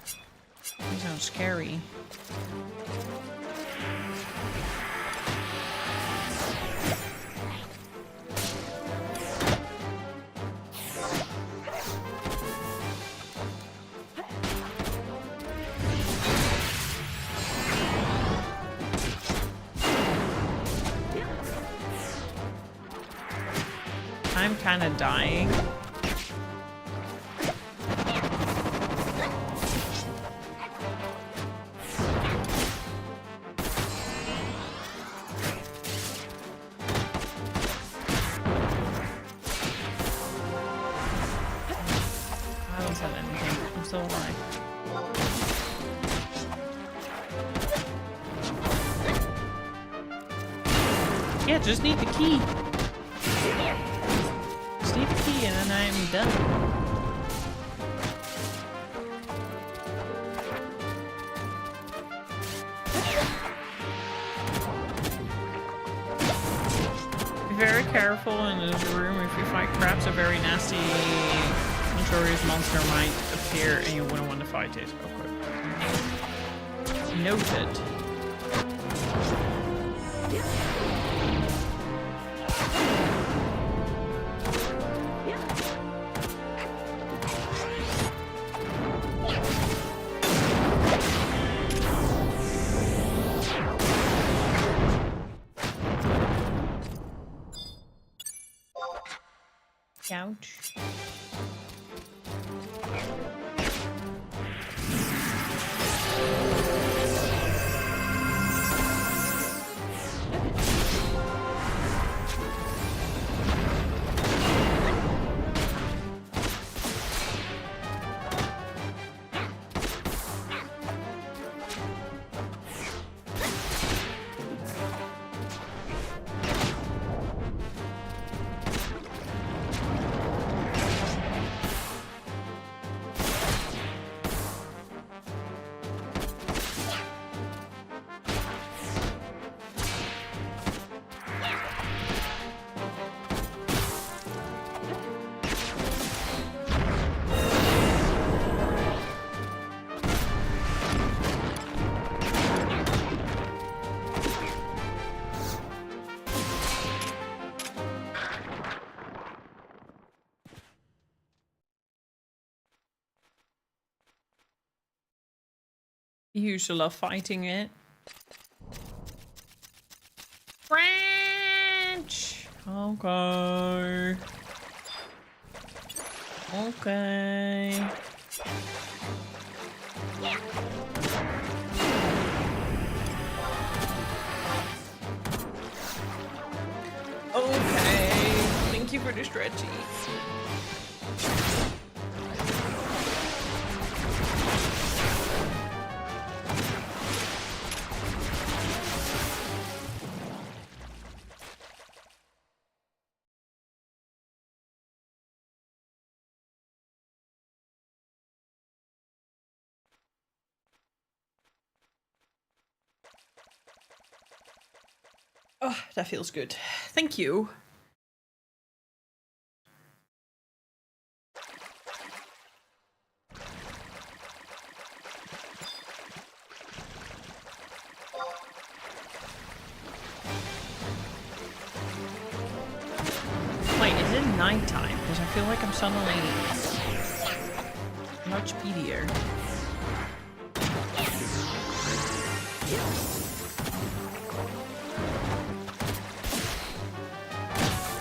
That sounds scary. I'm kind of dying. I haven't said anything. I'm still alive. Yeah, just need the key. Need the key and then I'm done. Be very careful in this room. If you fight crabs, a very nasty notorious monster might appear and you wouldn't want to fight it. Okay. Noted. Ouch. You used to love fighting it. French! Okay. Okay. Okay. Thank you for the stretchy. Oh, that feels good. Thank you. Wait, is it nighttime? Because I feel like I'm suddenly much speedier.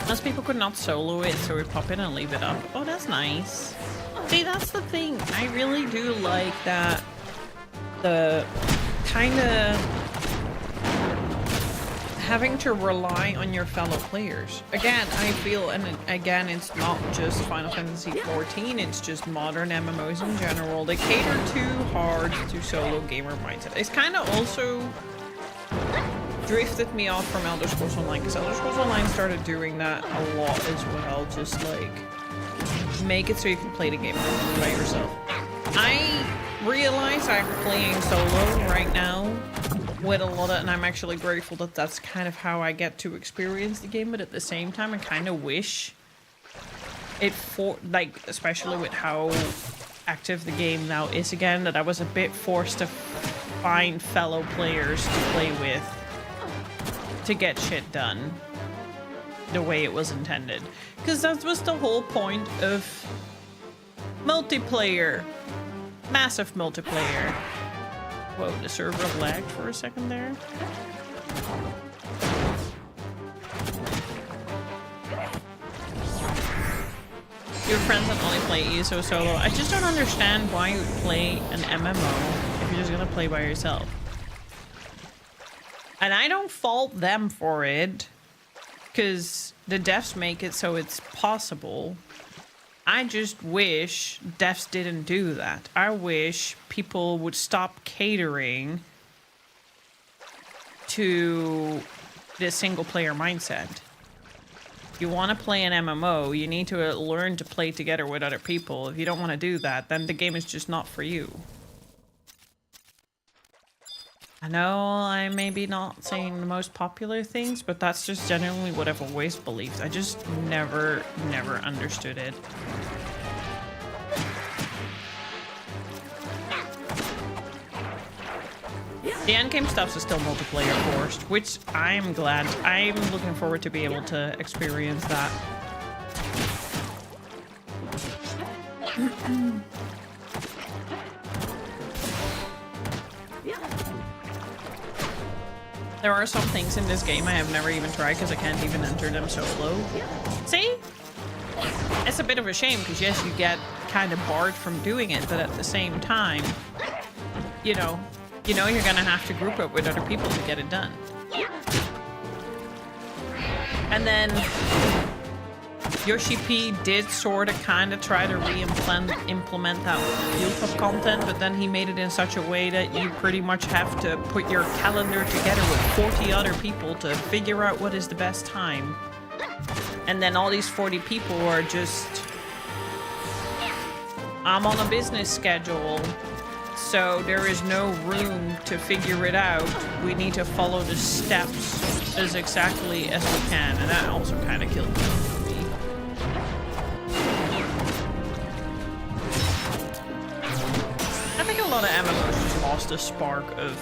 Most people could not solo it, so we pop in and leave it up. Oh, that's nice. See, that's the thing. I really do like that. The kind of having to rely on your fellow players. Again, I feel, and again, it's not just Final Fantasy XIV, it's just modern MMOs in general. They cater too hard to solo gamer mindset. It's kind of also drifted me off from Elder Scrolls Online, because Elder Scrolls Online started doing that a lot as well. Just like make it so you can play the game by yourself. I realize I'm playing solo right now with a lot of, and I'm actually grateful that that's kind of how I get to experience the game, but at the same time I kind of wish it like, especially with how active the game now is again, that I was a bit forced to find fellow players to play with to get shit done the way it was intended, because that was the whole point of multiplayer. Massive multiplayer. Whoa, the server lagged for a second there. Your friends that only play ESO solo. I just don't understand why you would play an MMO if you're just gonna play by yourself. And I don't fault them for it, because the devs make it so it's possible. I just wish devs didn't do that. I wish people would stop catering to the single player mindset. If you want to play an MMO, you need to learn to play together with other people. If you don't want to do that, then the game is just not for you. I know I may be not saying the most popular things, but that's just genuinely what I've always believed. I just never understood it. The endgame stuff is still multiplayer forced, which I'm glad. I'm looking forward to be able to experience that. There are some things in this game I have never even tried because I can't even enter them solo. See? it's a bit of a shame because yes, you get kind of barred from doing it, but at the same time, you know you're gonna have to group up with other people to get it done. And then Yoshi P did sort of kind of try to implement that field cup content, but then he made it in such a way that you pretty much have to put your calendar together with 40 other people to figure out what is the best time. And then all these 40 people are just, I'm on a business schedule, so there is no room to figure it out. We need to follow the steps as exactly as we can, and that also kind of killed me. I think a lot of MMOs just lost the spark of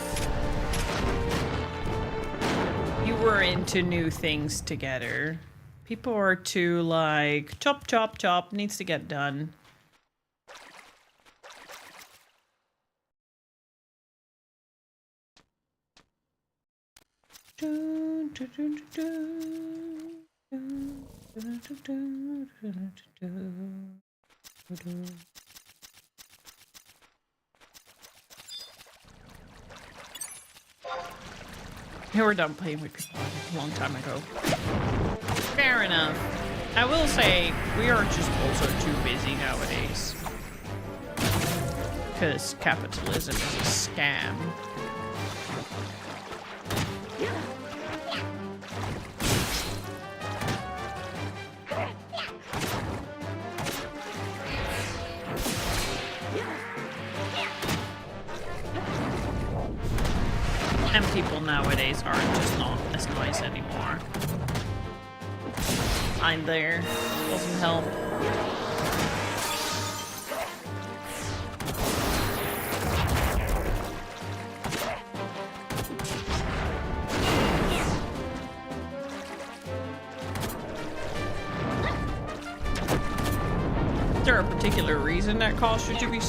you were into new things together. People are too like chop chop chop, needs to get done. They were done playing with people a long time ago. Fair enough. I will say, we are just also too busy nowadays. Because capitalism is a scam. And people nowadays are just not as nice anymore. I'm there. Doesn't help. Is there a particular reason that caused you to be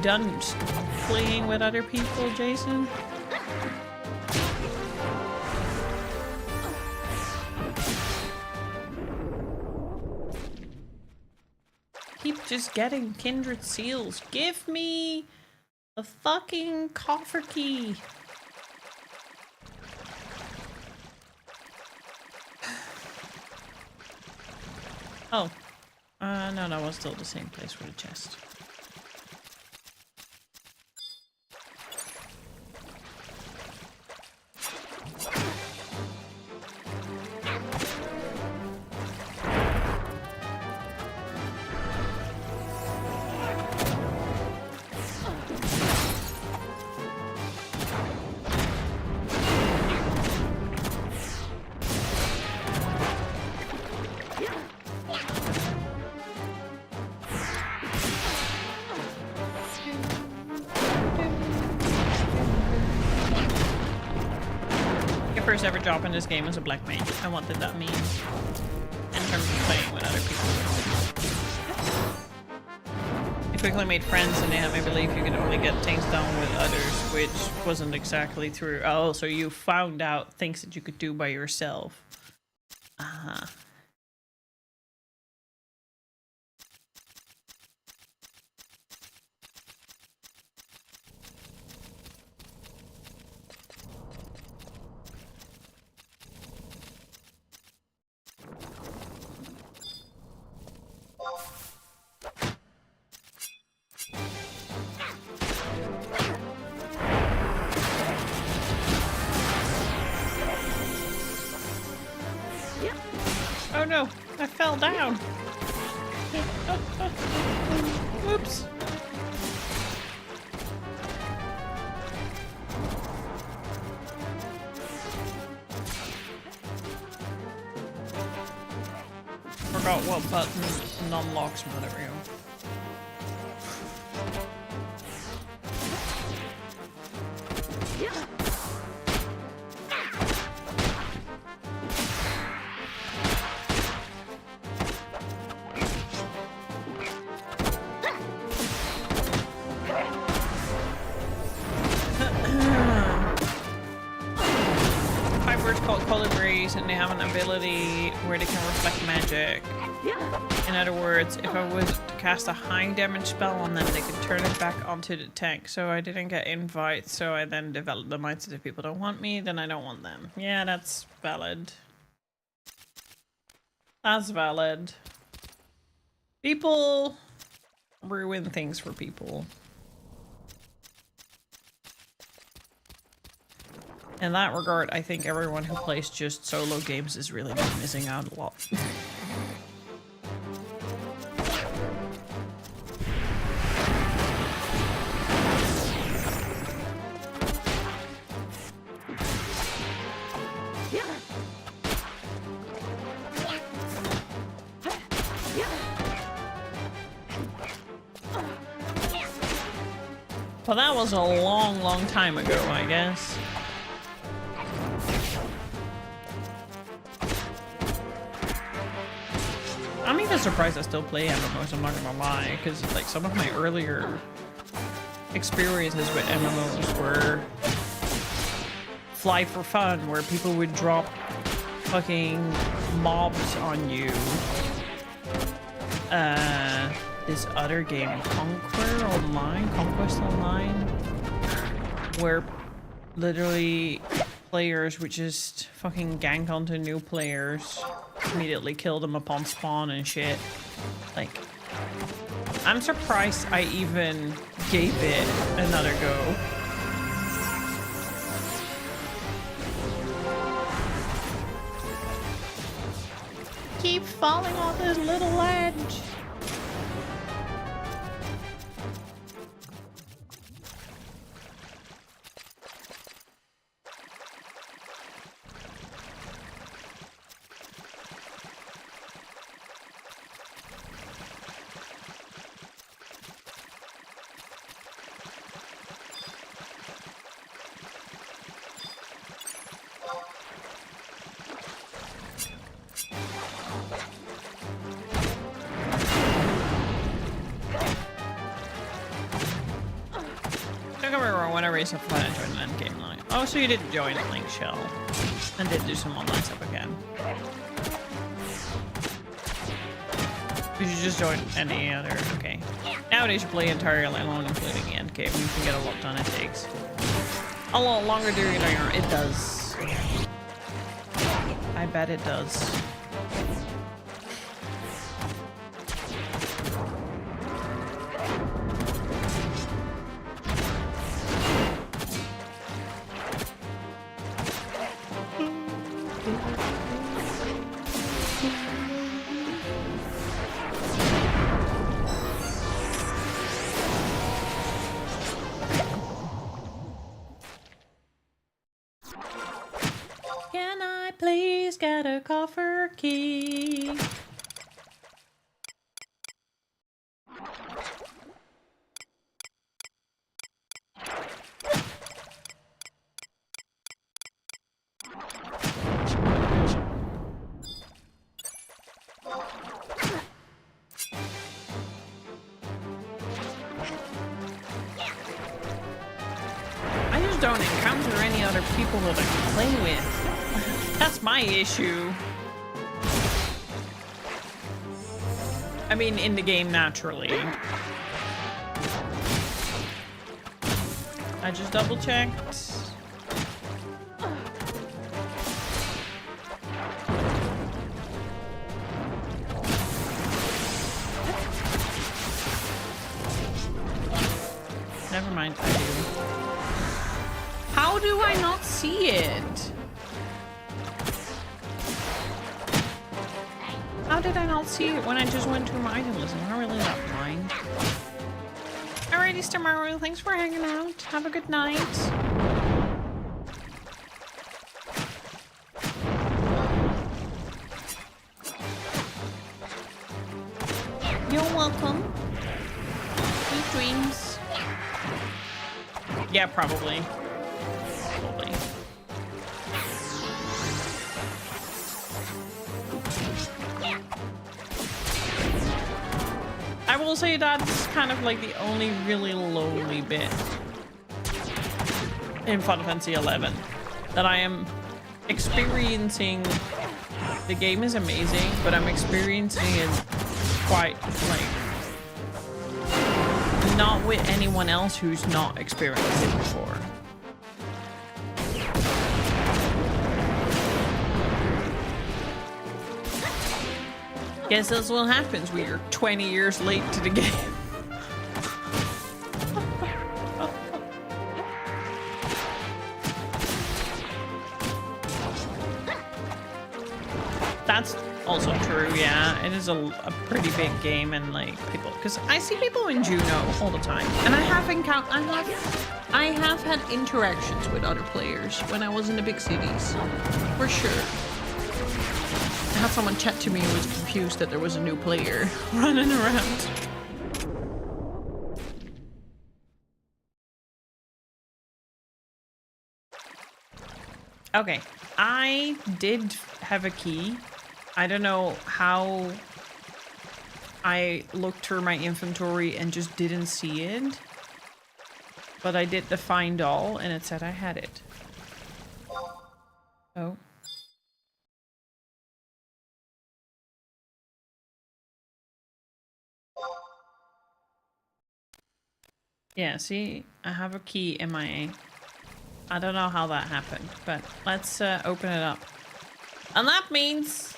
done playing with other people, Jason? Keep just getting kindred seals. Give me a fucking coffer key. Oh. No, that was still the same place for the chest. First ever job in this game as a black mage. And what did that mean in terms of playing with other people? You quickly made friends and they had me believe you could only get things done with others, which wasn't exactly true. Oh, so you found out things that you could do by yourself. Uh-huh. Oh no, I fell down. Whoops. Forgot what button unlocks me. There we go. And they have an ability where they can reflect magic. In other words, if I was to cast a high damage spell on them, they could turn it back onto the tank. So I didn't get invites, so I then developed the mindset if people don't want me, then I don't want them. Yeah, that's valid. That's valid. People ruin things for people. In that regard, I think everyone who plays just solo games is really missing out a lot. Well, that was a long, long time ago, I guess. I'm even surprised I still play MMOs, I'm not gonna lie, because like some of my earlier experiences with MMOs were fly for fun, where people would drop fucking mobs on you. This other game, Conquest Online, where literally players would just fucking gank onto new players, immediately kill them upon spawn and shit. Like, I'm surprised I even gave it another go. Keep falling on this little ledge. Of fun and join an endgame line. Oh, so you didn't join a Link Shell and did do some online stuff again. Did you just join any other? Okay. Nowadays you play entirely alone, including the endgame. You can get a lot done. It takes a lot longer during the year. It does. I bet it does. Get a coffer key. I just don't encounter any other people that I can play with. That's my issue. I mean, in the game, naturally. I just double checked. Never mind, I do. How do I not see it? How did I not see it when I just went through my item list? I'm not really that blind. Alrighty, Starmaru, thanks for hanging out. Have a good night. You're welcome. Sweet dreams. Yeah, probably. Probably. I will say that's kind of like the only really lonely bit in Final Fantasy XI that I am experiencing The game is amazing, but I'm experiencing it quite, like, not with anyone else who's not experienced it before. Guess that's what happens when you're 20 years late to the game. That's also true, yeah. It is a pretty big game, and like people, because I see people in Juno all the time, and I have had interactions with other players when I was in the big cities, for sure. I had someone chat to me who was confused that there was a new player running around. Okay, I did have a key. I don't know how I looked through my inventory and just didn't see it. But I did the find all and it said I had it. Oh. Yeah, see, I have a key in my... I don't know how that happened, but let's open it up. And that means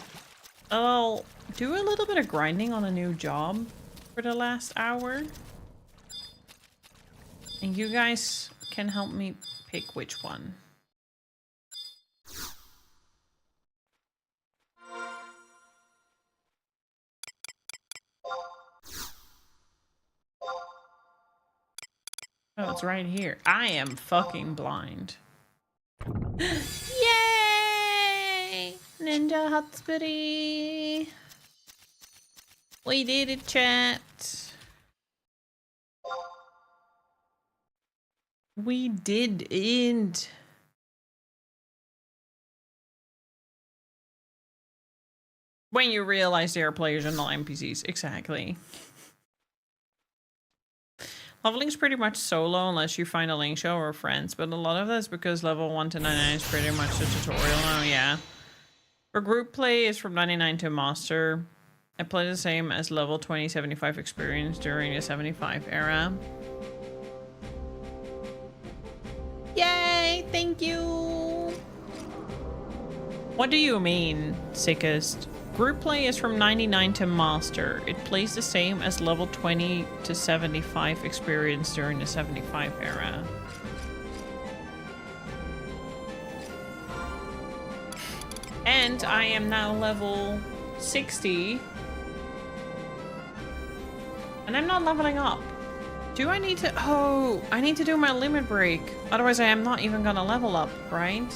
I'll do a little bit of grinding on a new job for the last hour. And you guys can help me pick which one. Oh, it's right here. I am fucking blind. Yay! Ninja Hotspitty! We did it, chat. We did it. When you realize they are players and not NPCs. Exactly. Leveling is pretty much solo unless you find a link show or friends, but a lot of that's because level 1 to 99 is pretty much the tutorial now, yeah. For group play is from 99 to master. I play the same as level 2075 experience during the 75 era. Yay! Thank you! What do you mean, sickest? Group play is from 99 to master. It plays the same as level 20 to 75 experience during the 75 era. And I am now level 60. And I'm not leveling up. Do I need to... Oh, I need to do my limit break. Otherwise I am not even gonna level up, right?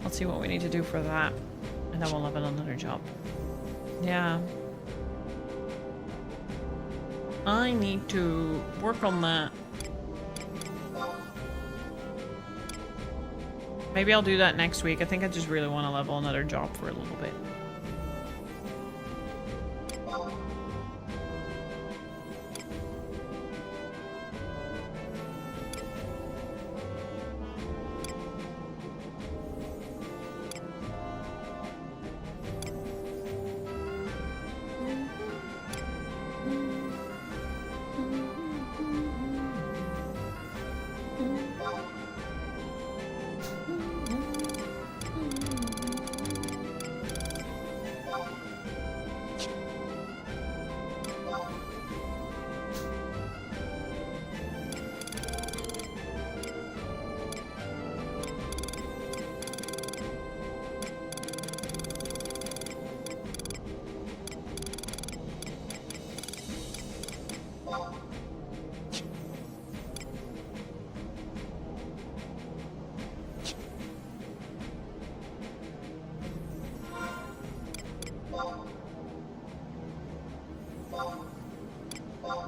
Let's see what we need to do for that. And then we'll have another job. Yeah. I need to work on that. Maybe I'll do that next week. I think I just really want to level another job for a little bit.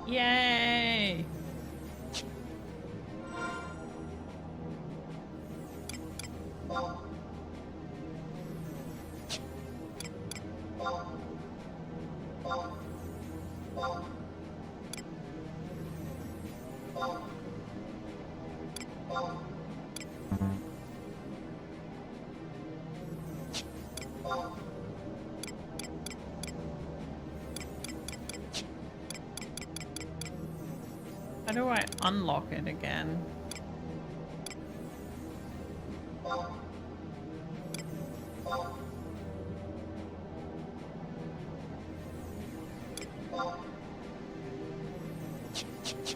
Yay! How do I unlock it again?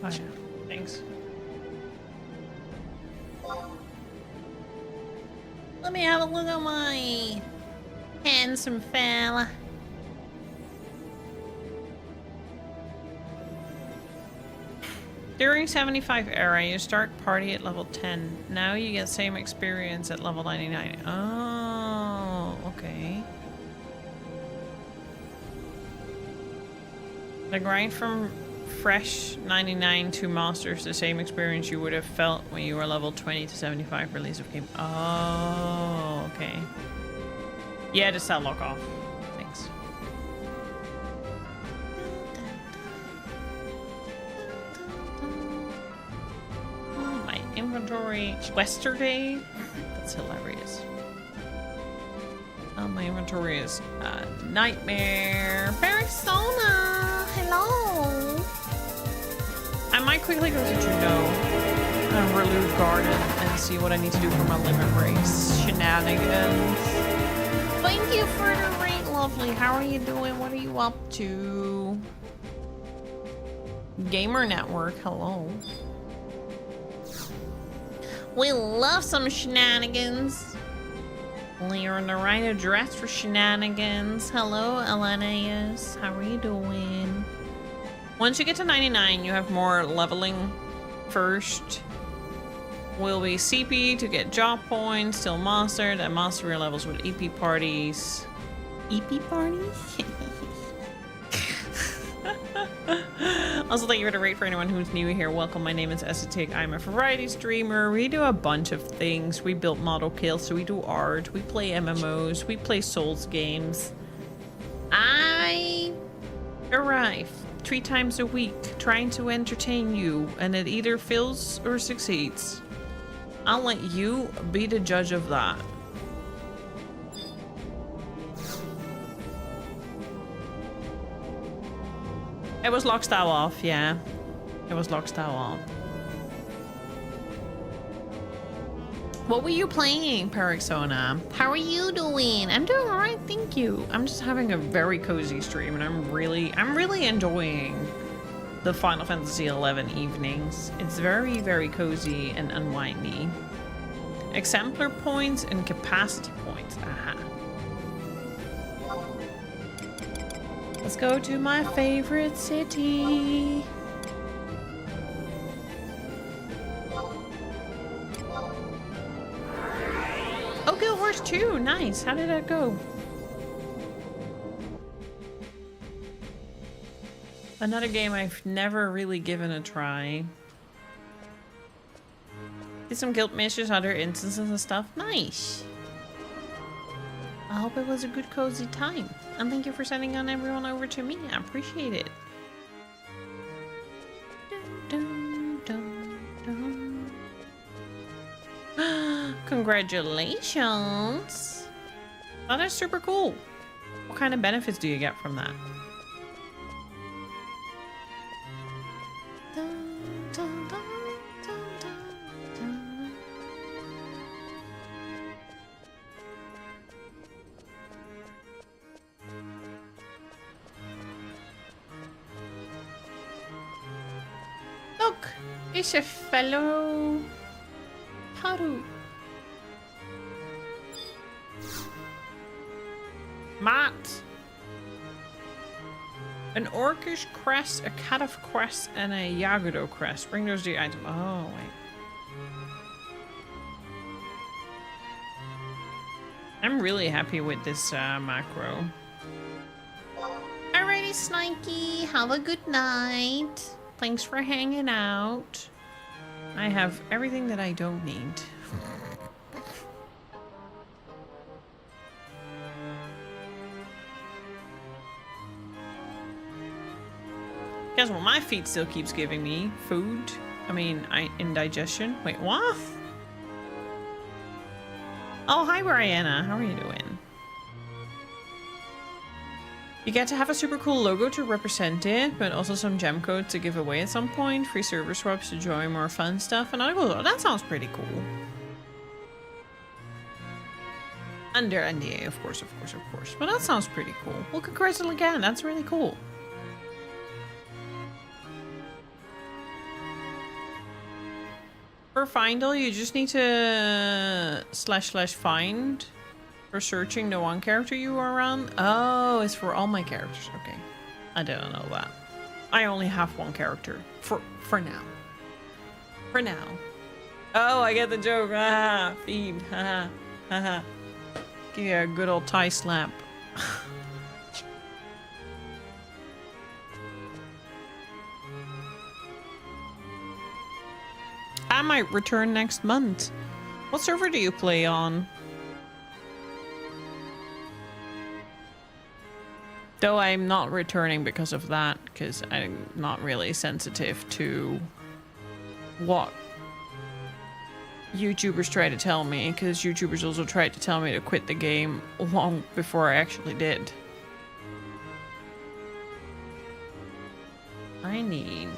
Oh yeah, thanks. Let me have a look at my handsome fella. During 75 era, you start party at level 10. Now you get same experience at level 99. Oh, okay. The grind from fresh 99 to masters, the same experience you would have felt when you were level 20 to 75 release of game. Oh, okay. Yeah, just that lock off. Thanks. My inventory yesterday. That's hilarious. My inventory is a nightmare. Persona, hello. I might quickly go to Relude Garden and see what I need to do for my limit race shenanigans. Thank you for the rate, lovely. How are you doing? What are you up to? Gamer Network, hello. We love some shenanigans. Well, you're in the right address for shenanigans. Hello, Elenius. How are you doing? Once you get to 99, you have more leveling. First will be CP to get job points, till master, then master your levels with EP parties. EP parties? Also, thank you for the rate for anyone who's new here. Welcome, my name is Estetic. I'm a variety streamer. We do a bunch of things. We build model kills, so we do art, we play MMOs, we play Souls games. I arrive 3 times a week trying to entertain you, and it either fails or succeeds. I'll let you be the judge of that. It was lock style off, yeah. It was lock style off. What were you playing, Persona? How are you doing? I'm doing alright, thank you. I'm just having a very cozy stream, and I'm really enjoying the Final Fantasy XI evenings. It's very, very cozy and unwindy. Exemplar points and capacity points. Aha. Let's go to my favorite city. Oh, Guild Wars 2. Nice. How did that go? Another game I've never really given a try. Did some guild missions, other instances and stuff. Nice. I hope it was a good cozy time. And thank you for sending on everyone over to me. I appreciate it. Dun, dun, dun, dun. Congratulations. Oh, that's super cool. What kind of benefits do you get from that? Dun, dun, dun, dun, dun, dun. Look, it's a fellow Haru. Matt. An orcish crest, a cat of crest, and a Yagudo crest. Bring those to the item. Oh, wait. I'm really happy with this macro. Alrighty, Snikey. Have a good night. Thanks for hanging out. I have everything that I don't need. Guess what my feet still keeps giving me? Food? I mean, indigestion? Wait, what? Oh, hi, Brianna. How are you doing? You get to have a super cool logo to represent it, but also some gem codes to give away at some point. Free server swaps to join more fun stuff. And I go, oh, that sounds pretty cool. Under NDA, of course. But that sounds pretty cool. Well, congrats again. That's really cool. For Findle, you just need to / find for searching the one character you are around. Oh, it's for all my characters. Okay. I didn't know that. I only have one character. For now. For now. Oh, I get the joke. Ah, feed. Haha. Haha. Give you a good old tie slap. I might return next month. What server do you play on? Though I'm not returning because of that, because I'm not really sensitive to what YouTubers try to tell me, because YouTubers also tried to tell me to quit the game long before I actually did. I need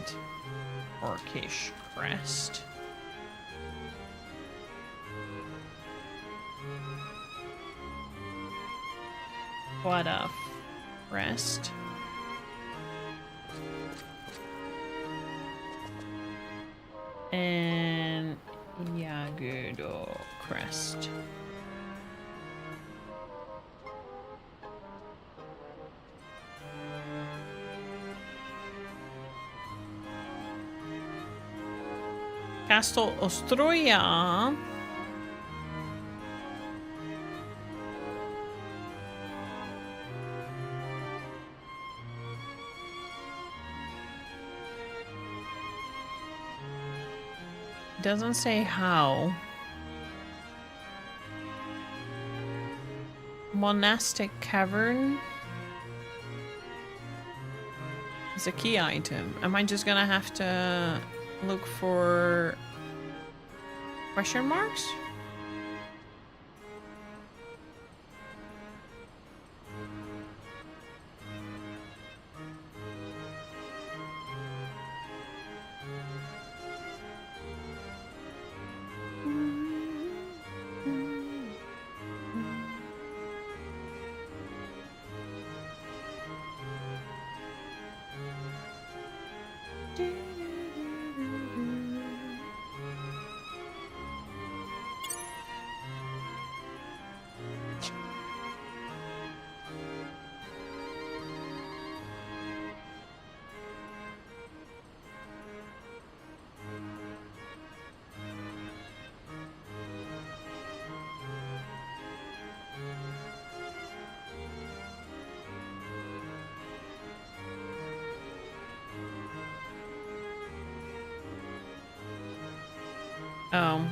Orcish Crest. What a rest. And Yagudo Crest. Castle Ostroya. Doesn't say how. Monastic Cavern is a key item. Am I just gonna have to look for question marks? Oh,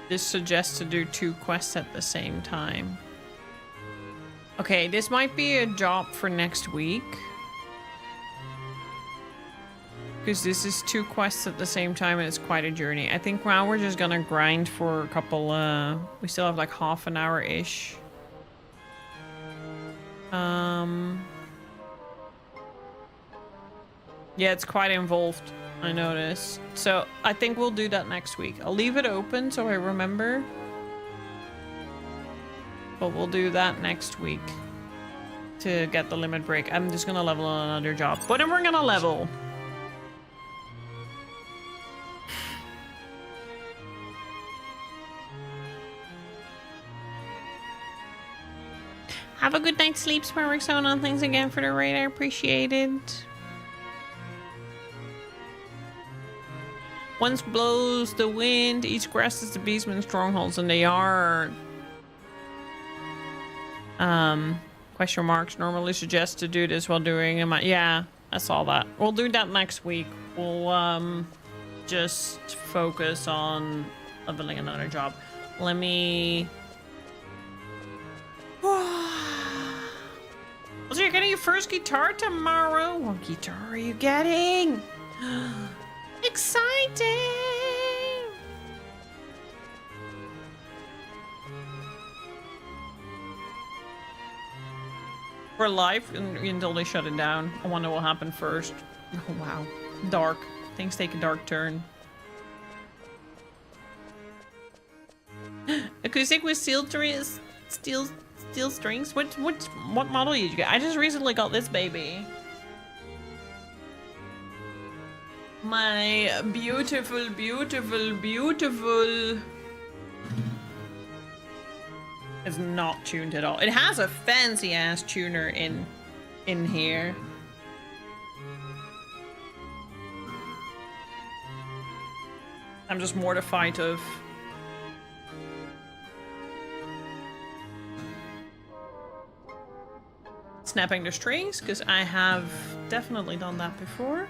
this suggests to do 2 quests at the same time. Okay, this might be a job for next week. Because this is 2 quests at the same time and it's quite a journey. I think now we're just gonna grind for a couple, we still have like half an hour-ish. Yeah, it's quite involved. I noticed. So I think we'll do that next week. I'll leave it open so I remember. But we'll do that next week to get the limit break. I'm just gonna level on another job. But then we're gonna level. Have a good night's sleep, Sparrow. Thanks again for the raid. I appreciate it. Once blows the wind, each grass is the beastman's strongholds, and they are. Question marks normally suggest to do this while doing them. Yeah, I saw that. We'll do that next week. We'll just focus on leveling another job. Let me. So you're getting your first guitar tomorrow? What guitar are you getting? Exciting! for life until they shut it down. I wonder what happened first. Oh wow, dark. Things take a dark turn. Acoustic with steel strings. What model did you get? I just recently got this baby. My beautiful, beautiful, beautiful. It's not tuned at all. It has a fancy ass tuner in here. I'm just mortified of snapping the strings, because I have definitely done that before.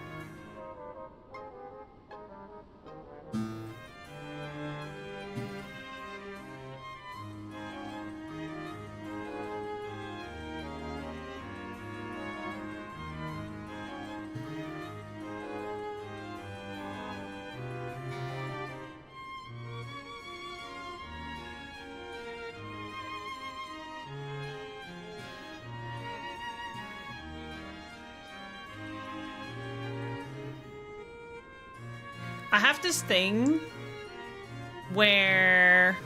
I have this thing where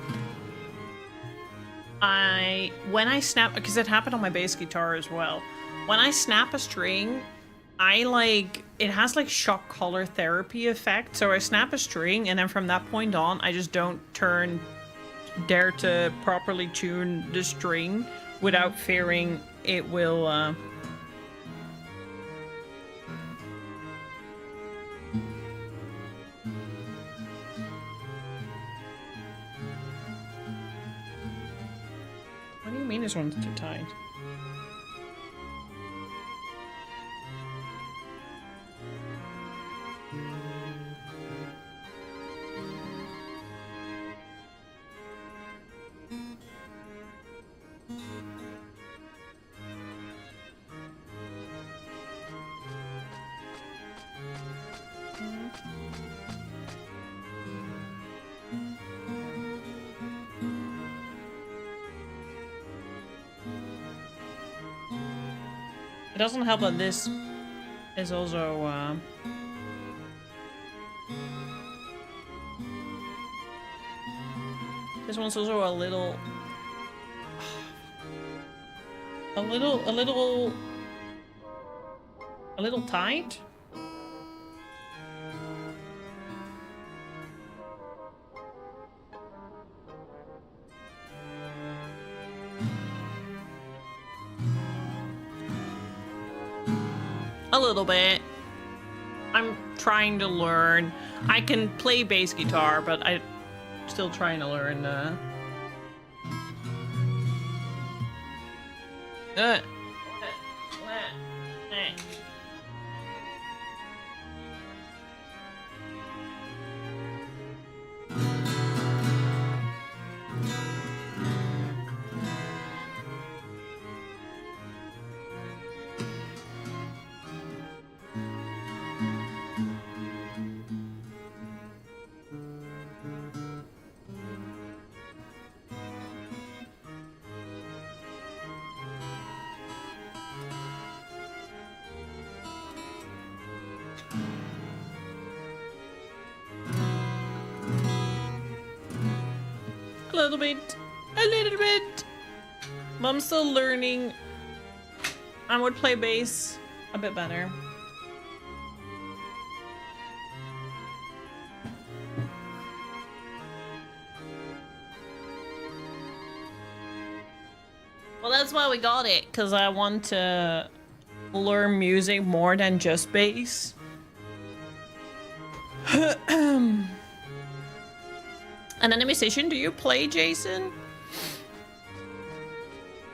when I snap, because it happened on my bass guitar as well. When I snap a string, it has like shock collar therapy effect. So I snap a string and then from that point on, I just don't dare to properly tune the string without fearing it will, What do you mean this one's too tight? It doesn't help that this is also, this one's also a little tight. A little bit. I'm trying to learn. I can play bass guitar, but I'm still trying to learn. A little bit. I'm still learning. I would play bass a bit better. Well, that's why we got it, because I want to learn music more than just bass. And then a musician, do you play, Jason?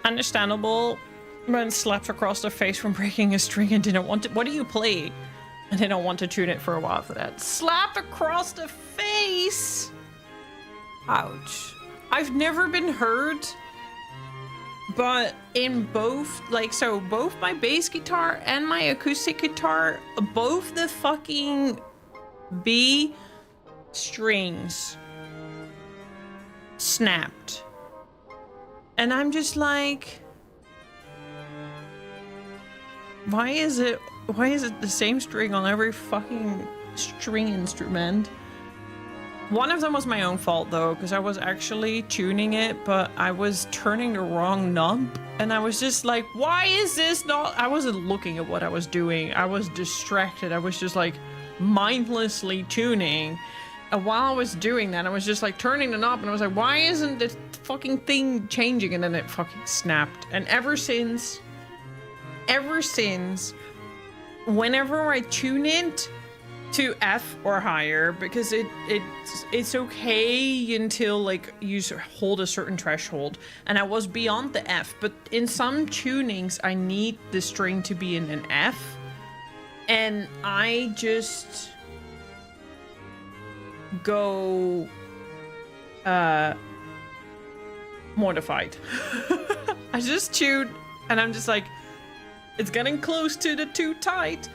Understandable. Man slapped across the face from breaking a string and didn't want to. What do you play? And they don't want to tune it for a while for that. Slapped across the face! Ouch. I've never been hurt. But in both, like, so both my bass guitar and my acoustic guitar, both the fucking B strings snapped. And I'm just like, Why is it the same string on every fucking string instrument? One of them was my own fault though, because I was actually tuning it, but I was turning the wrong knob, and I was just like, why is this not? I wasn't looking at what I was doing. I was distracted. I was just like mindlessly tuning. And while I was doing that, I was just like turning the knob, and I was like, why isn't this fucking thing changing? And then it fucking snapped. And ever since, whenever I tune it to F or higher, because it's okay until like you hold a certain threshold, and I was beyond the F, but in some tunings I need the string to be in an F, and I just go mortified. I just tune and I'm just like, it's getting close to the too tight.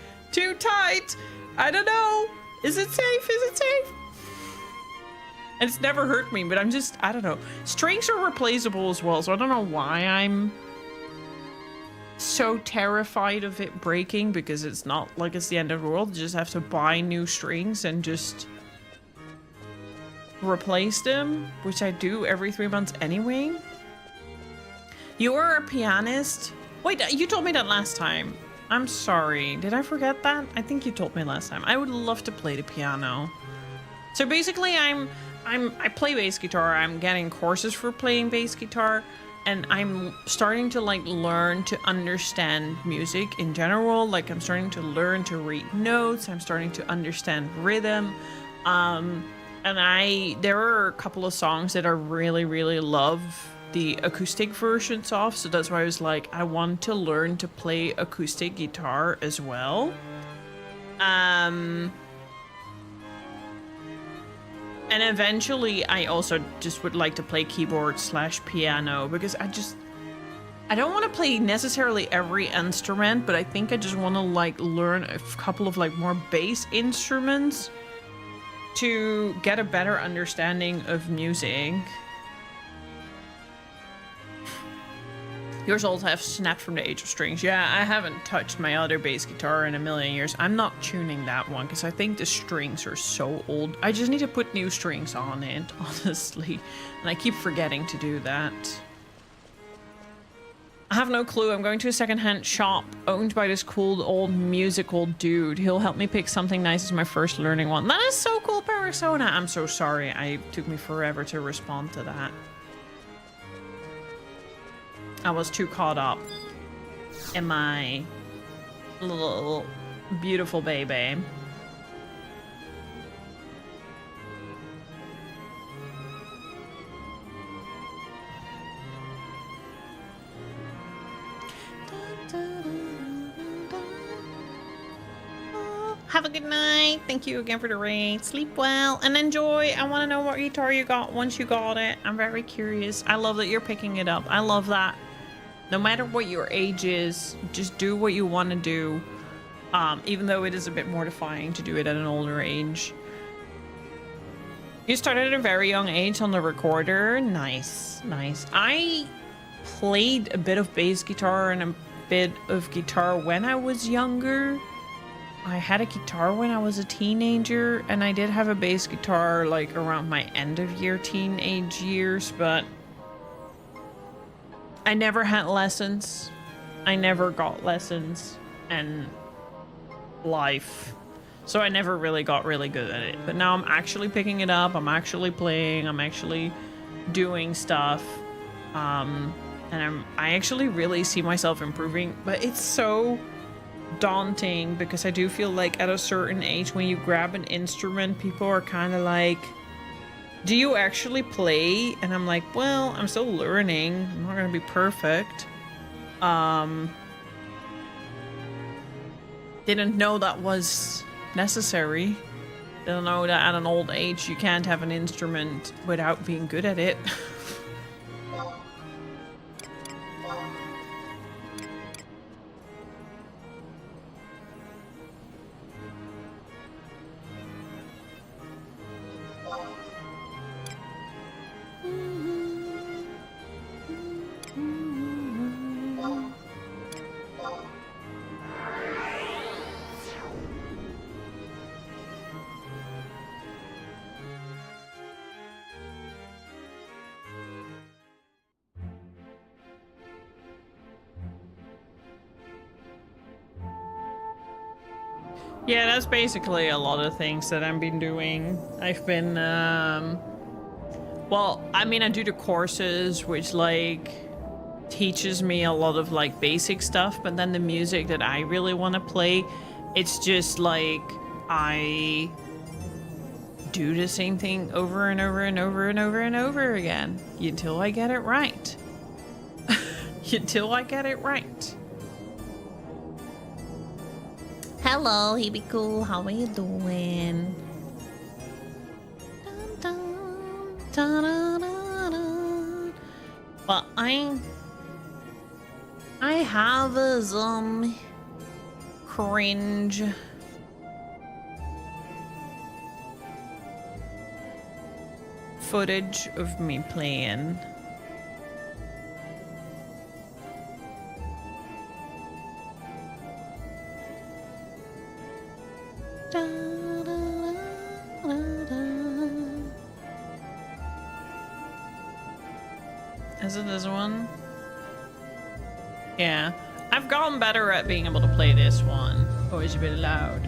I don't know. Is it safe? And it's never hurt me, but I don't know. Strings are replaceable as well, so I don't know why I'm so terrified of it breaking, because it's not like it's the end of the world. You just have to buy new strings and just replace them, which I do every 3 months anyway. You are a pianist? Wait, you told me that last time. I'm sorry. Did I forget that? I think you told me last time. I would love to play the piano. So basically, I play bass guitar. I'm getting courses for playing bass guitar, and I'm starting to like learn to understand music in general. Like I'm starting to learn to read notes. I'm starting to understand rhythm. And there are a couple of songs that I really, really love the acoustic versions of, so that's why I was like, I want to learn to play acoustic guitar as well. And eventually I also just would like to play keyboard / piano, because I don't want to play necessarily every instrument, but I think I just want to like learn a couple of like more bass instruments to get a better understanding of music. Yours all have snapped from the age of strings. Yeah, I haven't touched my other bass guitar in a million years. I'm not tuning that one because I think the strings are so old. I just need to put new strings on it, honestly. And I keep forgetting to do that. I have no clue. I'm going to a secondhand shop owned by this cool old musical dude. He'll help me pick something nice as my first learning one. That is so cool, Persona. I'm so sorry. It took me forever to respond to that. I was too caught up in my little beautiful baby. Have a good night. Thank you again for the raid. Sleep well and enjoy. I want to know what guitar you got once you got it. I'm very curious. I love that you're picking it up. I love that. No matter what your age is, just do what you want to do. Even though it is a bit mortifying to do it at an older age. You started at a very young age on the recorder. Nice, nice. I played a bit of bass guitar and a bit of guitar when I was younger. I had a guitar when I was a teenager, and I did have a bass guitar like around my end of year teenage years, but I never had lessons. I never got lessons and life. So I never really got really good at it. But now I'm actually picking it up. I'm actually playing. I'm actually doing stuff. And I actually really see myself improving. But it's so daunting because I do feel like at a certain age when you grab an instrument, people are kind of like, do you actually play? And I'm like, well, I'm still learning. I'm not gonna be perfect. Didn't know that was necessary. Didn't know that at an old age you can't have an instrument without being good at it. Yeah, that's basically a lot of things that I've been doing. I've been, well, I mean, I do the courses, which, like, teaches me a lot of, like, basic stuff, but then the music that I really want to play, it's just, like, I do the same thing over and over and over and over and over again until I get it right. Until I get it right. Hello, Hibiko. How are you doing? Dun, dun, dun, dun, dun. Well, I have some cringe footage of me playing. Da, da, da, da. Is it this one? Yeah. I've gotten better at being able to play this one. Oh, it's a bit loud.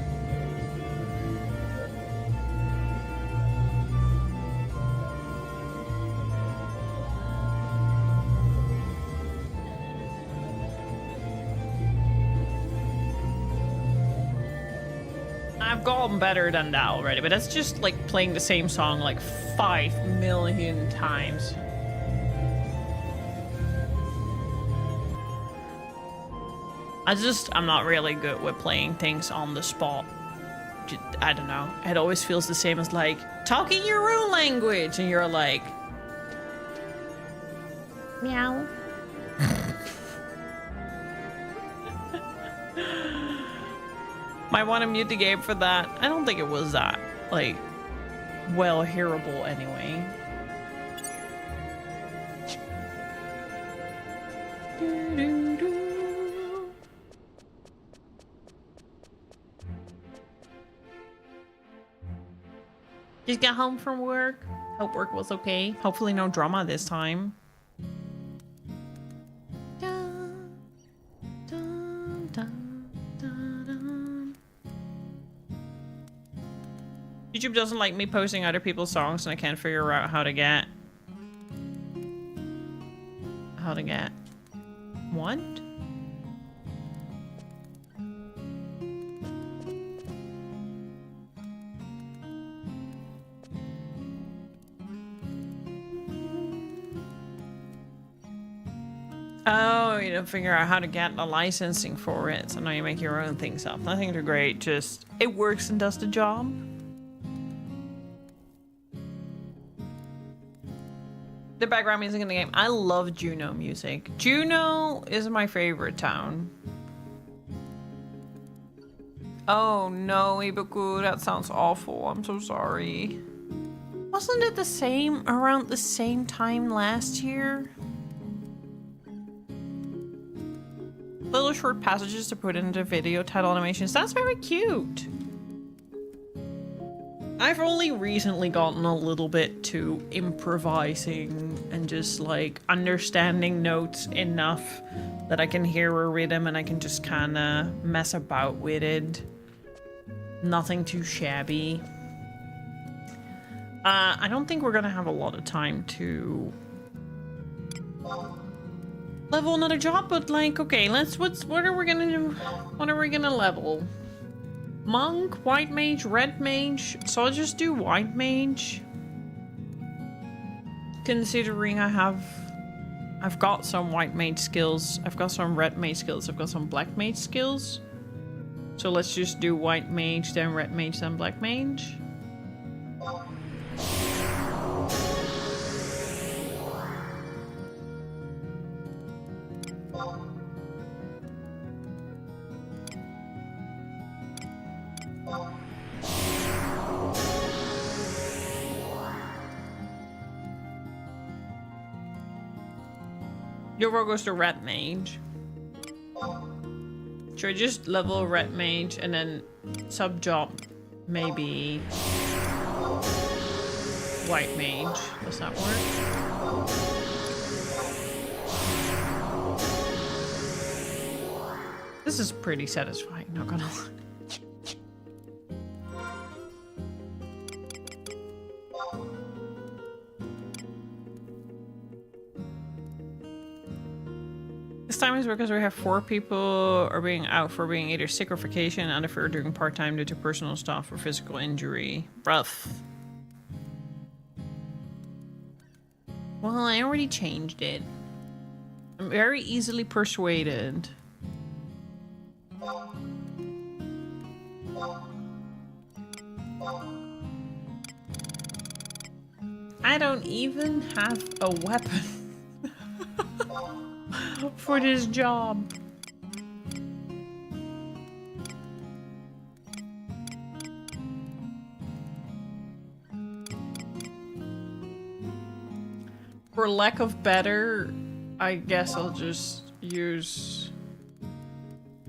I've gotten better than that already, but that's just like playing the same song like 5 million times. I'm not really good with playing things on the spot. I don't know. It always feels the same as like talking your own language and you're like, meow. Might want to mute the game for that. I don't think it was that, like, well hearable anyway. Just got home from work. Hope work was okay. Hopefully no drama this time. Dun, dun, dun, dun, dun. YouTube doesn't like me posting other people's songs and I can't figure out how to get what? Oh, you don't figure out how to get the licensing for it, so now you make your own things up. I think they're great, just it works and does the job. The background music in the game. I love Juneau music. Juneau is my favorite town. Oh no, Ibuku, that sounds awful. I'm so sorry. Wasn't it the same around the same time last year? Little short passages to put into video title animations. That's very cute. I've only recently gotten a little bit to improvising and just like understanding notes enough that I can hear a rhythm and I can just kind of mess about with it. Nothing too shabby. I don't think we're gonna have a lot of time to level another job, but like, okay, what are we gonna do? What are we gonna level? Monk, white mage, red mage. So I'll just do white mage. Considering I've got some white mage skills. I've got some red mage skills. I've got some black mage skills. So let's just do white mage, then red mage, then black mage. Your roll goes to red mage. Should I just level red mage and then sub job maybe white mage? Does that work? This is pretty satisfying, not gonna lie. because we have 4 people are being out for being either sick or vacation and if we're doing part-time due to personal stuff or physical injury. Rough. Well, I already changed it. I'm very easily persuaded. I don't even have a weapon for this job. For lack of better, I guess I'll just use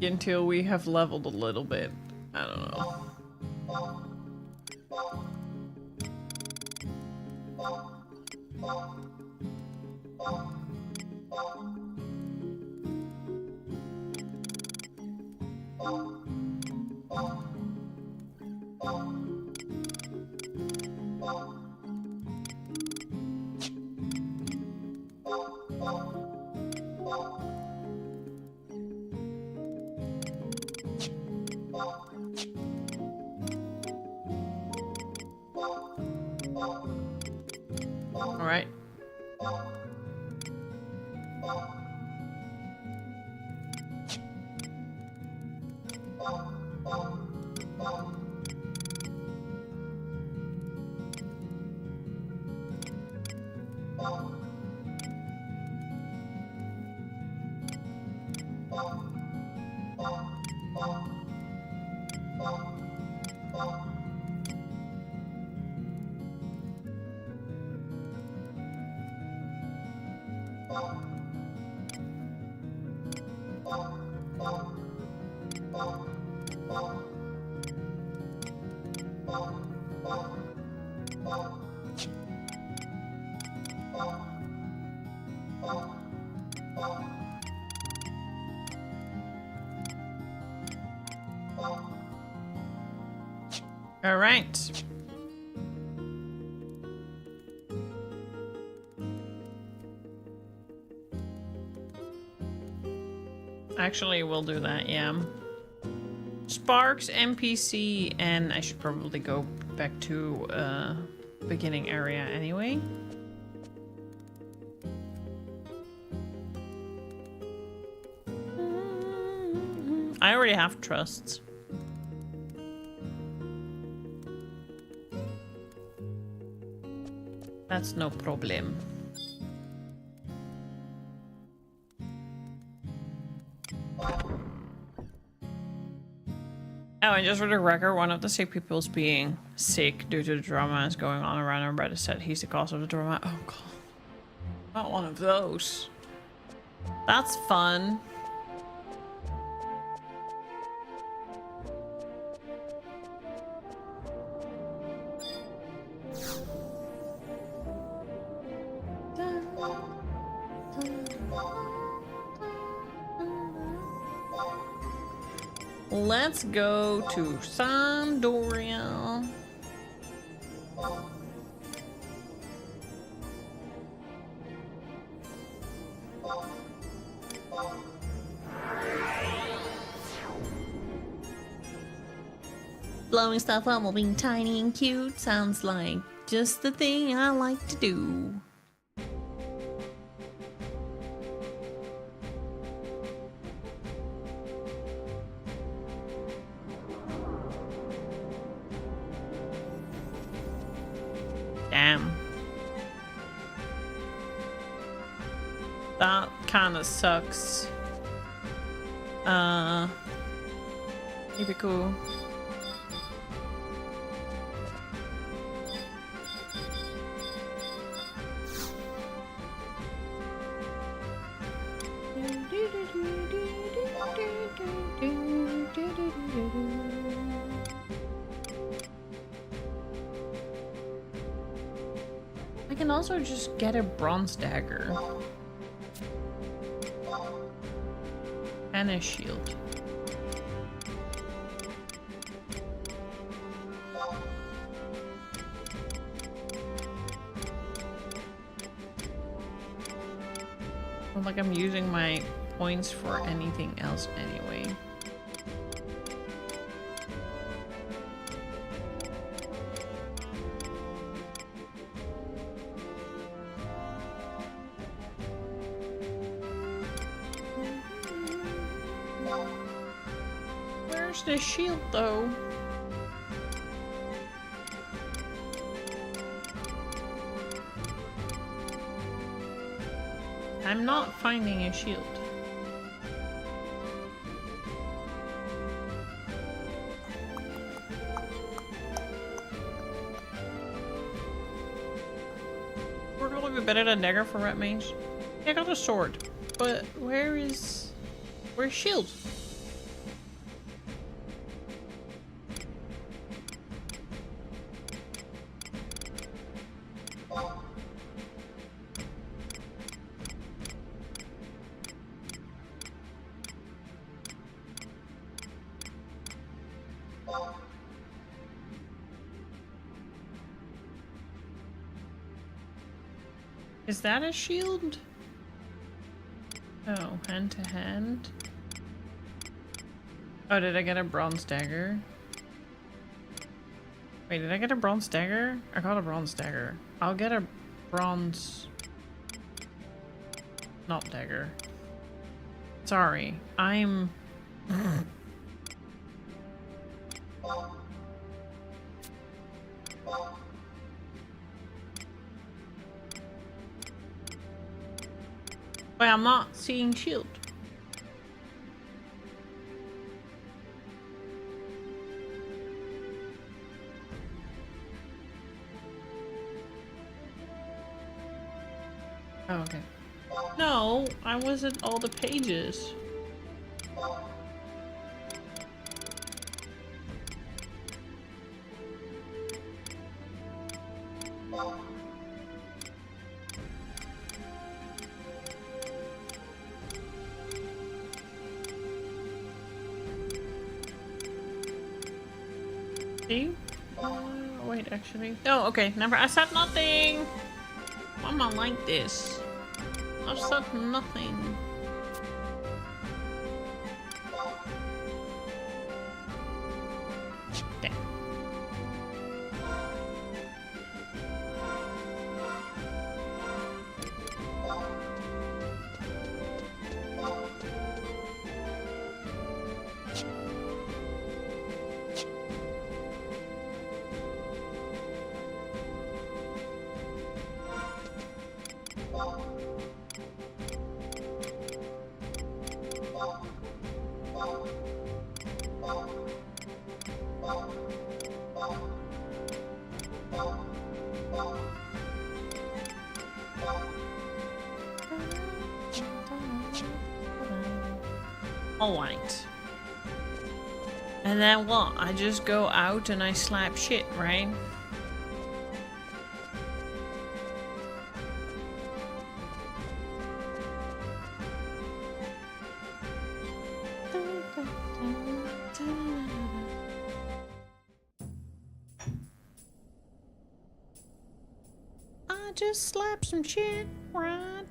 until we have leveled a little bit. I don't know. All right. All right. Actually, we'll do that, yeah. Sparks, NPC, and I should probably go back to beginning area anyway. I already have trusts. That's no problem. Oh, and just for the record, one of the sick people is being sick due to the drama that's going on around him. Brother said he's the cause of the drama. Oh god. Not one of those. That's fun. Let's go to Sandoria. Blowing stuff up while being tiny and cute sounds like just the thing I like to do. Damn. That kinda sucks. It'd be cool. I can also just get a bronze dagger. And a shield. Like I'm using my points for anything else anyway. Where's the shield though? I'm not finding a shield. Sword will be better than dagger for red mage. Yeah, I got a sword, but where's shield? Is that a shield? Oh, hand to hand. Oh, did I get a bronze dagger? Wait, did I get a bronze dagger? I got a bronze dagger. I'll get a bronze... not dagger. Sorry, I'm... Wait, I'm not seeing shield. Oh, okay. No, I wasn't all the pages. See? Wait, actually. Oh, okay. Never. I said nothing. Why am I like this? I said nothing. Okay. Alright. And then what? I just go out and I slap shit, right? I just slap some shit, right?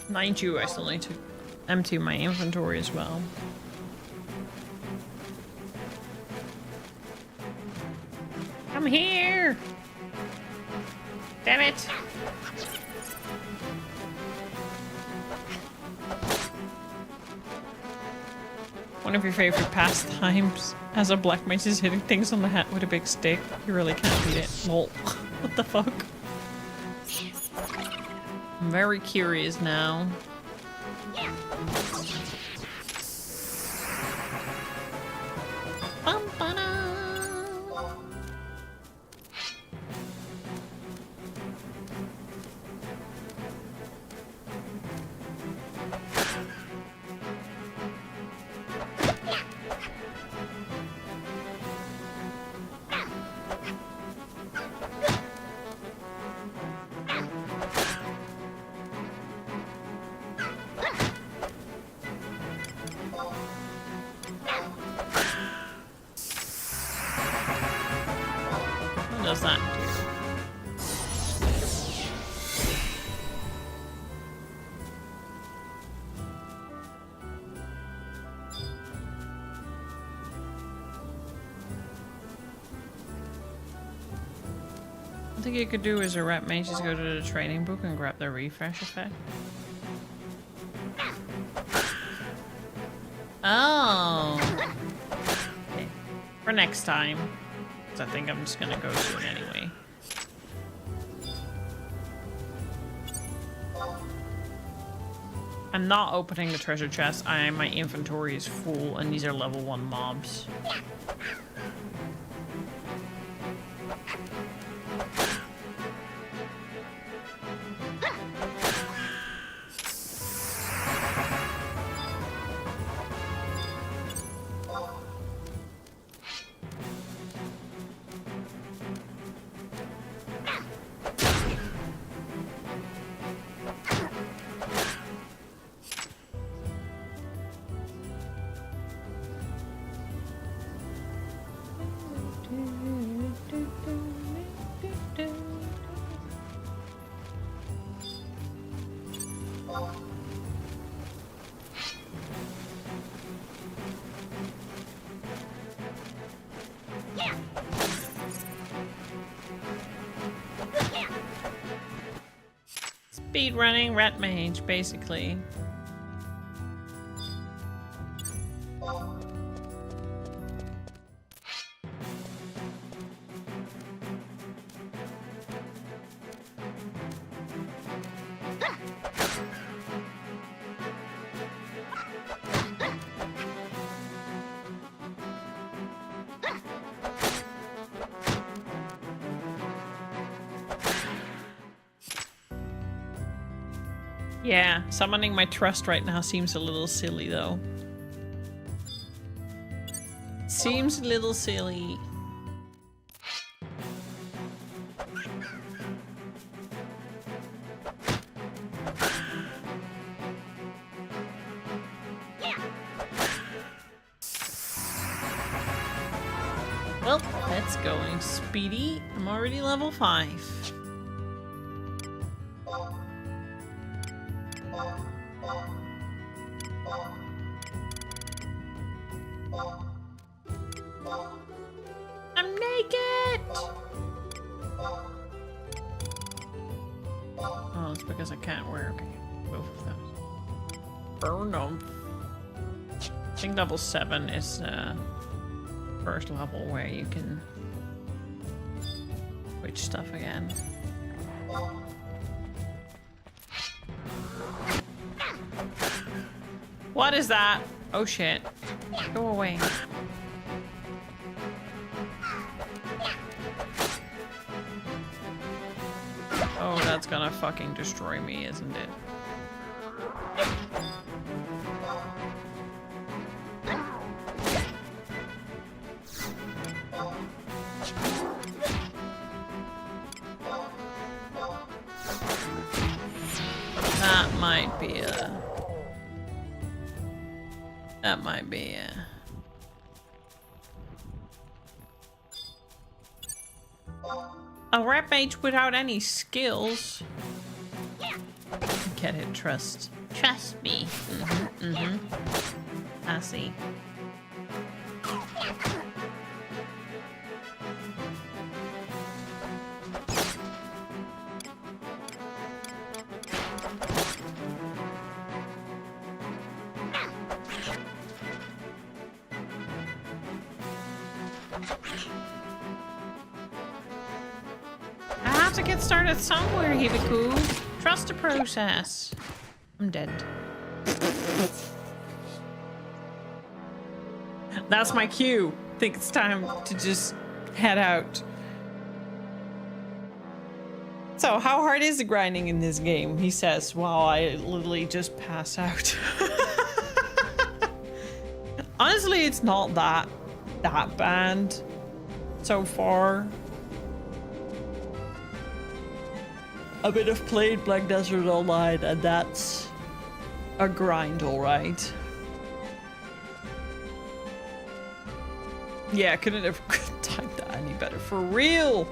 Mind you, I still need to empty my inventory as well. Come here! Damn it! One of your favorite pastimes as a black mage is hitting things on the head with a big stick. You really can't beat it. Lol. What the fuck? I'm very curious now. What does that do? I think you could do is a rat mage just go to the training book and grab the refresh effect. Oh. Okay. For next time. 'Cause I think I'm just gonna go soon anyway. I'm not opening the treasure chest. My inventory is full and these are level 1 mobs. Speed running rat mage, basically. Yeah, summoning my trust right now seems a little silly, though. Seems a little silly. Well, that's going speedy. I'm already level 5. I'm naked! Oh, it's because I can't wear both of those. Burn them. I think level 7 is first level where you can switch stuff again. What is that? Oh shit. Go away. Oh, that's gonna fucking destroy me, isn't it? That might be a... That might be a... A rat mage without any skills. Okay. get it. Trust me. I see. I have to get started somewhere, Hibiku. Trust the process. I'm dead. That's my cue. Think it's time to just head out. So, how hard is the grinding in this game? He says, while I literally just pass out. Honestly, it's not that bad so far. A bit of played Black Desert Online, and that's a grind, alright. Yeah, I couldn't have typed that any better. For real!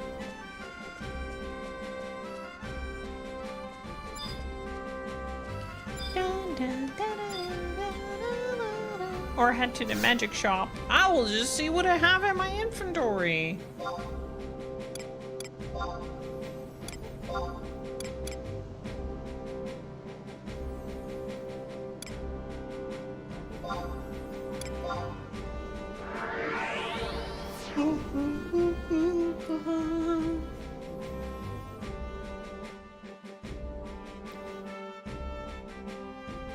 Or head to the magic shop. I will just see what I have in my inventory.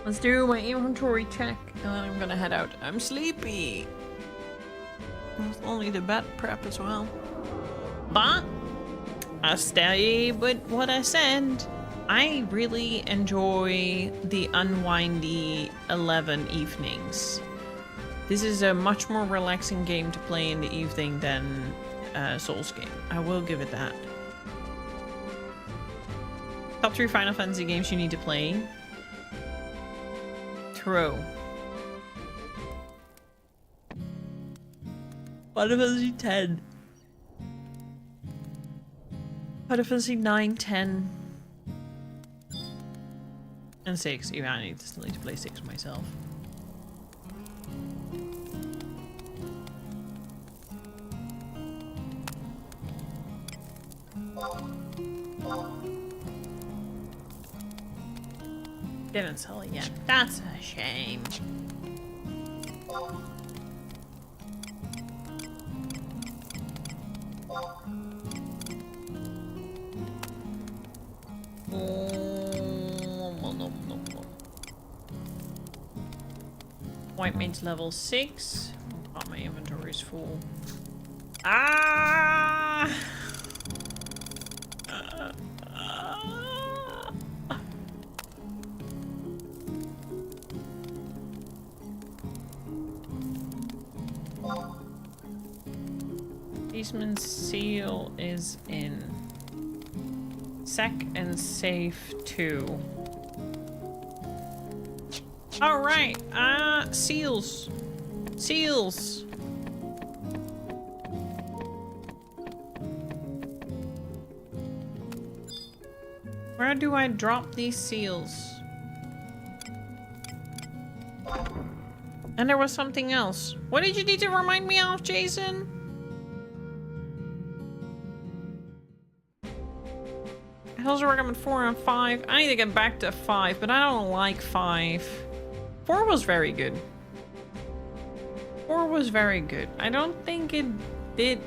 Let's do my inventory check, and then I'm gonna head out. I'm sleepy. That's only the bed prep as well. But I'll stay with what I said. I really enjoy the unwindy 11 evenings. This is a much more relaxing game to play in the evening than Souls game. I will give it that. Top 3 Final Fantasy games you need to play. True. Final Fantasy 10. Final Fantasy 9, 10. And 6. Even I still need to play 6 myself. Didn't sell it yet. That's a shame. White Mage level 6. Oh, my inventory is full. Ah! Eastman's seal is in sec and safe 2. All right, seals. Seals. Where do I drop these seals? And there was something else. What did you need to remind me of, Jason? Hills are recommend 4 and 5. I need to get back to 5, but I don't like 5. 4 was very good. 4 was very good. I don't think it did...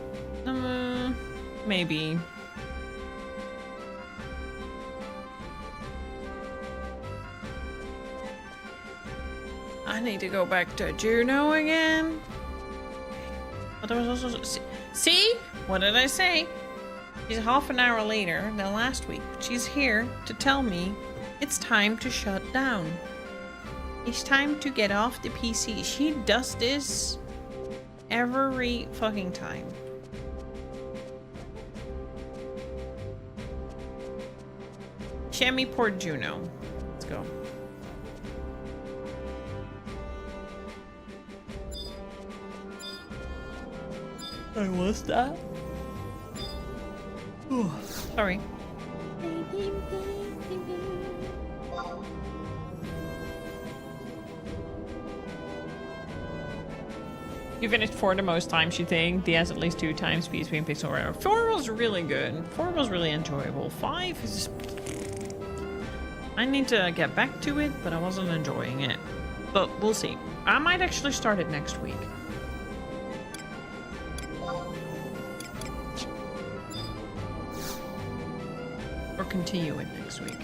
maybe. I need to go back to Juno again. But there was also... See? What did I say? She's half an hour later than last week. But she's here to tell me it's time to shut down. It's time to get off the PC. She does this every fucking time. Chamois Port Juno. Let's go. And what's that? Sorry. You finished 4 the most times, you think? DS at least 2 times, speed between pixel radar. 4 was really good. 4 was really enjoyable. 5 is... I need to get back to it, but I wasn't enjoying it. But we'll see. I might actually start it next week. Or continue it next week.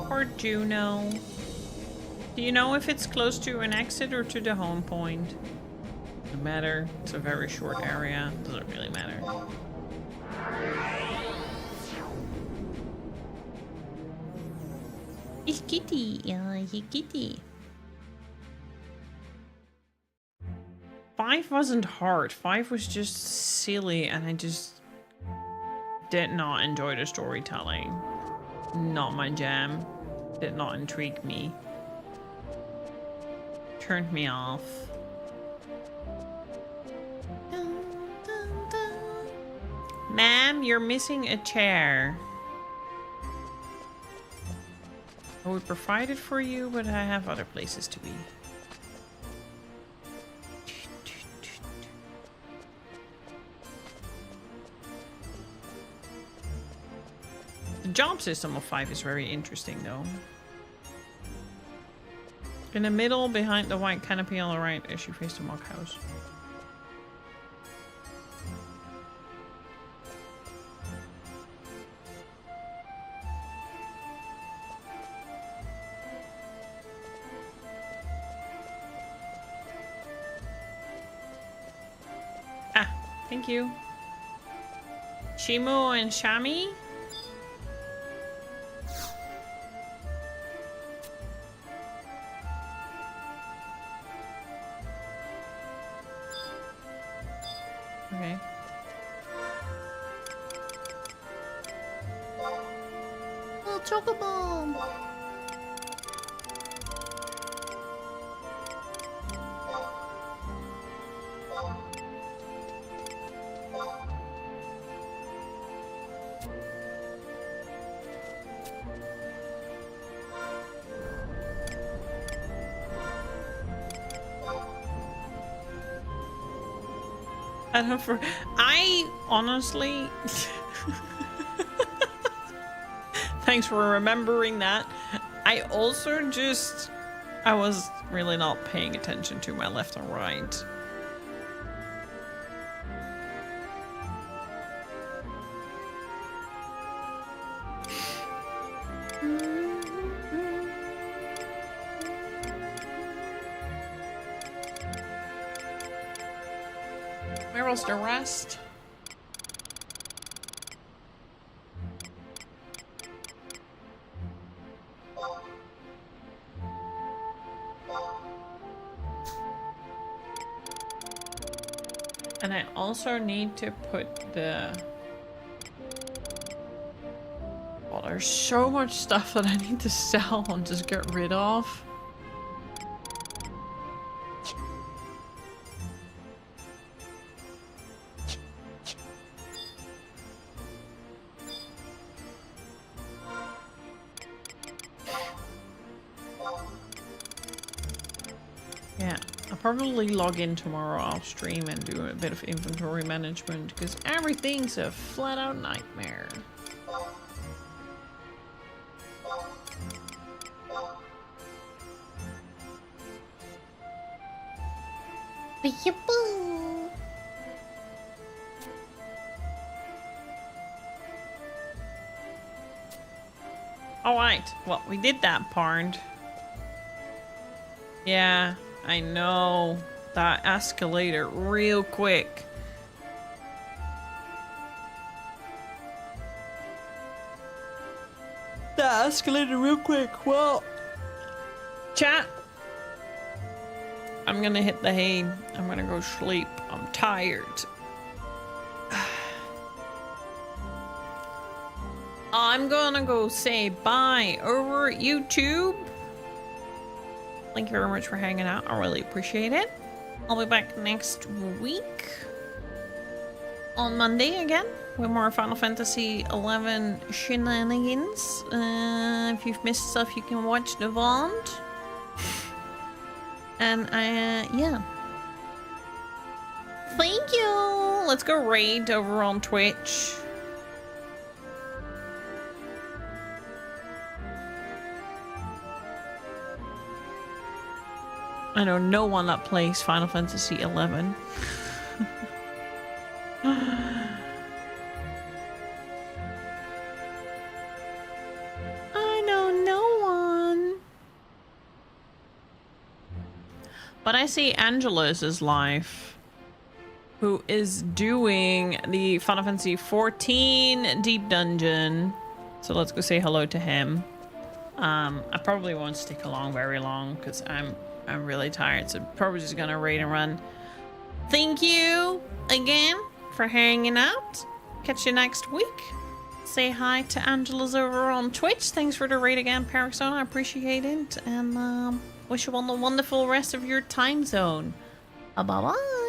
Or Juno. Do you know if it's close to an exit or to the home point? Doesn't matter. It's a very short area. Doesn't really matter. It's kitty. It's kitty. 5 wasn't hard. 5 was just silly, and I just did not enjoy the storytelling. Not my jam. Did not intrigue me. Turned me off. Ma'am, you're missing a chair. I would provide it for you, but I have other places to be. The job system of 5 is very interesting, though. In the middle, behind the white canopy on the right, as you face the mock house. Ah, thank you. Shimo and Shami? Okay. Oh, Chocobo! I honestly thanks for remembering that. I also I was really not paying attention to my left and right. Where was the rest? And I also need to put the... Oh, there's so much stuff that I need to sell and just get rid of. Yeah, I'll probably log in tomorrow off stream and do a bit of inventory management because everything's a flat out nightmare. Alright, well, we did that part. Yeah, I know. That escalated real quick. That escalated real quick. Well, chat. I'm gonna hit the hay. I'm gonna go sleep. I'm tired. I'm gonna go say bye over YouTube. Thank you very much for hanging out. I really appreciate it. I'll be back next week on Monday again with more Final Fantasy XI shenanigans. If you've missed stuff, you can watch the Vaunt. And yeah. Thank you. Let's go raid over on Twitch. I know no one that plays Final Fantasy XI. I know no one. But I see Angelus is live, who is doing the Final Fantasy XIV Deep Dungeon. So let's go say hello to him. I probably won't stick along very long because I'm really tired, so probably just gonna raid and run. Thank you again for hanging out. Catch you next week. Say hi to Angela's over on Twitch. Thanks for the raid again, Parixone. I appreciate it. And wish you all a wonderful rest of your time zone. Bye-bye.